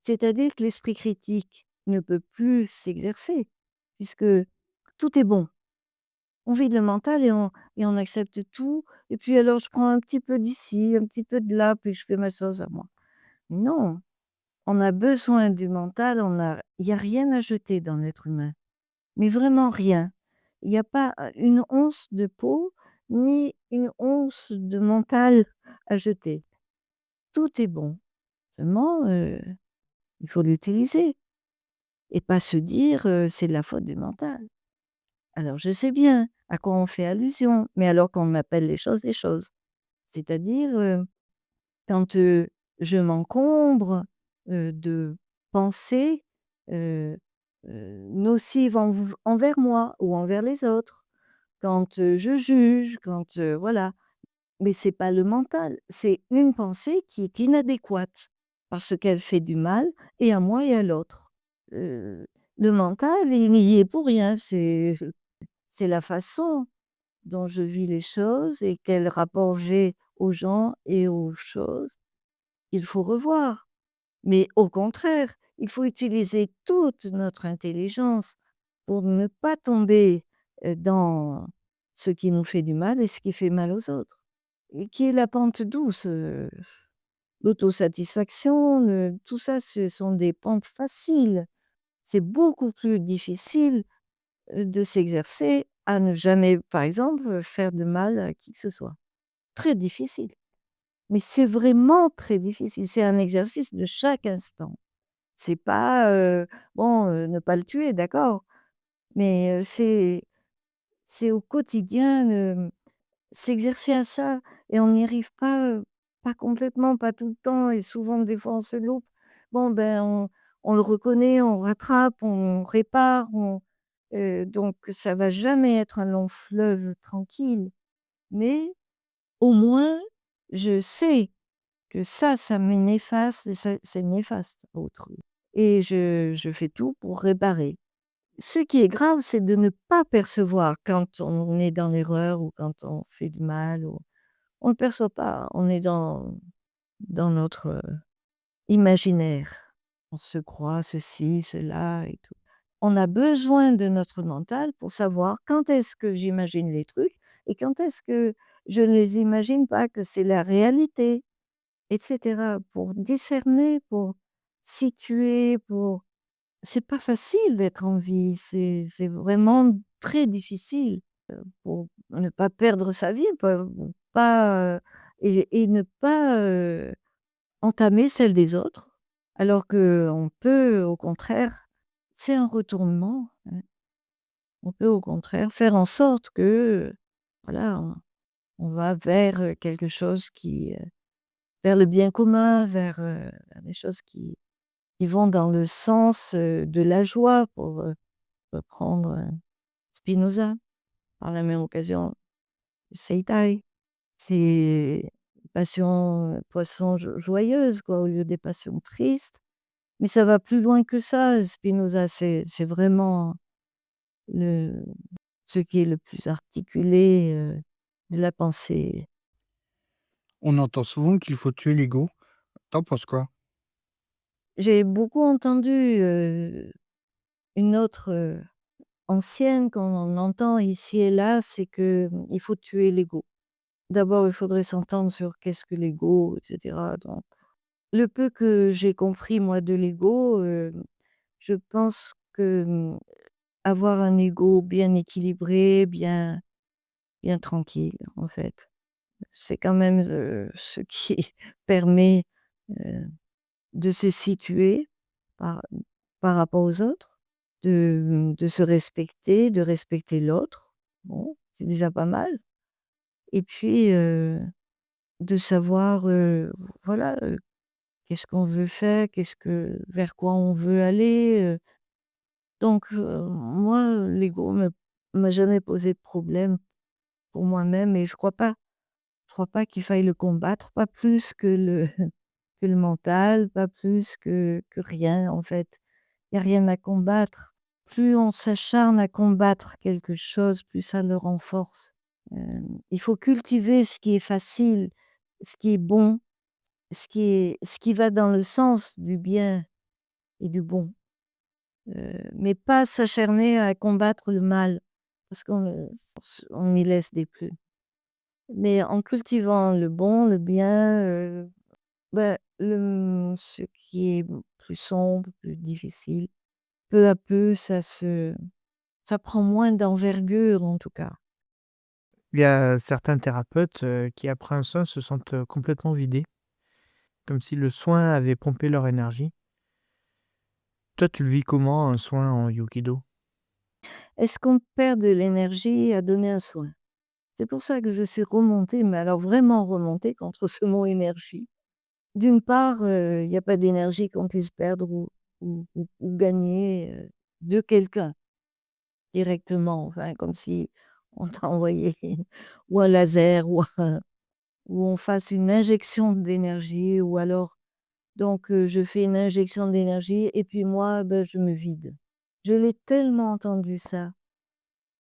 C'est-à-dire que l'esprit critique ne peut plus s'exercer puisque tout est bon. On vide le mental et on accepte tout et puis alors je prends un petit peu d'ici, un petit peu de là, puis je fais ma sauce à moi. Non, on a besoin du mental, il y a rien à jeter dans l'être humain, mais vraiment rien. Il y a pas, une once de peau, ni une once de mental à jeter. Tout est bon. Seulement, il faut l'utiliser et pas se dire, «C'est de la faute du mental». Alors je sais bien à quoi on fait allusion, mais alors qu'on appelle les choses les choses. C'est-à-dire, quand, je m'encombre, de pensées, heu nocives envers moi ou envers les autres, quand, je juge, quand, voilà. Mais c'est pas le mental, c'est une pensée qui est inadéquate parce qu'elle fait du mal et à moi et à l'autre. Heu, le mental, il n'y est pour rien, c'est la façon dont je vis les choses et quel rapport j'ai aux gens et aux choses qu'il faut revoir. Mais au contraire, il faut utiliser toute notre intelligence pour ne pas tomber, dans ce qui nous fait du mal et ce qui fait mal aux autres. Et qui est la pente douce, l'autosatisfaction, tout ça, ce sont des pentes faciles. C'est beaucoup plus difficile, de s'exercer à ne jamais, par exemple, faire de mal à qui que ce soit. Très difficile. Mais c'est vraiment très difficile. C'est un exercice de chaque instant. C'est pas, bon, ne pas le tuer, d'accord, mais, c'est au quotidien, s'exercer à ça et on n'y arrive pas, pas complètement, pas tout le temps et souvent des fois on se loupe. Bon ben, on le reconnaît, on rattrape, on répare, donc ça va jamais être un long fleuve tranquille. Mais au moins, je sais que ça m'est néfaste et ça c'est néfaste à autrui et je fais tout pour réparer. Ce qui est grave, c'est de ne pas percevoir quand on est dans l'erreur ou quand on fait du mal ou on ne perçoit pas, on est dans notre, imaginaire. On se croit ceci, cela et tout. On a besoin de notre mental pour savoir quand est-ce que j'imagine les trucs et quand est-ce que je ne les imagine pas, que c'est la réalité et cetera. Pour discerner, pour situer, pour c'est pas facile d'être en vie, c'est vraiment très difficile, pour ne pas perdre sa vie, pas, et ne pas, entamer celle des autres, alors qu'on peut au contraire c'est un retournement, hein. On peut au contraire faire en sorte que, voilà, on va vers, quelque chose vers le bien commun, vers des choses qui vont dans le sens, de la joie pour, reprendre, Spinoza, par la même occasion, Seitai. C'est passions, poissons joyeuses quoi, au lieu des passions tristes. Mais ça va plus loin que ça, Spinoza, c'est vraiment le ce qui est le plus articulé, de la pensée. On entend souvent qu'il faut tuer l'ego. Tu en penses quoi? J'ai beaucoup entendu, une autre, ancienne qu'on entend ici et là, c'est que, il faut tuer l'ego. D'abord, il faudrait s'entendre sur qu'est-ce que l'ego et cetera, donc le peu que j'ai compris moi de l'ego, je pense que, avoir un ego bien équilibré, bien tranquille, en fait. C'est quand même, ce qui permet, heu, de se situer par par rapport aux autres, de se respecter, de respecter l'autre. Bon, c'est déjà pas mal et puis, de savoir, voilà, qu'est-ce qu'on veut faire, vers quoi on veut aller, donc moi, l'ego m'a jamais posé de problème pour moi-même et je crois pas qu'il faille le combattre, pas plus que le que le mental, pas plus que rien en fait. Il y a rien à combattre. Plus on s'acharne à combattre quelque chose, plus ça le renforce. Il faut cultiver ce qui est facile, ce qui est bon, ce qui va dans le sens du bien et du bon, mais pas s'acharner à combattre le mal parce on y laisse des plumes. Mais en cultivant le bon, le bien, bah, ce qui est plus sombre, plus difficile, peu à peu, ça prend moins d'envergure, en tout cas. Il y a certains thérapeutes, qui après un soin se sentent, complètement vidés, comme si le soin avait pompé leur énergie. Toi, tu le vis comment un soin en Yukido? Est-ce qu'on perd de l'énergie à donner un soin? C'est pour ça que je suis remontée, mais alors vraiment remontée contre ce mot énergie. D'une part, il y a pas d'énergie qu'on puisse perdre ou gagner, de quelqu'un directement, enfin comme si on t'a envoyé ou un laser ou on fasse une injection d'énergie ou alors donc je fais une injection d'énergie et puis moi, ben, je me vide. Je l'ai tellement entendu ça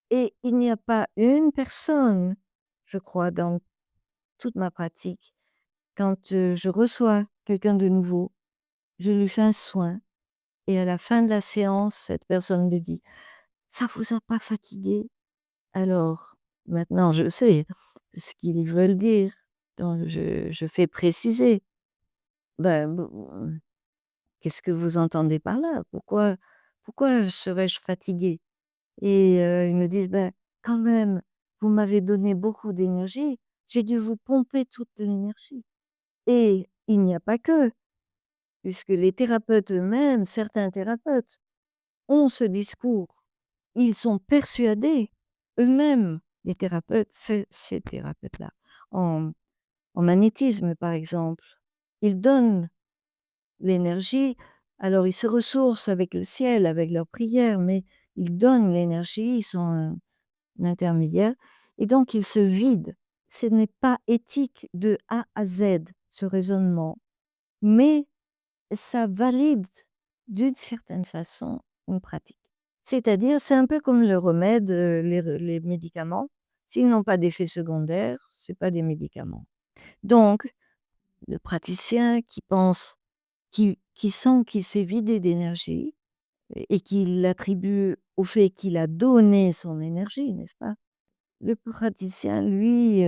et il n'y a pas une personne, je crois, dans toute ma pratique, quand, je reçois quelqu'un de nouveau, je lui fais un soin et à la fin de la séance, cette personne me dit: «Ça vous a pas fatigué?» Alors maintenant je sais ce qu'ils veulent dire, donc je fais préciser. Ben, qu'est-ce que vous entendez par là? Pourquoi serais-je fatiguée? Et ils me disent: «Ben, quand même, vous m'avez donné beaucoup d'énergie, j'ai dû vous pomper toute l'énergie» et il n'y a pas que, puisque les thérapeutes eux-mêmes, certains thérapeutes ont ce discours. Ils sont persuadés eux-mêmes, les thérapeutes, ces thérapeutes-là, en magnétisme, par exemple. Ils donnent l'énergie, alors ils se ressourcent avec le ciel, avec leurs prières, mais ils donnent l'énergie, ils sont un intermédiaire et donc ils se vident. Ce n'est pas éthique de A à Z, ce raisonnement, mais ça valide d'une certaine façon une pratique. C'est-à-dire, c'est un peu comme le remède, les médicaments. S'ils n'ont pas d'effet secondaire, c'est pas des médicaments. Donc, le praticien qui pense, qui sent qu'il s'est vidé d'énergie et qui l'attribue au fait qu'il a donné son énergie, n'est-ce pas? Le praticien, lui,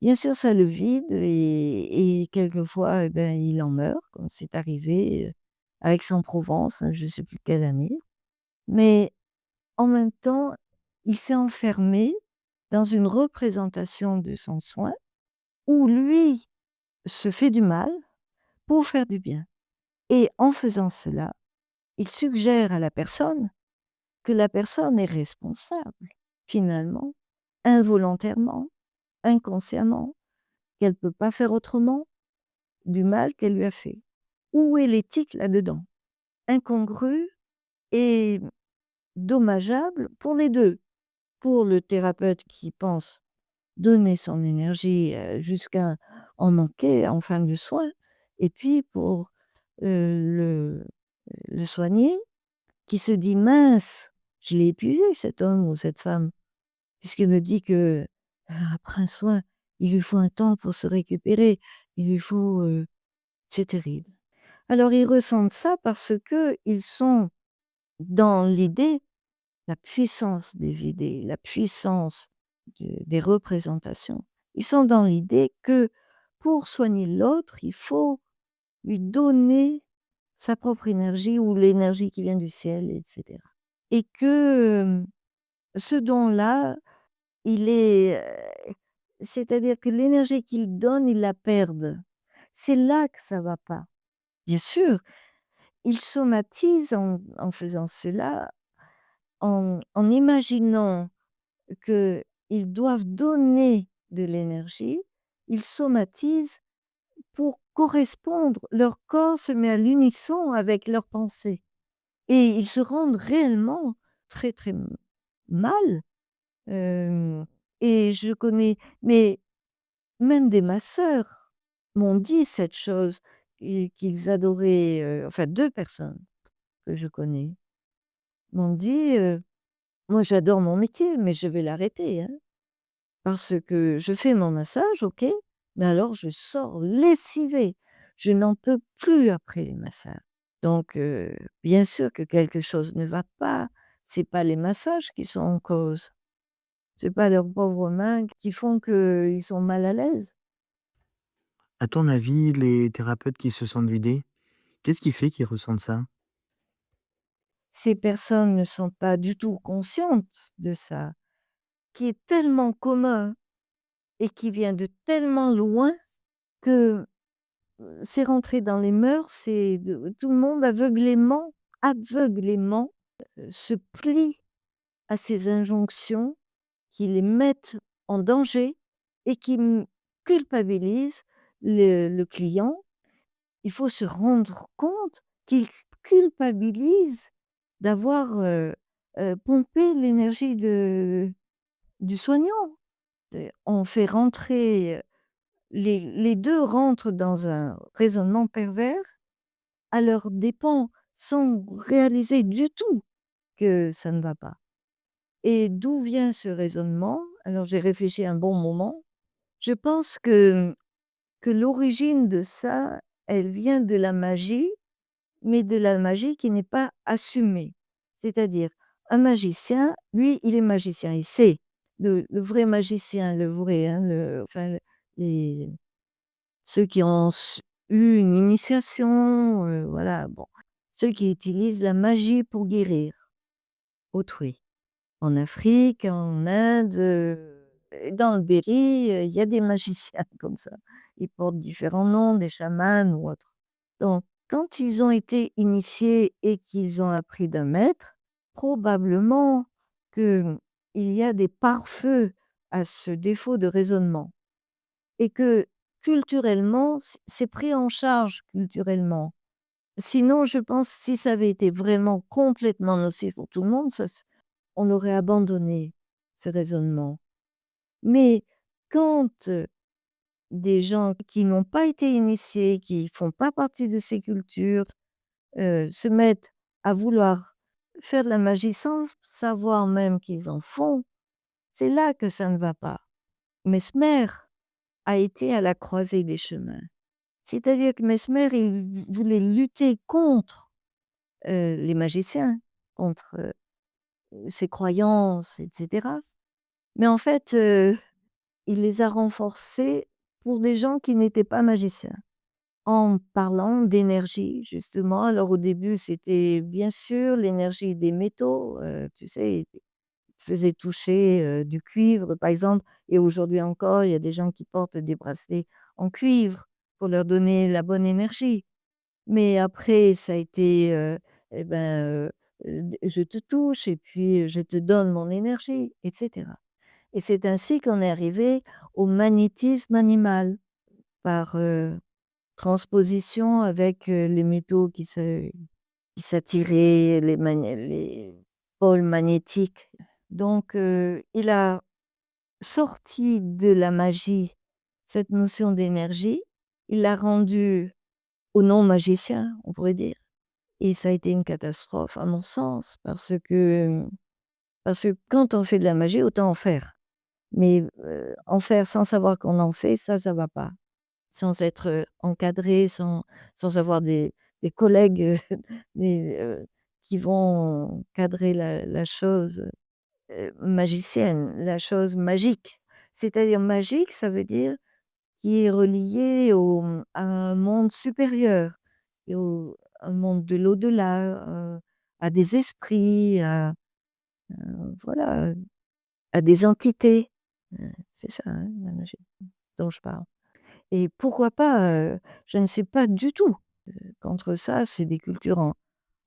bien sûr, ça le vide et quelquefois, eh ben, il en meurt, comme c'est arrivé, à Aix-en-Provence, je ne sais plus quelle année. Mais en même temps, il s'est enfermé dans une représentation de son soin où lui se fait du mal pour faire du bien. Et en faisant cela, il suggère à la personne que la personne est responsable, finalement, involontairement, inconsciemment, qu'elle ne peut pas faire autrement du mal qu'elle lui a fait. Où est l'éthique là-dedans? Incongrue et dommageable pour les 2. Pour le thérapeute qui pense donner son énergie, jusqu'à en manquer en fin de soins et puis pour, le soigné qui se dit: «Mince, je l'ai épuisé cet homme ou cette femme, puisqu'il me dit que, après un soin, il lui faut un temps pour se récupérer, il lui faut, c'est terrible». Alors ils ressentent ça parce qu'ils sont dans l'idée, la puissance des idées, la puissance des représentations. Ils sont dans l'idée que pour soigner l'autre, il faut lui donner sa propre énergie ou l'énergie qui vient du ciel, et cetera. Et que, ce don-là, il est, c'est-à-dire que l'énergie qu'ils donnent, ils la perdent. C'est là que ça va pas. Bien sûr, ils somatisent en faisant cela, en imaginant qu'ils doivent donner de l'énergie, ils somatisent pour correspondre. Leur corps se met à l'unisson avec leurs pensées et ils se rendent réellement très, très mal. Hem et je connais mais même des masseurs m'ont dit cette chose, qu'ils adoraient, enfin 2 personnes que je connais m'ont dit, «Moi j'adore mon métier, mais je vais l'arrêter, hein». Parce que je fais mon massage, OK, mais alors je sors lessivée. Je n'en peux plus après les massages. Donc bien sûr que quelque chose ne va pas. C'est pas les massages qui sont en cause. C'est pas leurs pauvres mains qui font qu'ils sont mal à l'aise. À ton avis, les thérapeutes qui se sentent vidés, qu'est-ce qui fait qu'ils ressentent ça? Ces personnes ne sont pas du tout conscientes de ça, qui est tellement commun et qui vient de tellement loin que c'est rentré dans les mœurs, c'est de tout le monde aveuglément, se plie à ces injonctions qui les mettent en danger et qui culpabilisent le client. Il faut se rendre compte qu'il culpabilise d'avoir, pompé l'énergie du soignant. On fait rentrer, les 2 rentrent dans un raisonnement pervers à leurs dépens, sans réaliser du tout que ça ne va pas. Et d'où vient ce raisonnement? Alors j'ai réfléchi un bon moment. Je pense que l'origine de ça, elle vient de la magie, mais de la magie qui n'est pas assumée. C'est-à-dire, un magicien, lui, il est magicien, il sait. Le vrai magicien, le vrai, hein, les ceux qui ont eu une initiation, voilà, bon. Ceux qui utilisent la magie pour guérir autrui. En Afrique, en Inde, et dans le Berry, il y a des magiciens comme ça. Ils portent différents noms, des chamans ou autres. Donc, quand ils ont été initiés et qu'ils ont appris d'un maître, probablement qu'il y a des pare-feux à ce défaut de raisonnement et que culturellement, c'est pris en charge culturellement. Sinon, je pense, si ça avait été vraiment complètement nocif pour tout le monde, on aurait abandonné ce raisonnement. Mais quand des gens qui n'ont pas été initiés, qui font pas partie de ces cultures, se mettent à vouloir faire de la magie sans savoir même qu'ils en font, c'est là que ça ne va pas. Mesmer a été à la croisée des chemins. C'est-à-dire que Mesmer, il voulait lutter contre les magiciens, contre ses croyances, etc. Mais en fait, il les a renforcés pour des gens qui n'étaient pas magiciens. En parlant d'énergie, justement. Alors au début, c'était bien sûr l'énergie des métaux, tu sais, il faisait toucher, du cuivre, par exemple, et aujourd'hui encore, il y a des gens qui portent des bracelets en cuivre pour leur donner la bonne énergie. Mais après, ça a été, et ben, je te touche et puis je te donne mon énergie, et cetera. Et c'est ainsi qu'on est arrivé au magnétisme animal par, transposition avec, les métaux qui s'attiraient, les pôles magnétiques. Donc, il a sorti de la magie cette notion d'énergie, il l'a rendue aux non-magiciens, on pourrait dire, et ça a été une catastrophe à mon sens parce que quand on fait de la magie, autant en faire. Mais, en faire sans savoir qu'on en fait, ça va pas. Sans être, encadré, sans avoir des collègues, des, qui vont cadrer la chose, magicienne, la chose magique. C'est-à-dire magique, ça veut dire qui est relié à un monde supérieur et au un monde de l'au-delà, à des esprits, voilà, à des entités. C'est ça, hein, la magie dont je parle. Et pourquoi pas, je ne sais pas du tout, contre ça, c'est des cultures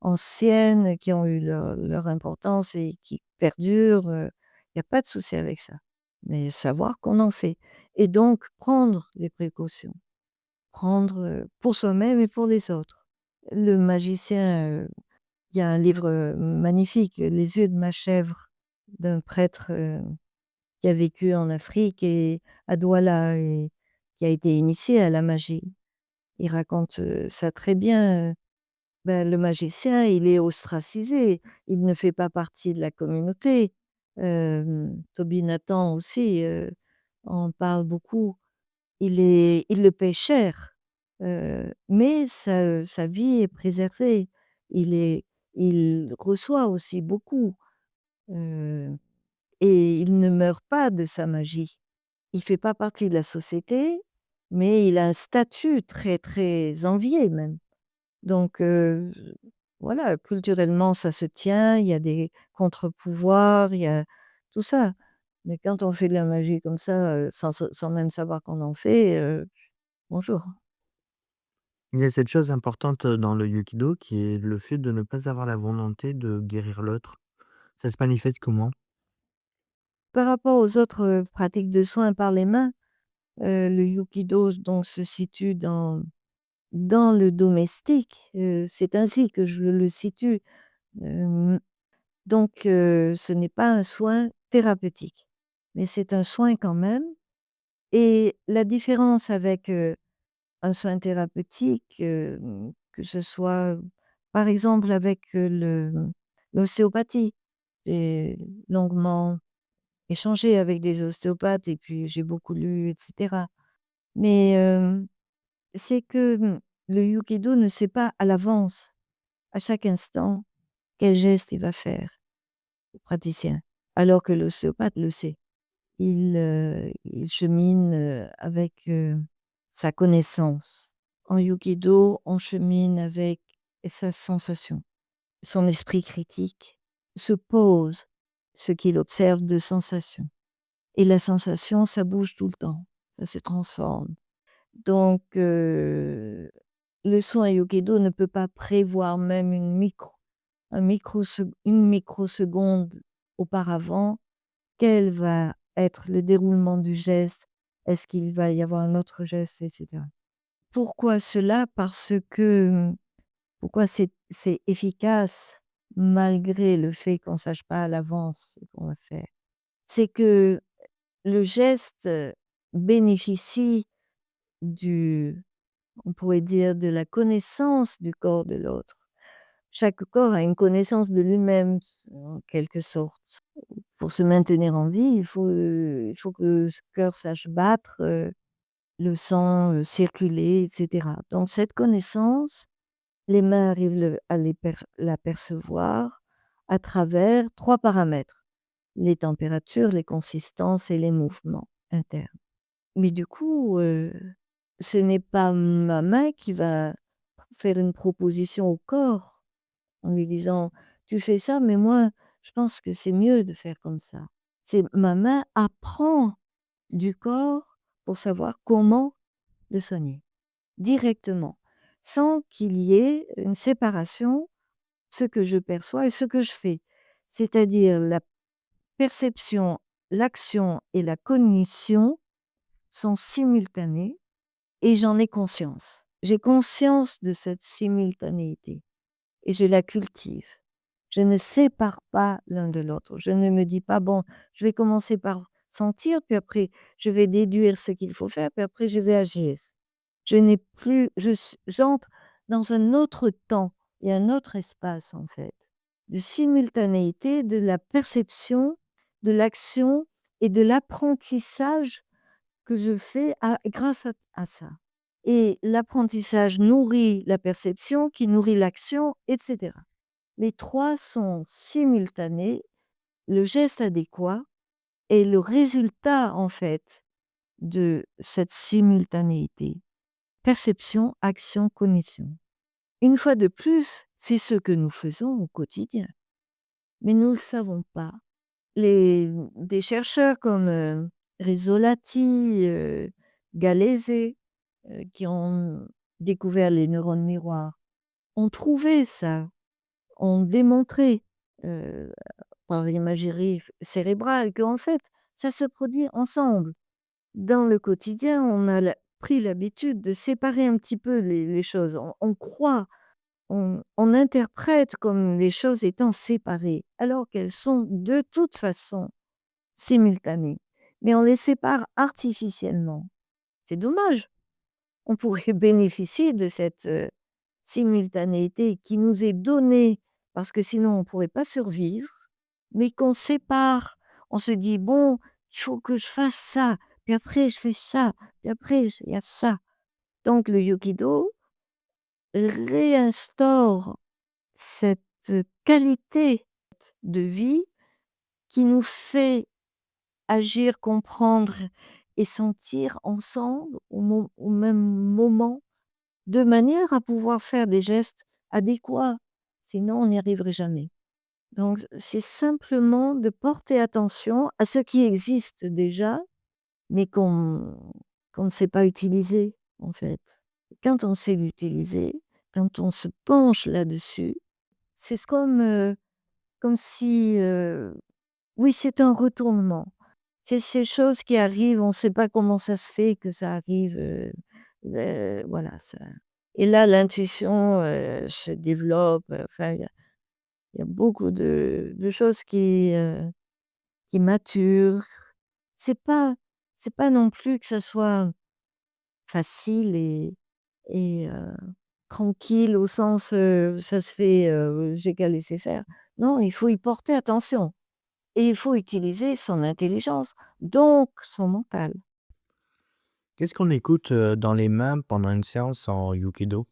anciennes qui ont eu leur importance et qui perdurent, il y a pas de souci avec ça. Mais savoir qu'on en fait et donc prendre les précautions, prendre, pour soi-même et pour les autres. Le magicien, il y a un livre, magnifique, Les yeux de ma chèvre, d'un prêtre, qui a vécu en Afrique et à Douala et qui a été initié à la magie. Il raconte, ça très bien, le magicien, il est ostracisé, il ne fait pas partie de la communauté. Toby Nathan aussi, en parle beaucoup. Il le paie cher, mais sa vie est préservée. Il est il reçoit aussi beaucoup, heu et il ne meurt pas de sa magie. Il fait pas partie de la société, mais il a un statut très, très envié même. Donc voilà, culturellement, ça se tient, il y a des contre-pouvoirs, il y a tout ça. Mais quand on fait de la magie comme ça, sans même savoir qu'on en fait, bonjour. Il y a cette chose importante, dans le Yukido qui est le fait de ne pas avoir la volonté de guérir l'autre. Ça se manifeste comment? Par rapport aux autres, pratiques de soins par les mains, le Yukido donc se situe dans le domestique, c'est ainsi que je le situe. Hem, donc ce n'est pas un soin thérapeutique, mais c'est un soin quand même et la différence avec, un soin thérapeutique, que ce soit, par exemple avec, l'ostéopathie. J'ai longuement échangé avec des ostéopathes et puis j'ai beaucoup lu et cetera. Mais, c'est que, le yukido ne sait pas à l'avance, à chaque instant, quel geste il va faire, le praticien, alors que l'ostéopathe le sait. Il chemine, avec, sa connaissance. En yukido, on chemine avec sa sensation. Son esprit critique se pose ce qu'il observe de sensation et la sensation, ça bouge tout le temps, ça se transforme. Donc le soin yukido ne peut pas prévoir même une microseconde auparavant quel va être le déroulement du geste Est-ce qu'il va y avoir un autre geste et cetera? Pourquoi cela? Parce que, pourquoi c'est efficace malgré le fait qu'on sache pas à l'avance ce qu'on va faire? C'est que le geste, bénéficie du on pourrait dire de la connaissance du corps de l'autre. Chaque corps a une connaissance de lui-même, en quelque sorte. Pour se maintenir en vie, il faut que ce cœur sache battre, le sang, circuler et cetera. Donc cette connaissance, les mains arrivent à l'apercevoir à travers 3 paramètres: les températures, les consistances et les mouvements internes. Mais du coup, ce n'est pas ma main qui va faire une proposition au corps en lui disant: «Tu fais ça, mais moi, je pense que c'est mieux de faire comme ça». C'est ma main apprend du corps pour savoir comment le soigner, directement, sans qu'il y ait une séparation, ce que je perçois et ce que je fais. C'est-à-dire la perception, l'action et la cognition sont simultanées et j'en ai conscience. J'ai conscience de cette simultanéité et je la cultive. Je ne sépare pas l'un de l'autre. Je ne me dis pas: «Bon, je vais commencer par sentir, puis après je vais déduire ce qu'il faut faire, puis après je vais agir». Je n'ai plus j'entre dans un autre temps et un autre espace, en fait, de simultanéité de la perception, de l'action et de l'apprentissage que je fais grâce à ça. Et l'apprentissage nourrit la perception qui nourrit l'action, et cetera. Les 3 sont simultanés, le geste adéquat est le résultat, en fait, de cette simultanéité. Perception, action, cognition. Une fois de plus, c'est ce que nous faisons au quotidien, mais nous ne le savons pas. Des chercheurs comme, Rizzolatti, Gallese, qui ont découvert les neurones miroirs, ont trouvé ça, ont démontré, heu, par l'imagerie cérébrale qu'en fait, ça se produit ensemble. Dans le quotidien, on a pris l'habitude de séparer un petit peu les choses. On croit, on interprète comme les choses étant séparées, alors qu'elles sont de toute façon simultanées. Mais on les sépare artificiellement. C'est dommage. On pourrait bénéficier de cette simultanéité qui nous est donnée parce que sinon on ne pourrait pas survivre, mais qu'on sépare. On se dit: «Bon, il faut que je fasse ça, puis après je fais ça, puis après il y a ça». Donc le Yogido réinstaure cette qualité de vie qui nous fait agir, comprendre et sentir ensemble au même moment, de manière à pouvoir faire des gestes adéquats. Sinon, on n'y arriverait jamais. Donc, c'est simplement de porter attention à ce qui existe déjà, mais qu'on ne sait pas utiliser, en fait. Quand on sait l'utiliser, quand on se penche là-dessus, c'est comme si, oui, c'est un retournement. C'est ces choses qui arrivent, on ne sait pas comment ça se fait que ça arrive, voilà, ça et là, l'intuition, se développe, enfin, il y a beaucoup de choses qui maturent. C'est pas c'est pas non plus que ça soit facile et tranquille au sens, ça se fait, j'ai qu'à laisser faire. Non, il faut y porter attention et il faut utiliser son intelligence, donc son mental. Qu'est-ce qu'on écoute, dans les mains pendant une séance en Yukido?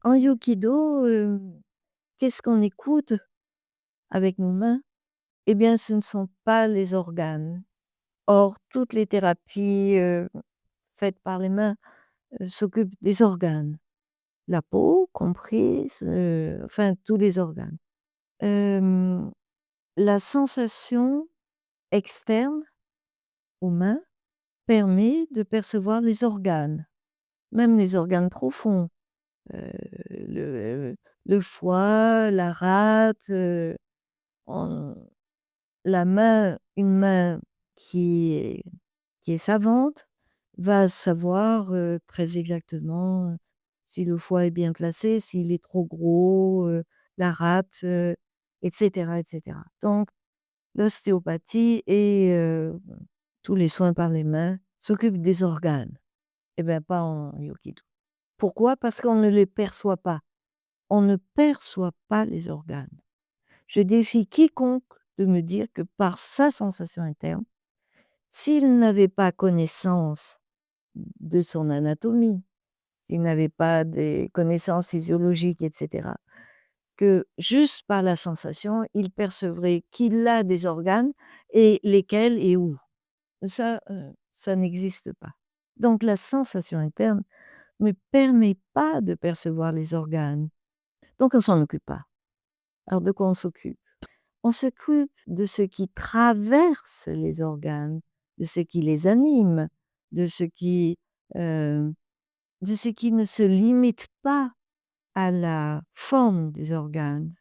En Yokido, qu'est-ce qu'on écoute avec nos mains? Eh bien, ce ne sont pas les organes. Or, toutes les thérapies, faites par les mains, s'occupent des organes. La peau comprise, enfin tous les organes. Hem, la sensation externe aux mains permet de percevoir les organes, même les organes profonds, heu, le le foie, la rate, on la main une main qui est qui est savante, va savoir, très exactement, si le foie est bien placé, s'il est trop gros, la rate, et cetera et cetera. Donc l'ostéopathie et tous les soins par les mains s'occupent des organes et ben, pas en Aikido. Pourquoi? Parce qu'on ne les perçoit pas. On ne perçoit pas les organes. Je défie quiconque de me dire que par sa sensation interne, s'il n'avait pas connaissance de son anatomie, s'il n'avait pas des connaissances physiologiques et cetera, que juste par la sensation, il percevrait qu'il a des organes et lesquels et où. Ça n'existe pas. Donc la sensation interne ne permet pas de percevoir les organes. Donc on s'en occupe pas. Alors de quoi on s'occupe? On s'occupe de ce qui traverse les organes, de ce qui les anime, de ce qui, heu, de ce qui ne se limite pas à la forme des organes.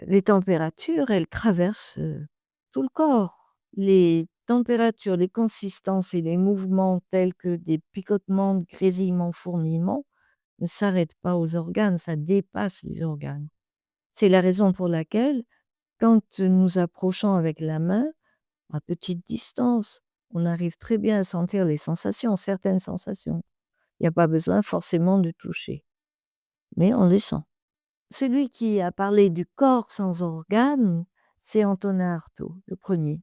Les températures, elles traversent, tout le corps. Les températures, les consistances et les mouvements tels que des picotements, grésillements, fourmillements ne s'arrêtent pas aux organes, ça dépasse les organes. C'est la raison pour laquelle, quand nous approchons avec la main, à petite distance, on arrive très bien à sentir les sensations, certaines sensations. Il n'y a pas besoin forcément de toucher, mais on les sent. Celui qui a parlé du corps sans organes, c'est Antonin Artaud, le premier.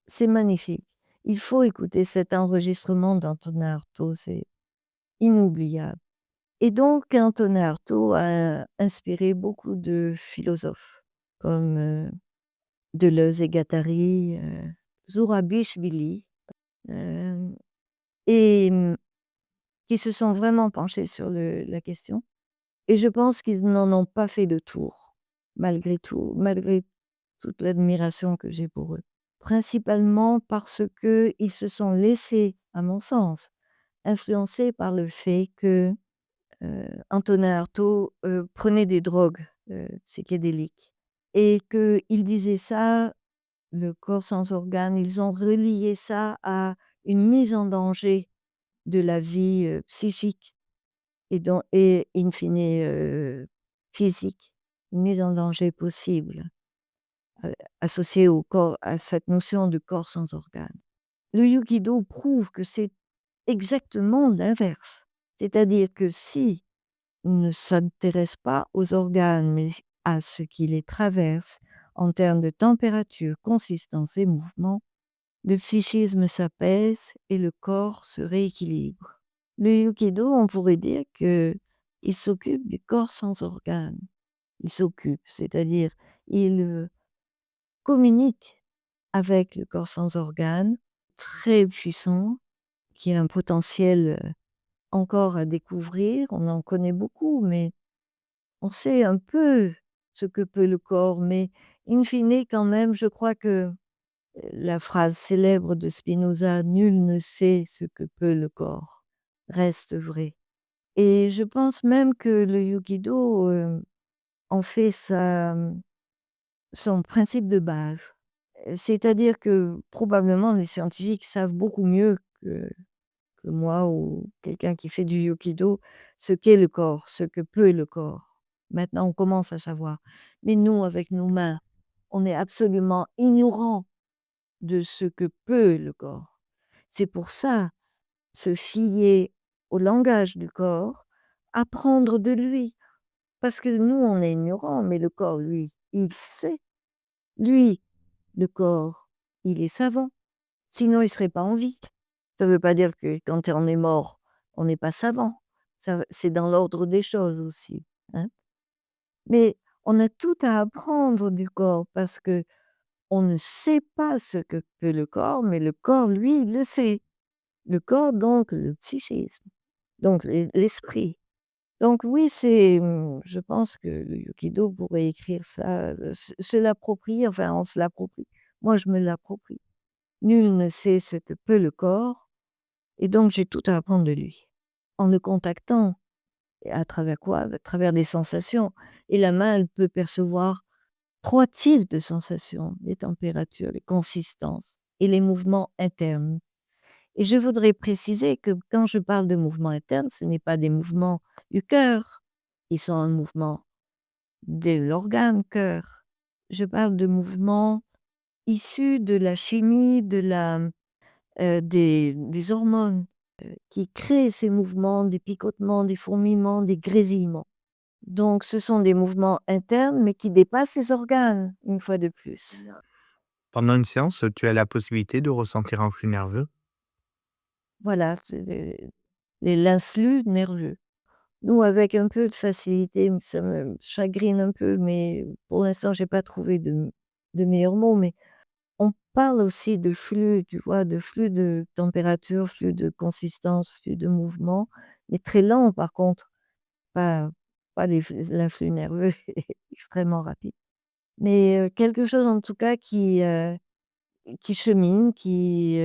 C'est magnifique. Il faut écouter cet enregistrement d'Antonin Artaud, c'est inoubliable. Et donc Antonin Artaud a inspiré beaucoup de philosophes comme, Deleuze et Guattari, Zurabichvili, hem et qui se sont vraiment penchés sur la question. Et je pense qu'ils n'en ont pas fait de tour, malgré tout, malgré toute l'admiration que j'ai pour eux. Principalement parce qu'ils se sont laissés, à mon sens, influencer par le fait que, Antonin Artaud, prenait des drogues, psychédéliques et qu'il disait ça, le corps sans organes, ils ont relié ça à une mise en danger de la vie, psychique et in fine, physique, une mise en danger possible, associée au corps à cette notion de corps sans organes. Le Yukido prouve que c'est exactement l'inverse. C'est-à-dire que si on ne s'intéresse pas aux organes, mais à ce qui les traverse en termes de température, consistance et mouvement, le psychisme s'apaise et le corps se rééquilibre. Le Yukido, on pourrait dire que il s'occupe du corps sans organes. Il s'occupe, c'est-à-dire il, communique avec le corps sans organes, très puissant, qui a un potentiel, encore à découvrir. On en connaît beaucoup, mais on sait un peu ce que peut le corps, mais in fine, quand même, je crois que, la phrase célèbre de Spinoza: «Nul ne sait ce que peut le corps», reste vraie. Et je pense même que le Yukido, en fait son principe de base. C'est-à-dire que probablement les scientifiques savent beaucoup mieux que moi ou quelqu'un qui fait du Yukido ce qu'est le corps, ce que peut le corps. Maintenant, on commence à savoir. Mais nous, avec nos mains, on est absolument ignorants de ce que peut le corps. C'est pour ça, se fier au langage du corps, apprendre de lui. Parce que nous, on est ignorants, mais le corps, lui, il sait. Lui, le corps, il est savant. Sinon, il serait pas en vie. Ça veut pas dire que quand on est mort, on n'est pas savant. Ça, c'est dans l'ordre des choses aussi, hein. Mais on a tout à apprendre du corps parce que on ne sait pas ce que peut le corps, mais le corps, lui, il le sait. Le corps, donc le psychisme, donc l'esprit. Donc oui, je pense que le Yukido pourrait écrire ça, se l'approprier, enfin on se l'approprie. Moi, je me l'approprie. Nul ne sait ce que peut le corps et donc j'ai tout à apprendre de lui. En le contactant et à travers quoi? À travers des sensations et la main, elle peut percevoir 3 types de sensations, les températures, les consistances et les mouvements internes. Et je voudrais préciser que quand je parle de mouvements internes, ce n'est pas des mouvements du cœur, ils sont un mouvement de l'organe cœur. Je parle de mouvements issus de la chimie, des hormones, qui créent ces mouvements, des picotements, des fourmillements, des grésillements. Donc ce sont des mouvements internes, mais qui dépassent les organes, une fois de plus. Pendant une séance, tu as la possibilité de ressentir un flux nerveux? Voilà, c'est l'influx nerveux. Nous, avec un peu de facilité, ça me chagrine un peu, mais pour l'instant, j'ai pas trouvé de meilleurs mots, mais on parle aussi de flux, tu vois? De flux de température, flux de consistance, flux de mouvement, mais très lent par contre, pas l'influx nerveux extrêmement rapide. Mais quelque chose en tout cas qui chemine, qui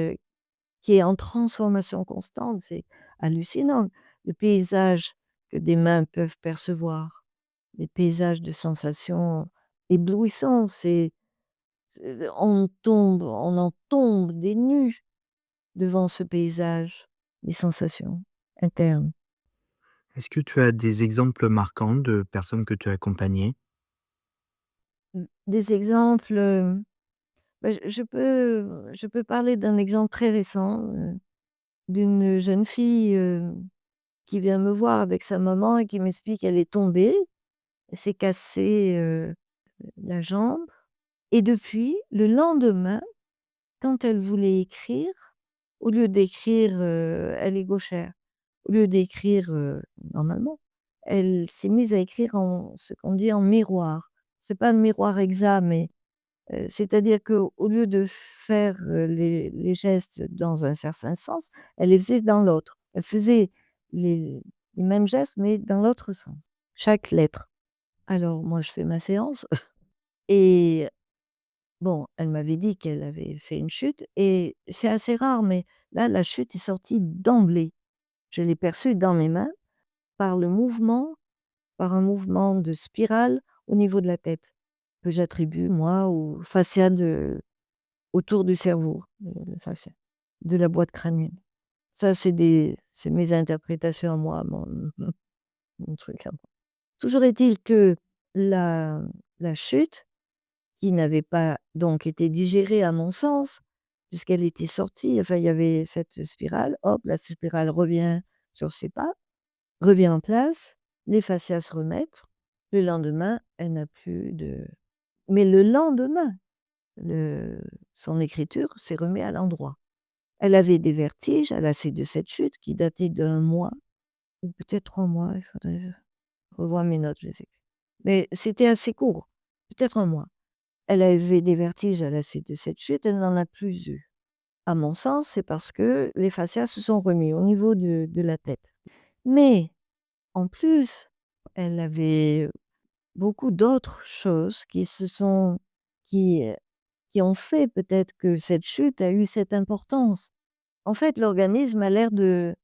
est en transformation constante, c'est hallucinant. Le paysage que des mains peuvent percevoir, des paysages de sensations éblouissants, on en tombe des nues devant ce paysage, des sensations internes. Est-ce que tu as des exemples marquants de personnes que tu as accompagnées? Des exemples, bah, je peux parler d'un exemple très récent, d'une jeune fille, qui vient me voir avec sa maman et qui m'explique qu'elle est tombée, elle s'est cassée, la jambe et depuis, le lendemain, quand elle voulait écrire, au lieu d'écrire, elle est gauchère, au lieu d'écrire, normalement, elle s'est mise à écrire en ce qu'on dit en miroir. C'est pas le miroir exact, mais c'est-à-dire qu'au lieu de faire, les gestes dans un certain sens, elle les faisait dans l'autre. Elle faisait les les mêmes gestes, mais dans l'autre sens, chaque lettre. Alors moi, je fais ma séance et bon, elle m'avait dit qu'elle avait fait une chute et c'est assez rare, mais là, la chute est sortie d'emblée. Je l'ai perçue dans mes mains par le mouvement, par un mouvement de spirale au niveau de la tête, que j'attribue moi au fascia autour du cerveau, le fascia, de la boîte crânienne. Ça, c'est mes interprétations à moi, mon truc à moi. Toujours est-il que la la chute, qui n'avait pas donc été digérée à mon sens, puisqu'elle était sortie, enfin il y avait cette spirale, hop, la spirale revient sur ses pas, revient en place, les fascias se remettent. Le lendemain, elle n'a plus de mais le lendemain, le son écriture s'est remis à l'endroit. Elle avait des vertiges à la suite de cette chute qui datait d'1 mois ou peut-être 3 mois, il faudrait revoir mes notes, je sais plus. Mais c'était assez court, peut-être 1 mois. Elle avait des vertiges à la suite de cette chute, elle n'en a plus eu. À mon sens, c'est parce que les fascias se sont remis au niveau de la tête. Mais en plus, elle avait beaucoup d'autres choses qui, qui ont fait peut-être que cette chute a eu cette importance. En fait, l'organisme a l'air de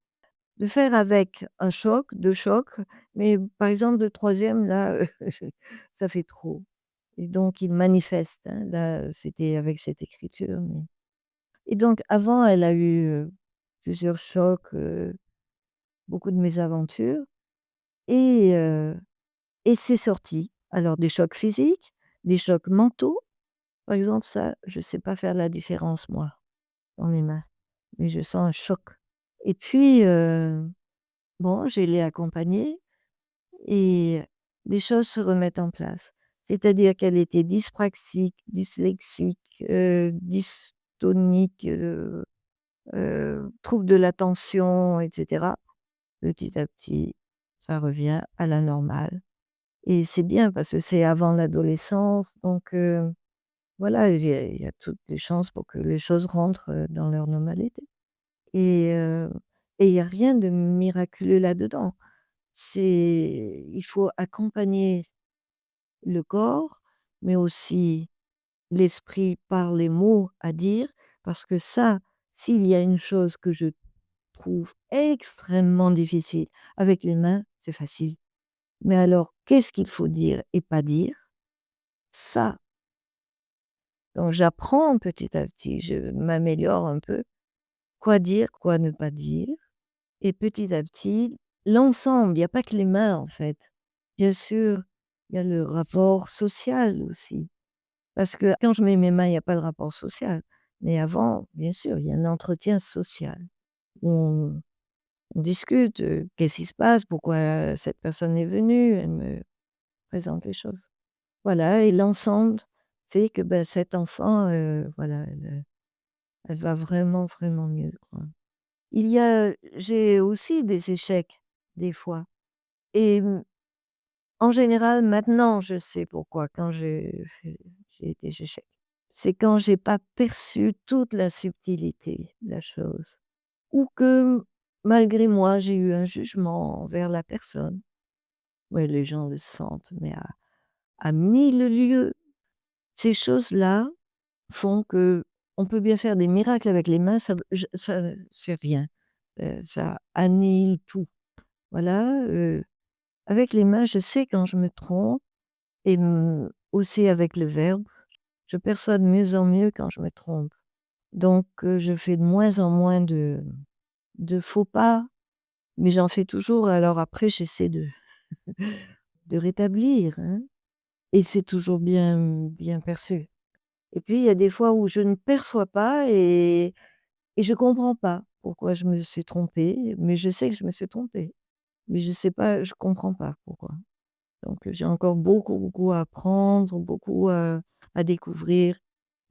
faire avec un choc, 2 chocs, mais par exemple le troisième là, ça fait trop et donc il manifeste, hein. Là, c'était avec cette écriture, mais et donc avant, elle a eu, plusieurs chocs, beaucoup de mésaventures et c'est sorti. Alors des chocs physiques, des chocs mentaux, par exemple ça, je sais pas faire la différence moi, dans mes mains, mais je sens un choc et puis, bon, je l'ai accompagnée et les choses se remettent en place. C'est-à-dire qu'elle était dyspraxique, dyslexique, dystonique, trouble de l'attention et cetera. Petit à petit, ça revient à la normale et c'est bien parce que c'est avant l'adolescence donc voilà, il y a toutes les chances pour que les choses rentrent, dans leur normalité et heu il y a rien de miraculeux là-dedans. Il faut accompagner le corps, mais aussi l'esprit par les mots à dire, parce que ça, s'il y a une chose que je trouve extrêmement difficile, avec les mains, c'est facile. Mais alors, qu'est-ce qu'il faut dire et pas dire? Ça, donc j'apprends petit à petit, je m'améliore un peu, quoi dire, quoi ne pas dire et petit à petit, l'ensemble, il y a pas que les mains, en fait. Bien sûr, il y a le rapport social aussi, parce que quand je mets mes mains, il y a pas de rapport social, mais avant, bien sûr, il y a un entretien social où on discute, qu'est-ce qui se passe? Pourquoi cette personne est venue? Elle me présente les choses. Voilà et l'ensemble fait que, bah, cette enfant, voilà, elle va vraiment, vraiment mieux, quoi. J'ai aussi des échecs, des fois et en général, maintenant, je sais pourquoi quand j'ai des échecs. C'est quand j'ai pas perçu toute la subtilité de la chose ou que, malgré moi, j'ai eu un jugement envers la personne. Ouais, les gens le sentent, mais à 1000 lieues. Ces choses-là font que on peut bien faire des miracles avec les mains, ça c'est rien, ça annihile tout. Voilà, avec les mains, je sais quand je me trompe et aussi avec le verbe, je perçois de mieux en mieux quand je me trompe. Donc je fais de moins en moins de faux pas, mais j'en fais toujours. Alors après, j'essaie de rétablir, hein et c'est toujours bien perçu. Et puis il y a des fois où je ne perçois pas et je comprends pas pourquoi je me suis trompée, mais je sais que je me suis trompée. Mais je sais pas, je comprends pas pourquoi. Donc j'ai encore beaucoup, beaucoup à apprendre, beaucoup à découvrir.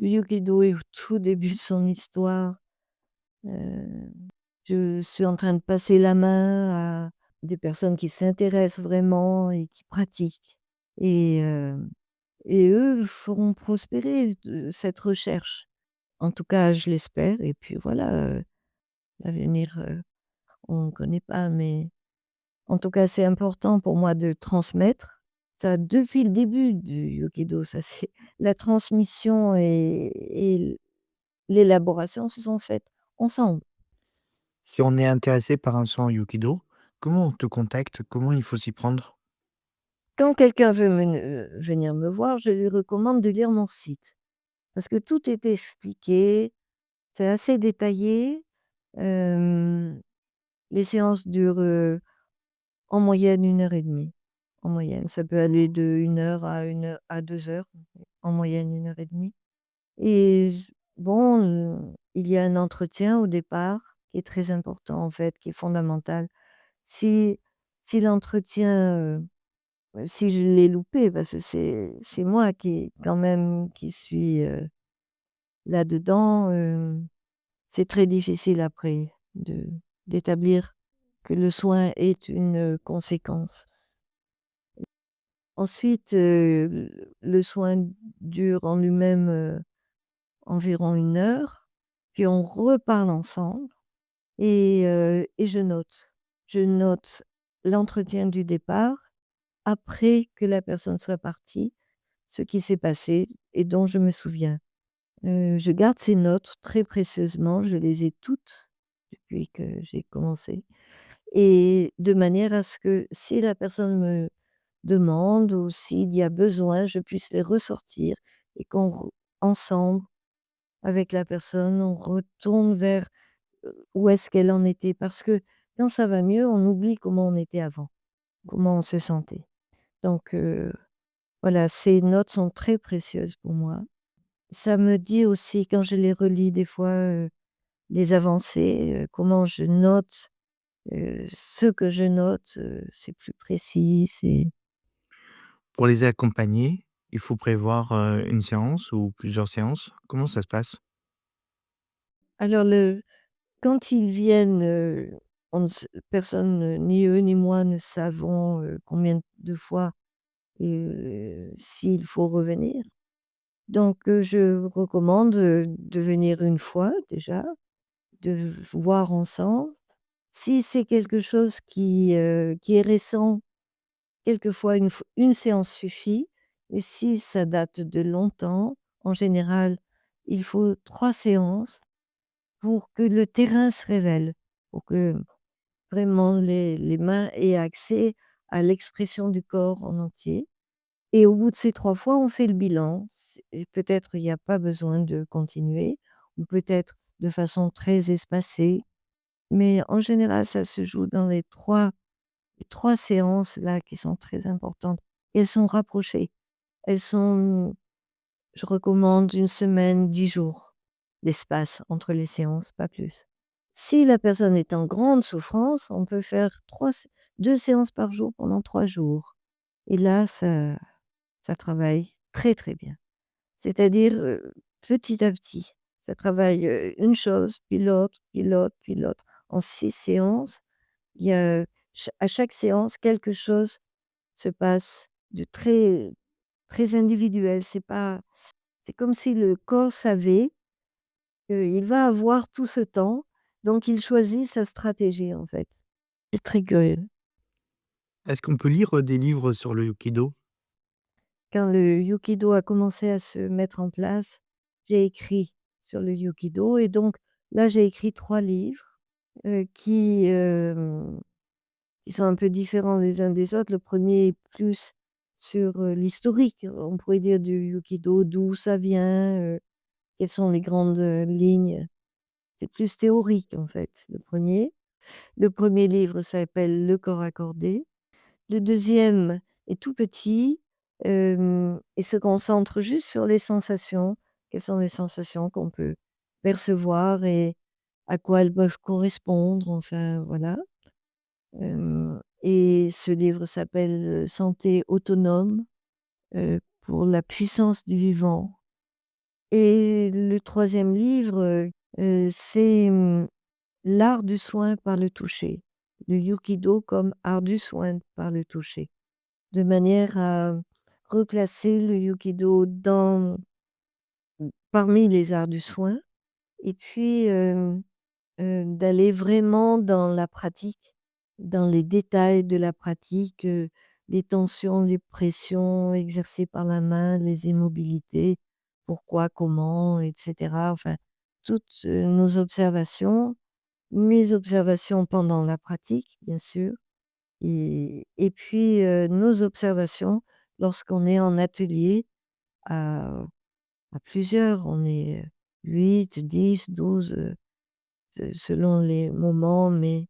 Le Yukido est au tout début de son histoire. Heu, je suis en train de passer la main à des personnes qui s'intéressent vraiment et qui pratiquent et eux feront prospérer cette recherche. En tout cas, je l'espère et puis voilà, l'avenir, on ne connaît pas, mais en tout cas, c'est important pour moi de transmettre. Ça, depuis le début du Yokido, ça c'est la transmission et l'élaboration se sont faites ensemble. Si on est intéressé par un soin en Yukido, comment on te contacte? Comment il faut s'y prendre? Quand quelqu'un veut venir me voir, je lui recommande de lire mon site parce que tout est expliqué, c'est assez détaillé. Hem, les séances durent, en moyenne 1 heure et demie. En moyenne, ça peut aller de 1 heure à 1 heure à 2 heures, en moyenne 1 heure et demie. Et bon, il y a un entretien au départ qui est très important en fait, qui est fondamental. Si si l'entretien, si je l'ai loupé parce que c'est moi qui quand même qui suis, là-dedans, c'est très difficile après d'établir que le soin est une, conséquence. Ensuite, le soin dure en lui-même, environ 1 heure, puis on reparle ensemble et je note. Je note l'entretien du départ, après que la personne soit partie, ce qui s'est passé et dont je me souviens. Je garde ces notes très précieusement, je les ai toutes depuis que j'ai commencé et de manière à ce que si la personne me demande ou s'il y a besoin, je puisse les ressortir et qu'on re ensemble, avec la personne, on retourne vers, où est-ce qu'elle en était. Parce que quand ça va mieux, on oublie comment on était avant, comment on se sentait. Donc voilà, ces notes sont très précieuses pour moi. Ça me dit aussi, quand je les relis des fois, les avancées, comment je note, ce que je note, c'est plus précis, c'est Pour les accompagner, il faut prévoir, une séance ou plusieurs séances? Comment ça se passe? alors quand ils viennent, on ne s personne, ni eux ni moi ne savons, combien de fois, s'il faut revenir. Donc je recommande, de venir une fois déjà, de voir ensemble. Si c'est quelque chose qui est récent, quelquefois une séance suffit, et si ça date de longtemps, en général, il faut 3 séances pour que le terrain se révèle, pour que vraiment les mains aient accès à l'expression du corps en entier et au bout de ces 3 fois, on fait le bilan. Et peut-être il y a pas besoin de continuer ou peut-être de façon très espacée. Mais en général, ça se joue dans les trois séances là qui sont très importantes et elles sont rapprochées. Elles sont Je recommande une semaine, 10 jours d'espace entre les séances, pas plus. Si la personne est en grande souffrance, on peut faire 2 séances par jour pendant 3 jours et là, ça travaille très, très bien. C'est-à-dire, petit à petit, ça travaille, une chose, puis l'autre, puis l'autre, puis l'autre. En 6 séances, il y a à chaque séance, quelque chose se passe de très très individuel. C'est comme si le corps savait qu'il va avoir tout ce temps, donc il choisit sa stratégie, en fait. C'est très curieux. Est-ce qu'on peut lire, des livres sur le Yukido? Quand le Yukido a commencé à se mettre en place, j'ai écrit sur le Yukido et donc là, j'ai écrit 3 livres, qui sont un peu différents les uns des autres. Le premier est plus sur, l'historique, on pourrait dire, du Yukido, d'où ça vient, quelles sont les grandes, lignes. C'est plus théorique, en fait, le premier. Le premier livre s'appelle «Le corps accordé». Le deuxième est tout petit, et se concentre juste sur les sensations. Quelles sont les sensations qu'on peut percevoir et à quoi elles peuvent correspondre, enfin, voilà. Et ce livre s'appelle, «Santé autonome, pour la puissance du vivant». Et le troisième livre, c'est, l'art du soin par le toucher. Le Yukido comme art du soin par le toucher. De manière à replacer le Yukido parmi les arts du soin et puis, d'aller vraiment dans la pratique, dans les détails de la pratique, les tensions, les pressions exercées par la main, les immobilités, pourquoi, comment et cetera. Enfin, toutes, nos observations, mes observations pendant la pratique, bien sûr et puis, nos observations lorsqu'on est en atelier à plusieurs. On est, 8, 10, 12, selon les moments, mais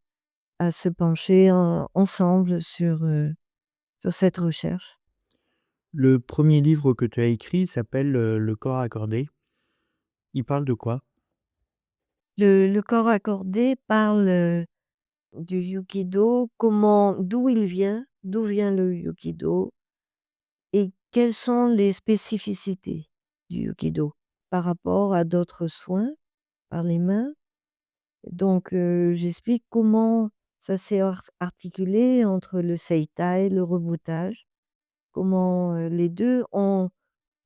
à se pencher ensemble sur cette recherche. Le premier livre que tu as écrit s'appelle, Le corps accordé. Il parle de quoi? Le corps accordé parle, du yukido, d'où vient le yukido et quelles sont les spécificités du yukido par rapport à d'autres soins par les mains. Donc, j'explique comment ça s'est articulé entre le seitai, le reboutage, comment, les 2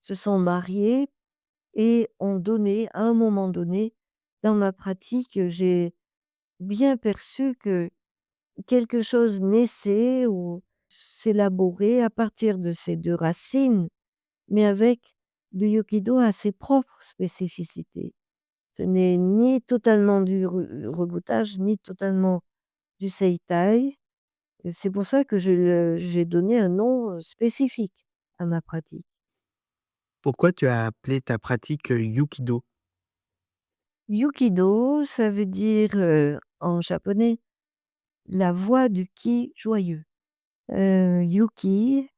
se sont mariés et ont donné, à un moment donné, dans ma pratique, j'ai bien perçu que quelque chose naissait ou s'élaborait à partir de ces 2 racines, mais avec le Yukido a ses propres spécificités. Ce n'est ni totalement du reboutage, ni totalement du seitai. C'est pour ça que j'ai donné un nom, spécifique à ma pratique. Pourquoi tu as appelé ta pratique, Yukido? Yukido, ça veut dire, en japonais, la voix du ki joyeux. Yuki,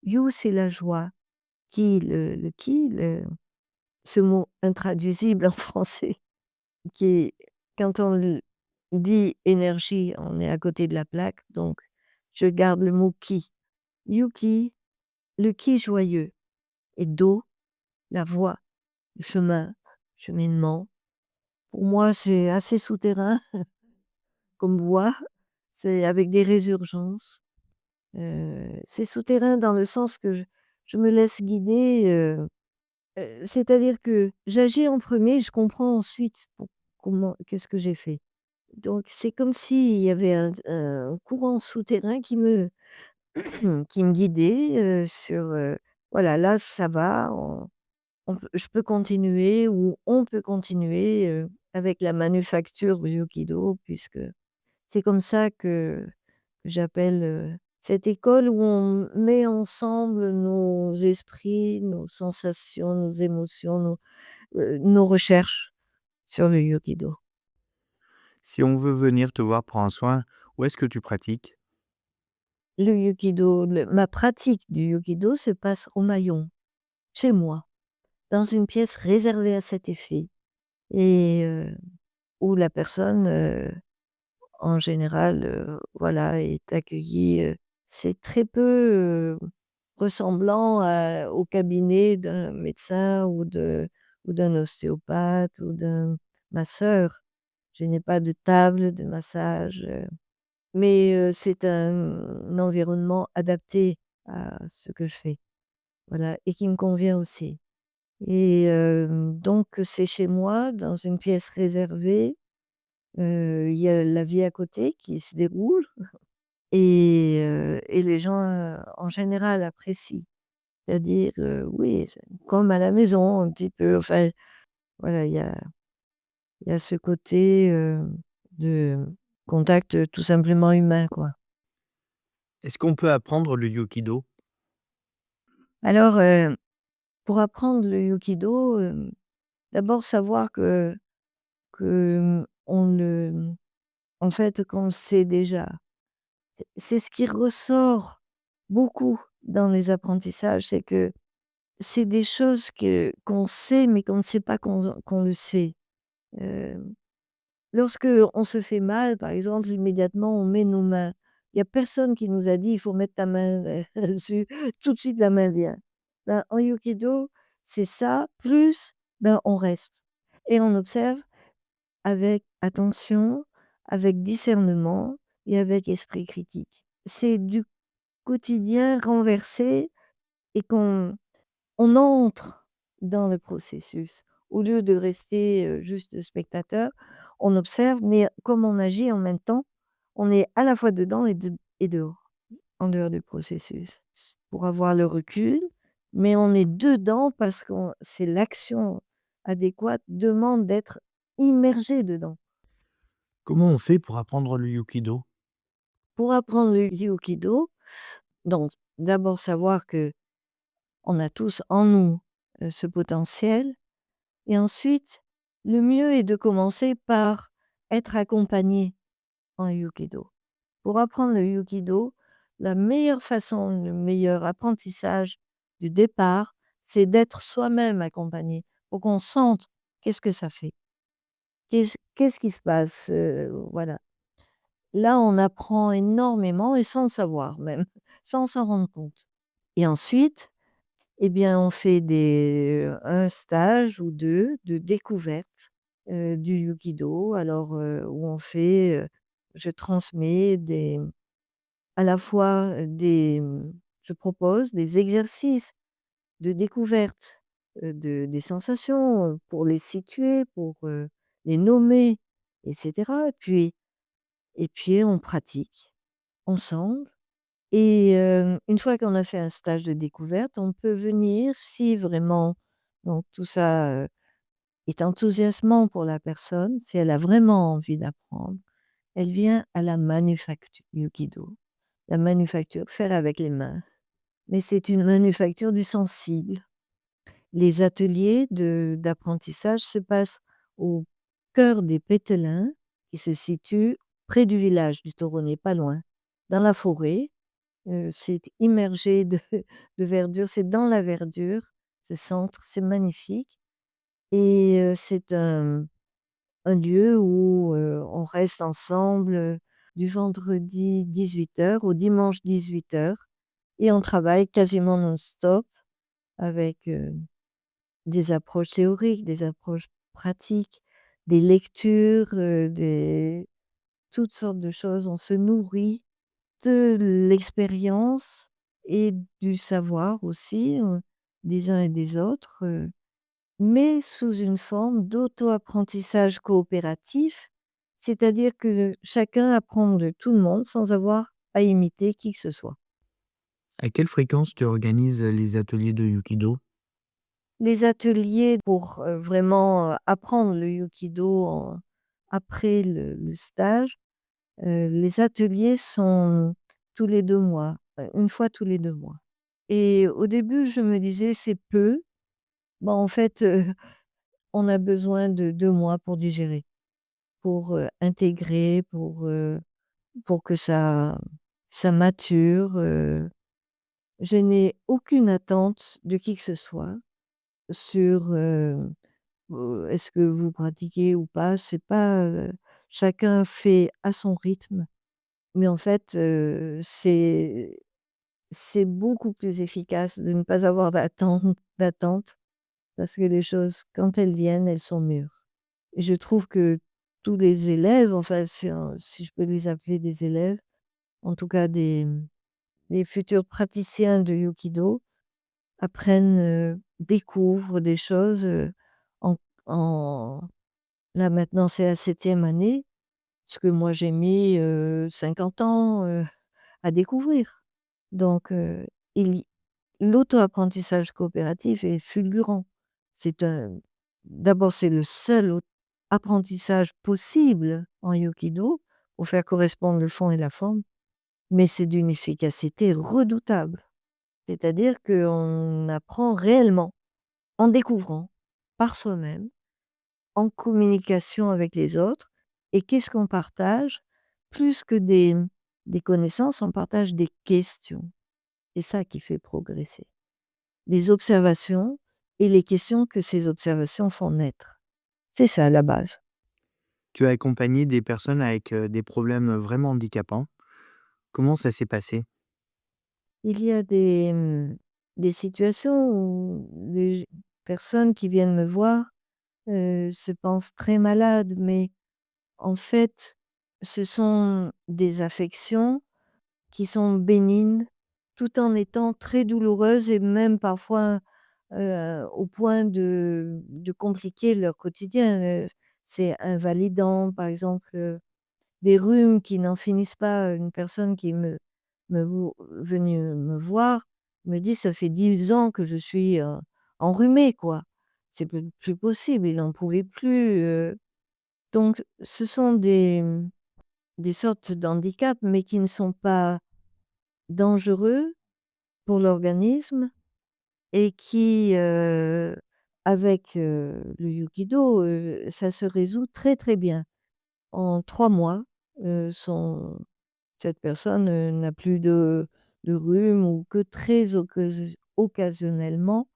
yu c'est la joie, ki le ki, ce mot intraduisible en français qui est quand on dit énergie, on est à côté de la plaque, donc je garde le mot ki. Yuki, le ki joyeux et do, la voie, le chemin, cheminement. Pour moi, c'est assez souterrain comme voie, c'est avec des résurgences. C'est souterrain dans le sens que je me laisse guider, c'est-à-dire que j'agis en premier, je comprends ensuite qu'est-ce que j'ai fait. Donc c'est comme s'il y avait un courant souterrain qui me guidait, voilà, là ça va, je peux continuer ou on peut continuer, avec la manufacture Ryukido puisque c'est comme ça que j'appelle, cette école où on met ensemble nos esprits, nos sensations, nos émotions, nos recherches sur le Yukido. Si on veut venir te voir pour un soin, où est-ce que tu pratiques? Le Yukido, ma pratique du Yukido se passe au Mayon, chez moi, dans une pièce réservée à cet effet et où la personne, en général, voilà, est accueillie, c'est très peu, ressemblant au cabinet d'un médecin ou d'un ostéopathe ou d'un masseur. Je n'ai pas de table de massage, mais c'est un environnement adapté à ce que je fais, voilà et qui me convient aussi et donc c'est chez moi dans une pièce réservée, il y a la vie à côté qui se déroule et les gens, en général apprécient. C'est-à-dire, oui, c'est comme à la maison un petit peu, enfin, voilà, il y a ce côté, de contact, tout simplement humain, quoi. Est-ce qu'on peut apprendre le Yukido? Alors, pour apprendre le Yukido, d'abord savoir que, on le en fait, qu'on le sait déjà. C'est ce qui ressort beaucoup dans les apprentissages, c'est que c'est des choses qu'on sait, mais qu'on ne sait pas qu'on le sait. Hem, Lorsque on se fait mal, par exemple, immédiatement, on met nos mains. Il y a personne qui nous a dit: «Il faut mettre ta main dessus», tout de suite la main vient. Ben, en Yukido, c'est ça, plus, ben, on reste et on observe avec attention, avec discernement et avec esprit critique. C'est du quotidien renversé et on entre dans le processus. Au lieu de rester, juste spectateur, on observe, mais comme on agit en même temps, on est à la fois dedans et dehors, en dehors du processus. Pour avoir le recul, mais on est dedans parce que c'est l'action adéquate demande d'être immergé dedans. Comment on fait pour apprendre le Yukido? Pour apprendre le Aikido, donc d'abord savoir que on a tous en nous, ce potentiel et ensuite, le mieux est de commencer par être accompagné en Aikido. Pour apprendre le Aikido, la meilleure façon, le meilleur apprentissage du départ, c'est d'être soi-même accompagné pour qu'on sente qu'est-ce que ça fait? Qu'est-ce qui se passe? Voilà. Là, on apprend énormément et sans le savoir même, sans s'en rendre compte. Et ensuite, eh bien, on fait un stage ou 2 de découverte, du Yukido. Alors, où on fait, je transmets à la fois, je propose des exercices de découverte, des sensations, pour les situer, pour, les nommer et cetera. Et puis on pratique ensemble et une fois qu'on a fait un stage de découverte, on peut venir si vraiment donc tout ça, est enthousiasmant pour la personne, si elle a vraiment envie d'apprendre, elle vient à la manufacture Yukido. La manufacture, faire avec les mains, mais c'est une manufacture du sensible. Les ateliers d'apprentissage se passent au cœur des Pételins, qui se situe près du village du Toronnet, pas loin, dans la forêt. C'est immergé de verdure, c'est dans la verdure, ce centre, c'est magnifique et c'est un lieu où, on reste ensemble, du vendredi 18h au dimanche 18h et on travaille quasiment non-stop avec, des approches théoriques, des approches pratiques, des lectures, des toutes sortes de choses. On se nourrit de l'expérience et du savoir aussi, des uns et des autres, mais sous une forme d'auto-apprentissage coopératif. C'est-à-dire que chacun apprend de tout le monde sans avoir à imiter qui que ce soit. À quelle fréquence tu organises les ateliers de Yukido? Les ateliers pour, vraiment, apprendre le Yukido après le stage, les ateliers sont tous les 2 mois, 1 fois tous les 2 mois et au début, je me disais: «C'est peu». Bah, en fait, on a besoin de 2 mois pour digérer, pour, intégrer, pour que ça mature, Je n'ai aucune attente de qui que ce soit sur, est-ce que vous pratiquez ou pas? C'est pas, chacun fait à son rythme, mais en fait, c'est beaucoup plus efficace de ne pas avoir d'attente parce que les choses, quand elles viennent, elles sont mûres. Et je trouve que tous les élèves, enfin, si je peux les appeler des élèves, en tout cas des futurs praticiens de Yukido, apprennent, découvrent des choses, en en là maintenant c'est la 7e année, ce que moi j'ai mis, 50 ans, à découvrir. Donc il l'auto-apprentissage coopératif est fulgurant. C'est un D'abord, c'est le seul apprentissage possible en Yukido pour faire correspondre le fond et la forme, mais c'est d'une efficacité redoutable. C'est-à-dire qu'on apprend réellement en découvrant par soi-même, en communication avec les autres. Et qu'est-ce qu'on partage? Plus que des connaissances, on partage des questions. C'est ça qui fait progresser. Des observations et les questions que ces observations font naître. C'est ça la base. Tu as accompagné des personnes avec, des problèmes, vraiment handicapants. Comment ça s'est passé? Il y a des situations où des personnes qui viennent me voir, se pensent très malades, mais en fait, ce sont des affections qui sont bénignes, tout en étant très douloureuses et même parfois, au point de compliquer leur quotidien. C'est invalidant, par exemple, des rhumes qui n'en finissent pas. Une personne qui me vo venue me voir me dit: «Ça fait 10 ans que je suis, enrhumée, quoi. C'est plus possible». Il n'en pouvait plus, donc ce sont des sortes d'handicap, mais qui ne sont pas dangereux pour l'organisme et qui, avec, le Yukido, ça se résout très, très bien. En 3 mois, son cette personne, n'a plus de rhume ou que très occasionnellement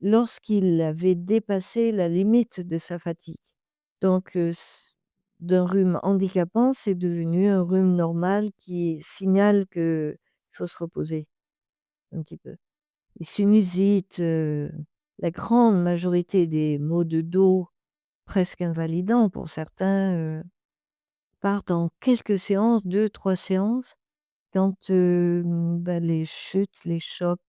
lorsqu'il avait dépassé la limite de sa fatigue. Donc, d'un rhume handicapant, c'est devenu un rhume normal qui signale qu'il faut se reposer un petit peu. Les sinusites, la grande majorité des maux de dos presque invalidants pour certains, partent en quelques séances, 2 3 séances, quand, les chutes, les chocs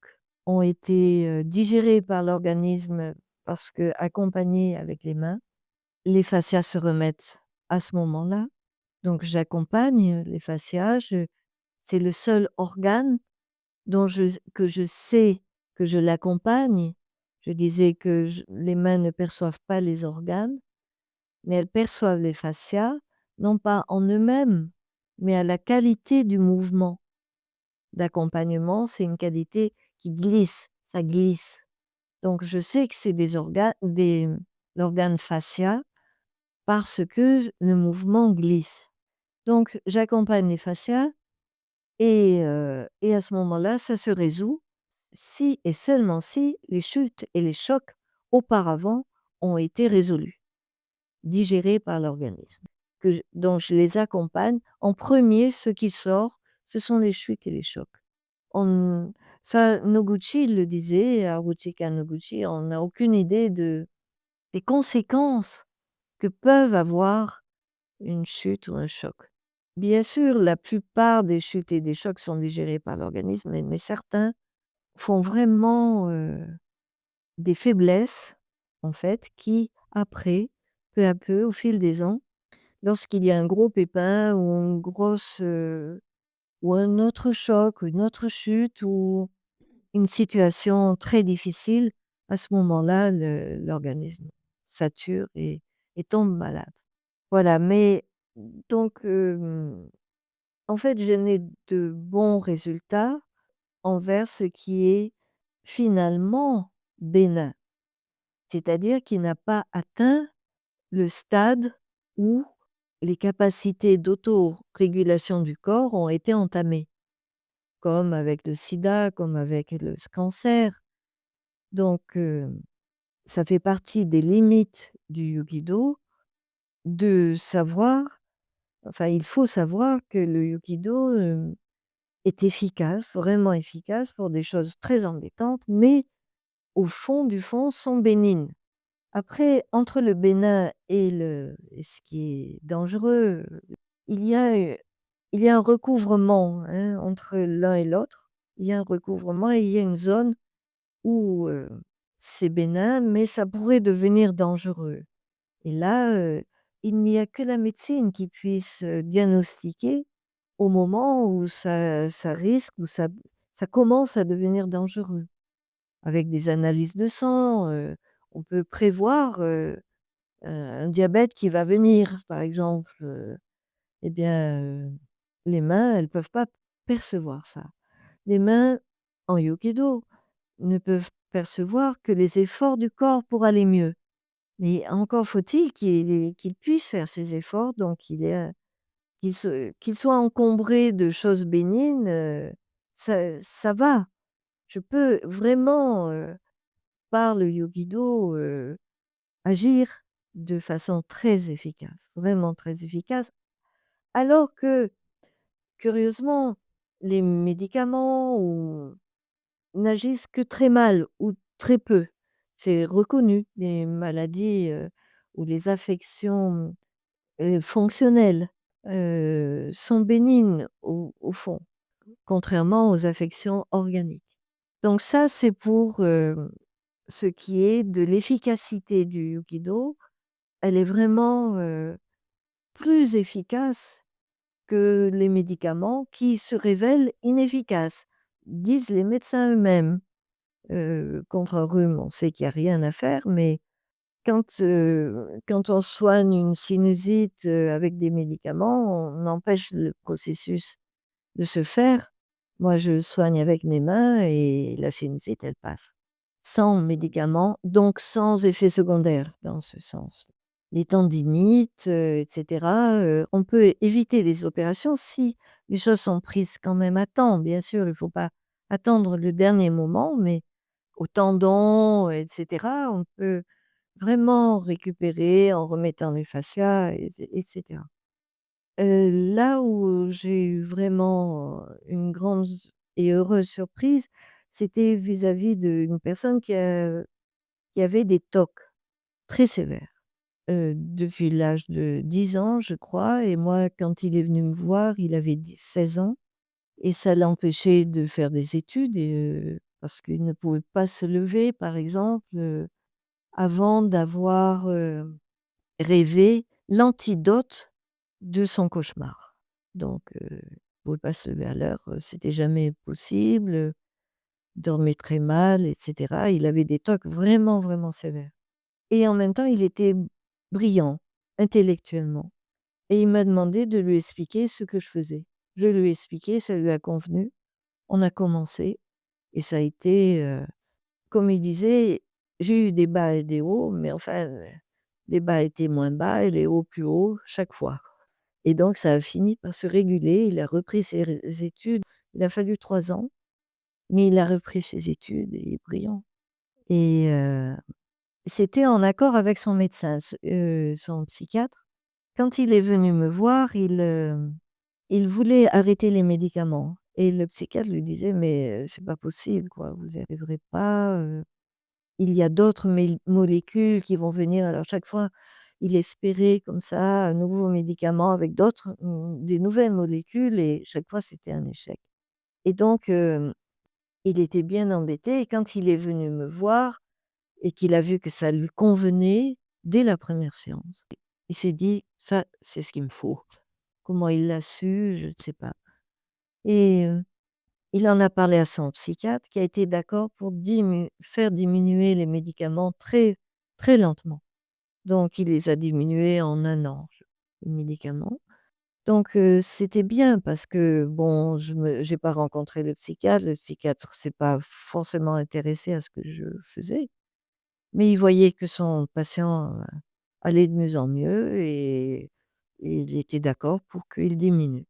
ont été, digérés par l'organisme parce qu'accompagnés avec les mains. Les fascias se remettent à ce moment-là. Donc j'accompagne les fascias, c'est le seul organe dont je sais que je l'accompagne. Je disais que les mains ne perçoivent pas les organes, mais elles perçoivent les fascias, non pas en eux-mêmes, mais à la qualité du mouvement d'accompagnement. C'est une qualité qui glisse, ça glisse. Donc je sais que c'est l'organe fascia parce que le mouvement glisse. Donc j'accompagne les fascias et à ce moment-là, ça se résout si et seulement si les chutes et les chocs auparavant ont été résolus, digérés par l'organisme. Donc je les accompagne. En premier, ce qui sort, ce sont les chutes et les chocs. On Ça, Noguchi le disait, Haruchika Noguchi, on n'a aucune idée des conséquences que peuvent avoir une chute ou un choc. Bien sûr, la plupart des chutes et des chocs sont digérés par l'organisme, mais certains font vraiment, des faiblesses, en fait, qui après, peu à peu, au fil des ans, lorsqu'il y a un gros pépin ou une grosse, ou un autre choc ou une autre chute ou une situation très difficile, à ce moment-là, l'organisme sature et tombe malade. Voilà, mais donc en fait, je n'ai de bons résultats envers ce qui est finalement bénin. C'est-à-dire qu'il n'a pas atteint le stade où les capacités d'autorégulation du corps ont été entamées, comme avec le sida, comme avec le cancer. Donc, ça fait partie des limites du Yukido de savoir, enfin, il faut savoir que le Yukido, est efficace, vraiment efficace pour des choses très embêtantes, mais au fond du fond, sont bénignes. Après, entre le bénin et ce qui est dangereux, il y a, il y a un recouvrement, hein, entre l'un et l'autre. Il y a un recouvrement et il y a une zone où, c'est bénin, mais ça pourrait devenir dangereux. Et là, il n'y a que la médecine qui puisse, diagnostiquer au moment où ça risque, où ça commence à devenir dangereux. Avec des analyses de sang, on peut prévoir, un diabète qui va venir, par exemple, eh bien, les mains, elles peuvent pas percevoir ça. Les mains, en Yokido, ne peuvent percevoir que les efforts du corps pour aller mieux. Mais encore faut-il qu'il puisse faire ces efforts, donc qu'il soit encombré de choses bénignes, ça va. Je peux vraiment, par le Yogido, agir de façon très efficace, vraiment très efficace. Alors que, curieusement, les médicaments n'agissent que très mal ou très peu. C'est reconnu, les maladies, ou les affections, fonctionnelles, sont bénignes au fond, contrairement aux affections organiques. Donc ça, c'est pour, ce qui est de l'efficacité du Yukido. Elle est vraiment, plus efficace que les médicaments qui se révèlent inefficaces, disent les médecins eux-mêmes. Contre un rhume, on sait qu'il y a rien à faire, mais quand on soigne une sinusite, avec des médicaments, on empêche le processus de se faire. Moi, je soigne avec mes mains et la sinusite, elle passe. Sans médicaments, donc sans effet secondaire dans ce sens. Les tendinites, et cetera, on peut éviter les opérations si les choses sont prises quand même à temps. Bien sûr, il ne faut pas attendre le dernier moment, mais aux tendons, et cetera, on peut vraiment récupérer en remettant les fascias et cetera. Là où j'ai eu vraiment, une grande et heureuse surprise, c'était vis-à-vis d'une personne qui avait des TOC très sévères, depuis l'âge de 10 ans, je crois, et moi, quand il est venu me voir, il avait 16 ans et ça l'empêchait de faire des études et parce qu'il ne pouvait pas se lever, par exemple, avant d'avoir, rêvé l'antidote de son cauchemar. Donc il pouvait pas se lever à l'heure, c'était jamais possible, dormait très mal et cetera. Il avait des TOC vraiment, vraiment sévères et en même temps, il était brillant intellectuellement et il m'a demandé de lui expliquer ce que je faisais. Je lui ai expliqué, ça lui a convenu. On a commencé et ça a été, comme il disait: «J'ai eu des bas et des hauts, mais enfin, les bas étaient moins bas et les hauts plus hauts chaque fois». Et donc ça a fini par se réguler. Il a repris ses études. Il a fallu 3 ans, mais il a repris ses études et il est brillant. Et c'était en accord avec son médecin, son psychiatre. Quand il est venu me voir, il voulait arrêter les médicaments et le psychiatre lui disait: «Mais, c'est pas possible quoi, vous n'y arriverez pas, il y a d'autres molécules qui vont venir». Alors chaque fois, il espérait comme ça un nouveau médicament avec d'autres, des nouvelles molécules et chaque fois c'était un échec. Et donc, il était bien embêté et quand il est venu me voir et qu'il a vu que ça lui convenait dès la première séance, il s'est dit: «Ça, c'est ce qu'il me faut». Comment il l'a su, je ne sais pas. Et il en a parlé à son psychiatre qui a été d'accord pour faire diminuer les médicaments très, très lentement. Donc il les a diminués en 1 an, les médicaments. Donc c'était bien parce que bon, j'ai pas rencontré le psychiatre s'est pas forcément intéressé à ce que je faisais. Mais il voyait que son patient, allait de mieux en mieux et il était d'accord pour qu'il diminue.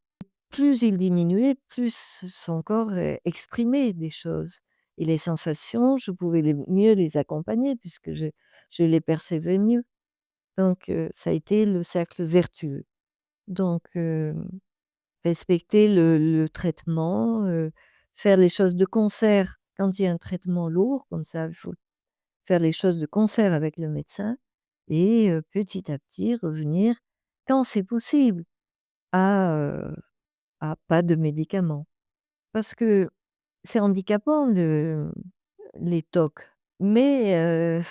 Plus il diminuait, plus son corps, exprimait des choses et les sensations, je pouvais mieux les accompagner puisque je les percevais mieux. Donc ça a été le cercle vertueux. Donc respecter le traitement, faire les choses de concert quand il y a un traitement lourd comme ça, il faut faire les choses de concert avec le médecin et petit à petit revenir, quand c'est possible, à, pas de médicaments. Parce que c'est handicapant les TOC, mais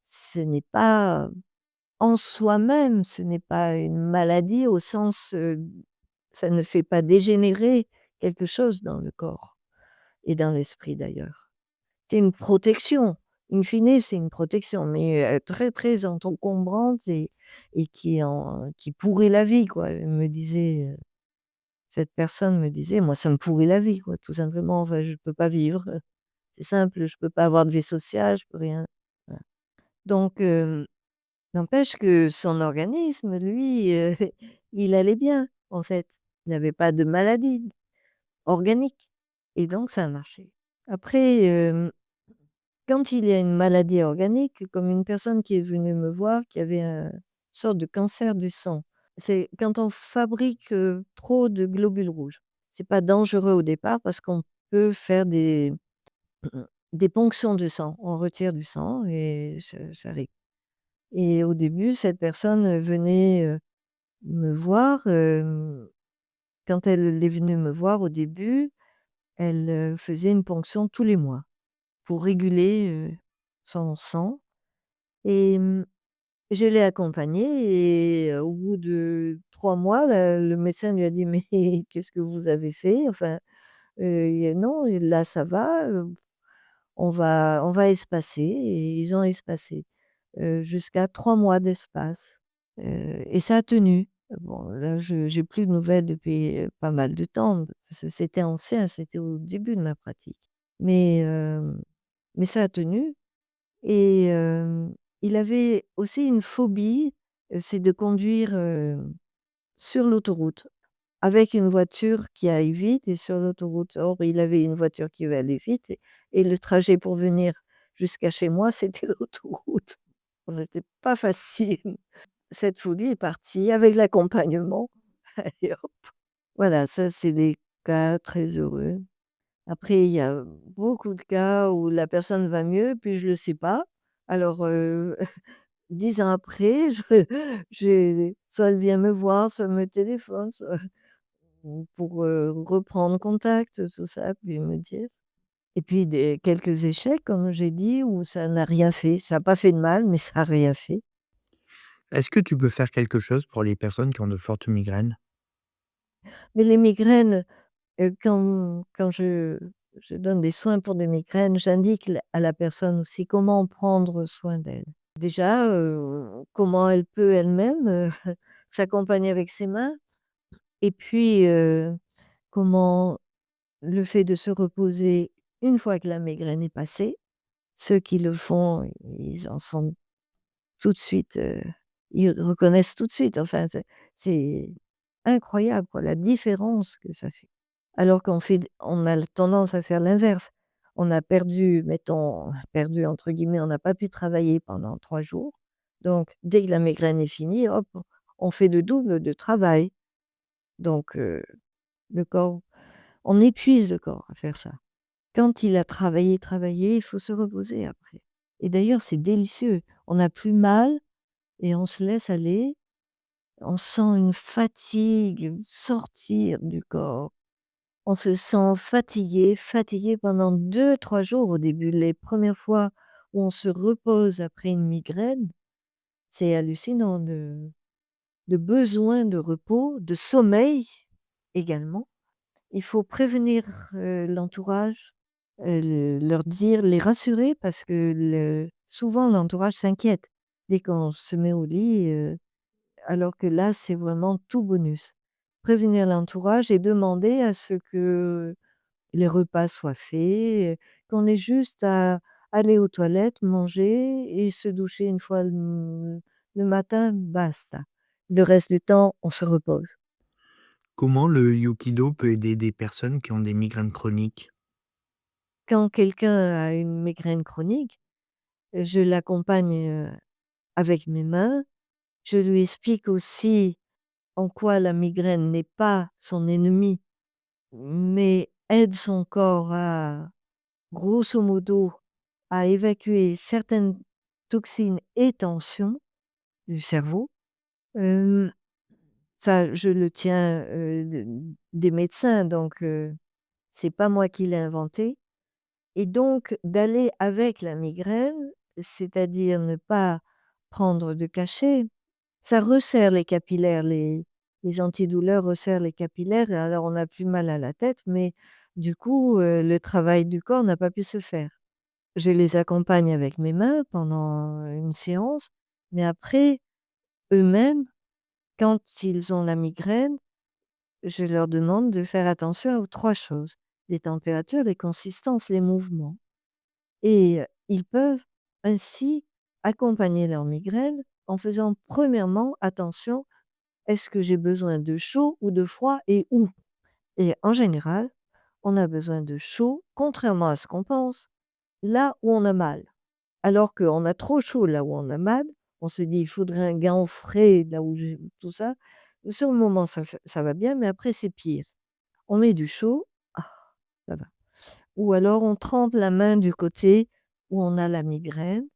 ce n'est pas en soi-même, ce n'est pas une maladie au sens, ça ne fait pas dégénérer quelque chose dans le corps et dans l'esprit d'ailleurs. C'est une protection. In fine, c'est une protection, mais très, très encombrante et qui pourrit la vie, quoi. Cette personne me disait: «Moi, ça me pourrit la vie, quoi, tout simplement. Enfin, je peux pas vivre, c'est simple, je peux pas avoir de vie sociale, je peux rien». Voilà. Donc n'empêche que son organisme, lui, il allait bien, en fait. Il n'avait pas de maladie organique et donc ça a marché. Après, quand il y a une maladie organique, comme une personne qui est venue me voir, qui avait un sorte de cancer du sang. C'est quand on fabrique, trop de globules rouges. C'est pas dangereux au départ parce qu'on peut faire des ponctions de sang. On retire du sang et ça ré et au début, cette personne, venait, me voir, quand elle est venue me voir au début, elle, faisait une ponction tous les mois pour réguler, son sang et je l'ai accompagnée et au bout de 3 mois, le médecin lui a dit: «Mais qu'est-ce que vous avez fait?» Enfin, et non, et là ça va, on va espacer et ils ont espacé, jusqu'à 3 mois d'espace, et ça a tenu. Bon là, je j'ai plus de nouvelles depuis, pas mal de temps, parce que c'était ancien, c'était au début de ma pratique. Mais mais ça a tenu et il avait aussi une phobie, c'est de conduire, sur l'autoroute avec une voiture qui aille vite et sur l'autoroute. Or, il avait une voiture qui veut aller vite et le trajet pour venir jusqu'à chez moi, c'était l'autoroute. C'était pas facile. Cette phobie est partie avec l'accompagnement. Allez hop. Voilà, ça c'est des cas très heureux. Après, il y a beaucoup de cas où la personne va mieux, puis je le sais pas. Alors, 10 ans après, soit elle vient me voir, soit elle me téléphone, soit pour, reprendre contact, tout ça, puis me dire. Et puis quelques échecs, comme j'ai dit, où ça n'a rien fait. Ça a pas fait de mal, mais ça a rien fait. Est-ce que tu peux faire quelque chose pour les personnes qui ont de fortes migraines? Mais les migraines, quand je donne des soins pour des migraines, j'indique à la personne aussi comment prendre soin d'elle. Déjà, comment elle peut elle-même, s'accompagner avec ses mains et puis, comment le fait de se reposer une fois que la migraine est passée, ceux qui le font, ils en sont tout de suite, ils reconnaissent tout de suite. Enfin, c'est incroyable quoi, la différence que ça fait. Alors on a tendance à faire l'inverse. On a perdu, mettons, «perdu» entre guillemets, on n'a pas pu travailler pendant 3 jours. Donc dès que la migraine est finie, hop, on fait le double de travail. Donc le corps on épuise le corps à faire ça. Quand il a travaillé, travaillé, il faut se reposer après. Et d'ailleurs, c'est délicieux. On n'a plus mal et on se laisse aller. On sent une fatigue sortir du corps. On se sent fatigué, fatigué pendant 2, 3 jours au début. Les premières fois où on se repose après une migraine, c'est hallucinant de besoin de repos, de sommeil également. Il faut prévenir, l'entourage, leur dire, les rassurer parce que souvent l'entourage s'inquiète dès qu'on se met au lit, alors que là, c'est vraiment tout bonus. Prévenir l'entourage et demander à ce que les repas soient faits, qu'on ait juste à aller aux toilettes, manger et se doucher une fois le matin, basta. Le reste du temps, on se repose. Comment le Yukido peut aider des personnes qui ont des migraines chroniques? Quand quelqu'un a une migraine chronique, je l'accompagne, avec mes mains. Je lui explique aussi en quoi la migraine n'est pas son ennemi, mais aide son corps à, grosso modo, à évacuer certaines toxines et tensions du cerveau. Hem, Ça, je le tiens, des médecins, donc c'est pas moi qui l'ai inventé. Et donc d'aller avec la migraine, c'est-à-dire ne pas prendre de cachet, ça resserre les capillaires, les antidouleurs resserrent les capillaires et alors on a plus mal à la tête, mais du coup, le travail du corps n'a pas pu se faire. Je les accompagne avec mes mains pendant une séance, mais après, eux-mêmes, quand ils ont la migraine, je leur demande de faire attention aux 3 choses: les températures, les consistances, les mouvements. Et ils peuvent ainsi accompagner leur migraine en faisant premièrement attention: «Est-ce que j'ai besoin de chaud ou de froid et où?» Et en général, on a besoin de chaud, contrairement à ce qu'on pense, là où on a mal. Alors qu'on a trop chaud là où on a mal, on se dit: «Il faudrait un gant frais là où j'ai» tout ça. Sur le moment ça va bien, mais après c'est pire. On met du chaud, ah, ça va. Ou alors on trempe la main du côté où on a la migraine,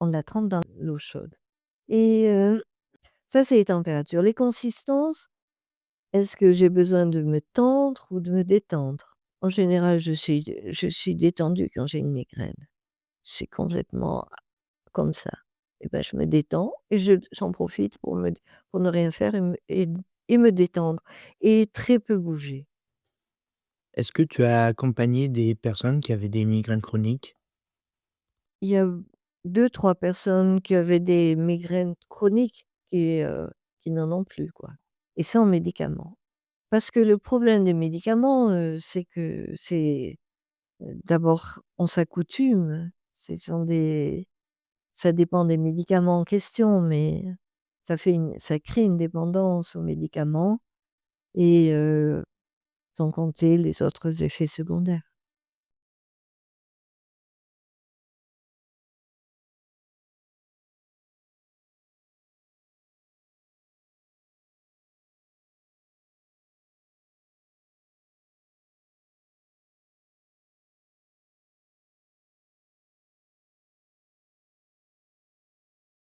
on la trempe dans l'eau chaude et ça c'est les températures. Les consistances, est-ce que j'ai besoin de me tendre ou de me détendre? En général, je suis détendue quand j'ai une migraine. C'est complètement comme ça. Et ben, je me détends et j'en profite pour ne rien faire et me détendre et très peu bouger. Est-ce que tu as accompagné des personnes qui avaient des migraines chroniques? Il y a 2-3 personnes qui avaient des migraines chroniques qui n'en ont plus, quoi, et sans médicaments. Parce que le problème des médicaments, c'est que d'abord on s'accoutume. Ce sont des Ça dépend des médicaments en question, mais ça crée une dépendance aux médicaments et sans compter les autres effets secondaires.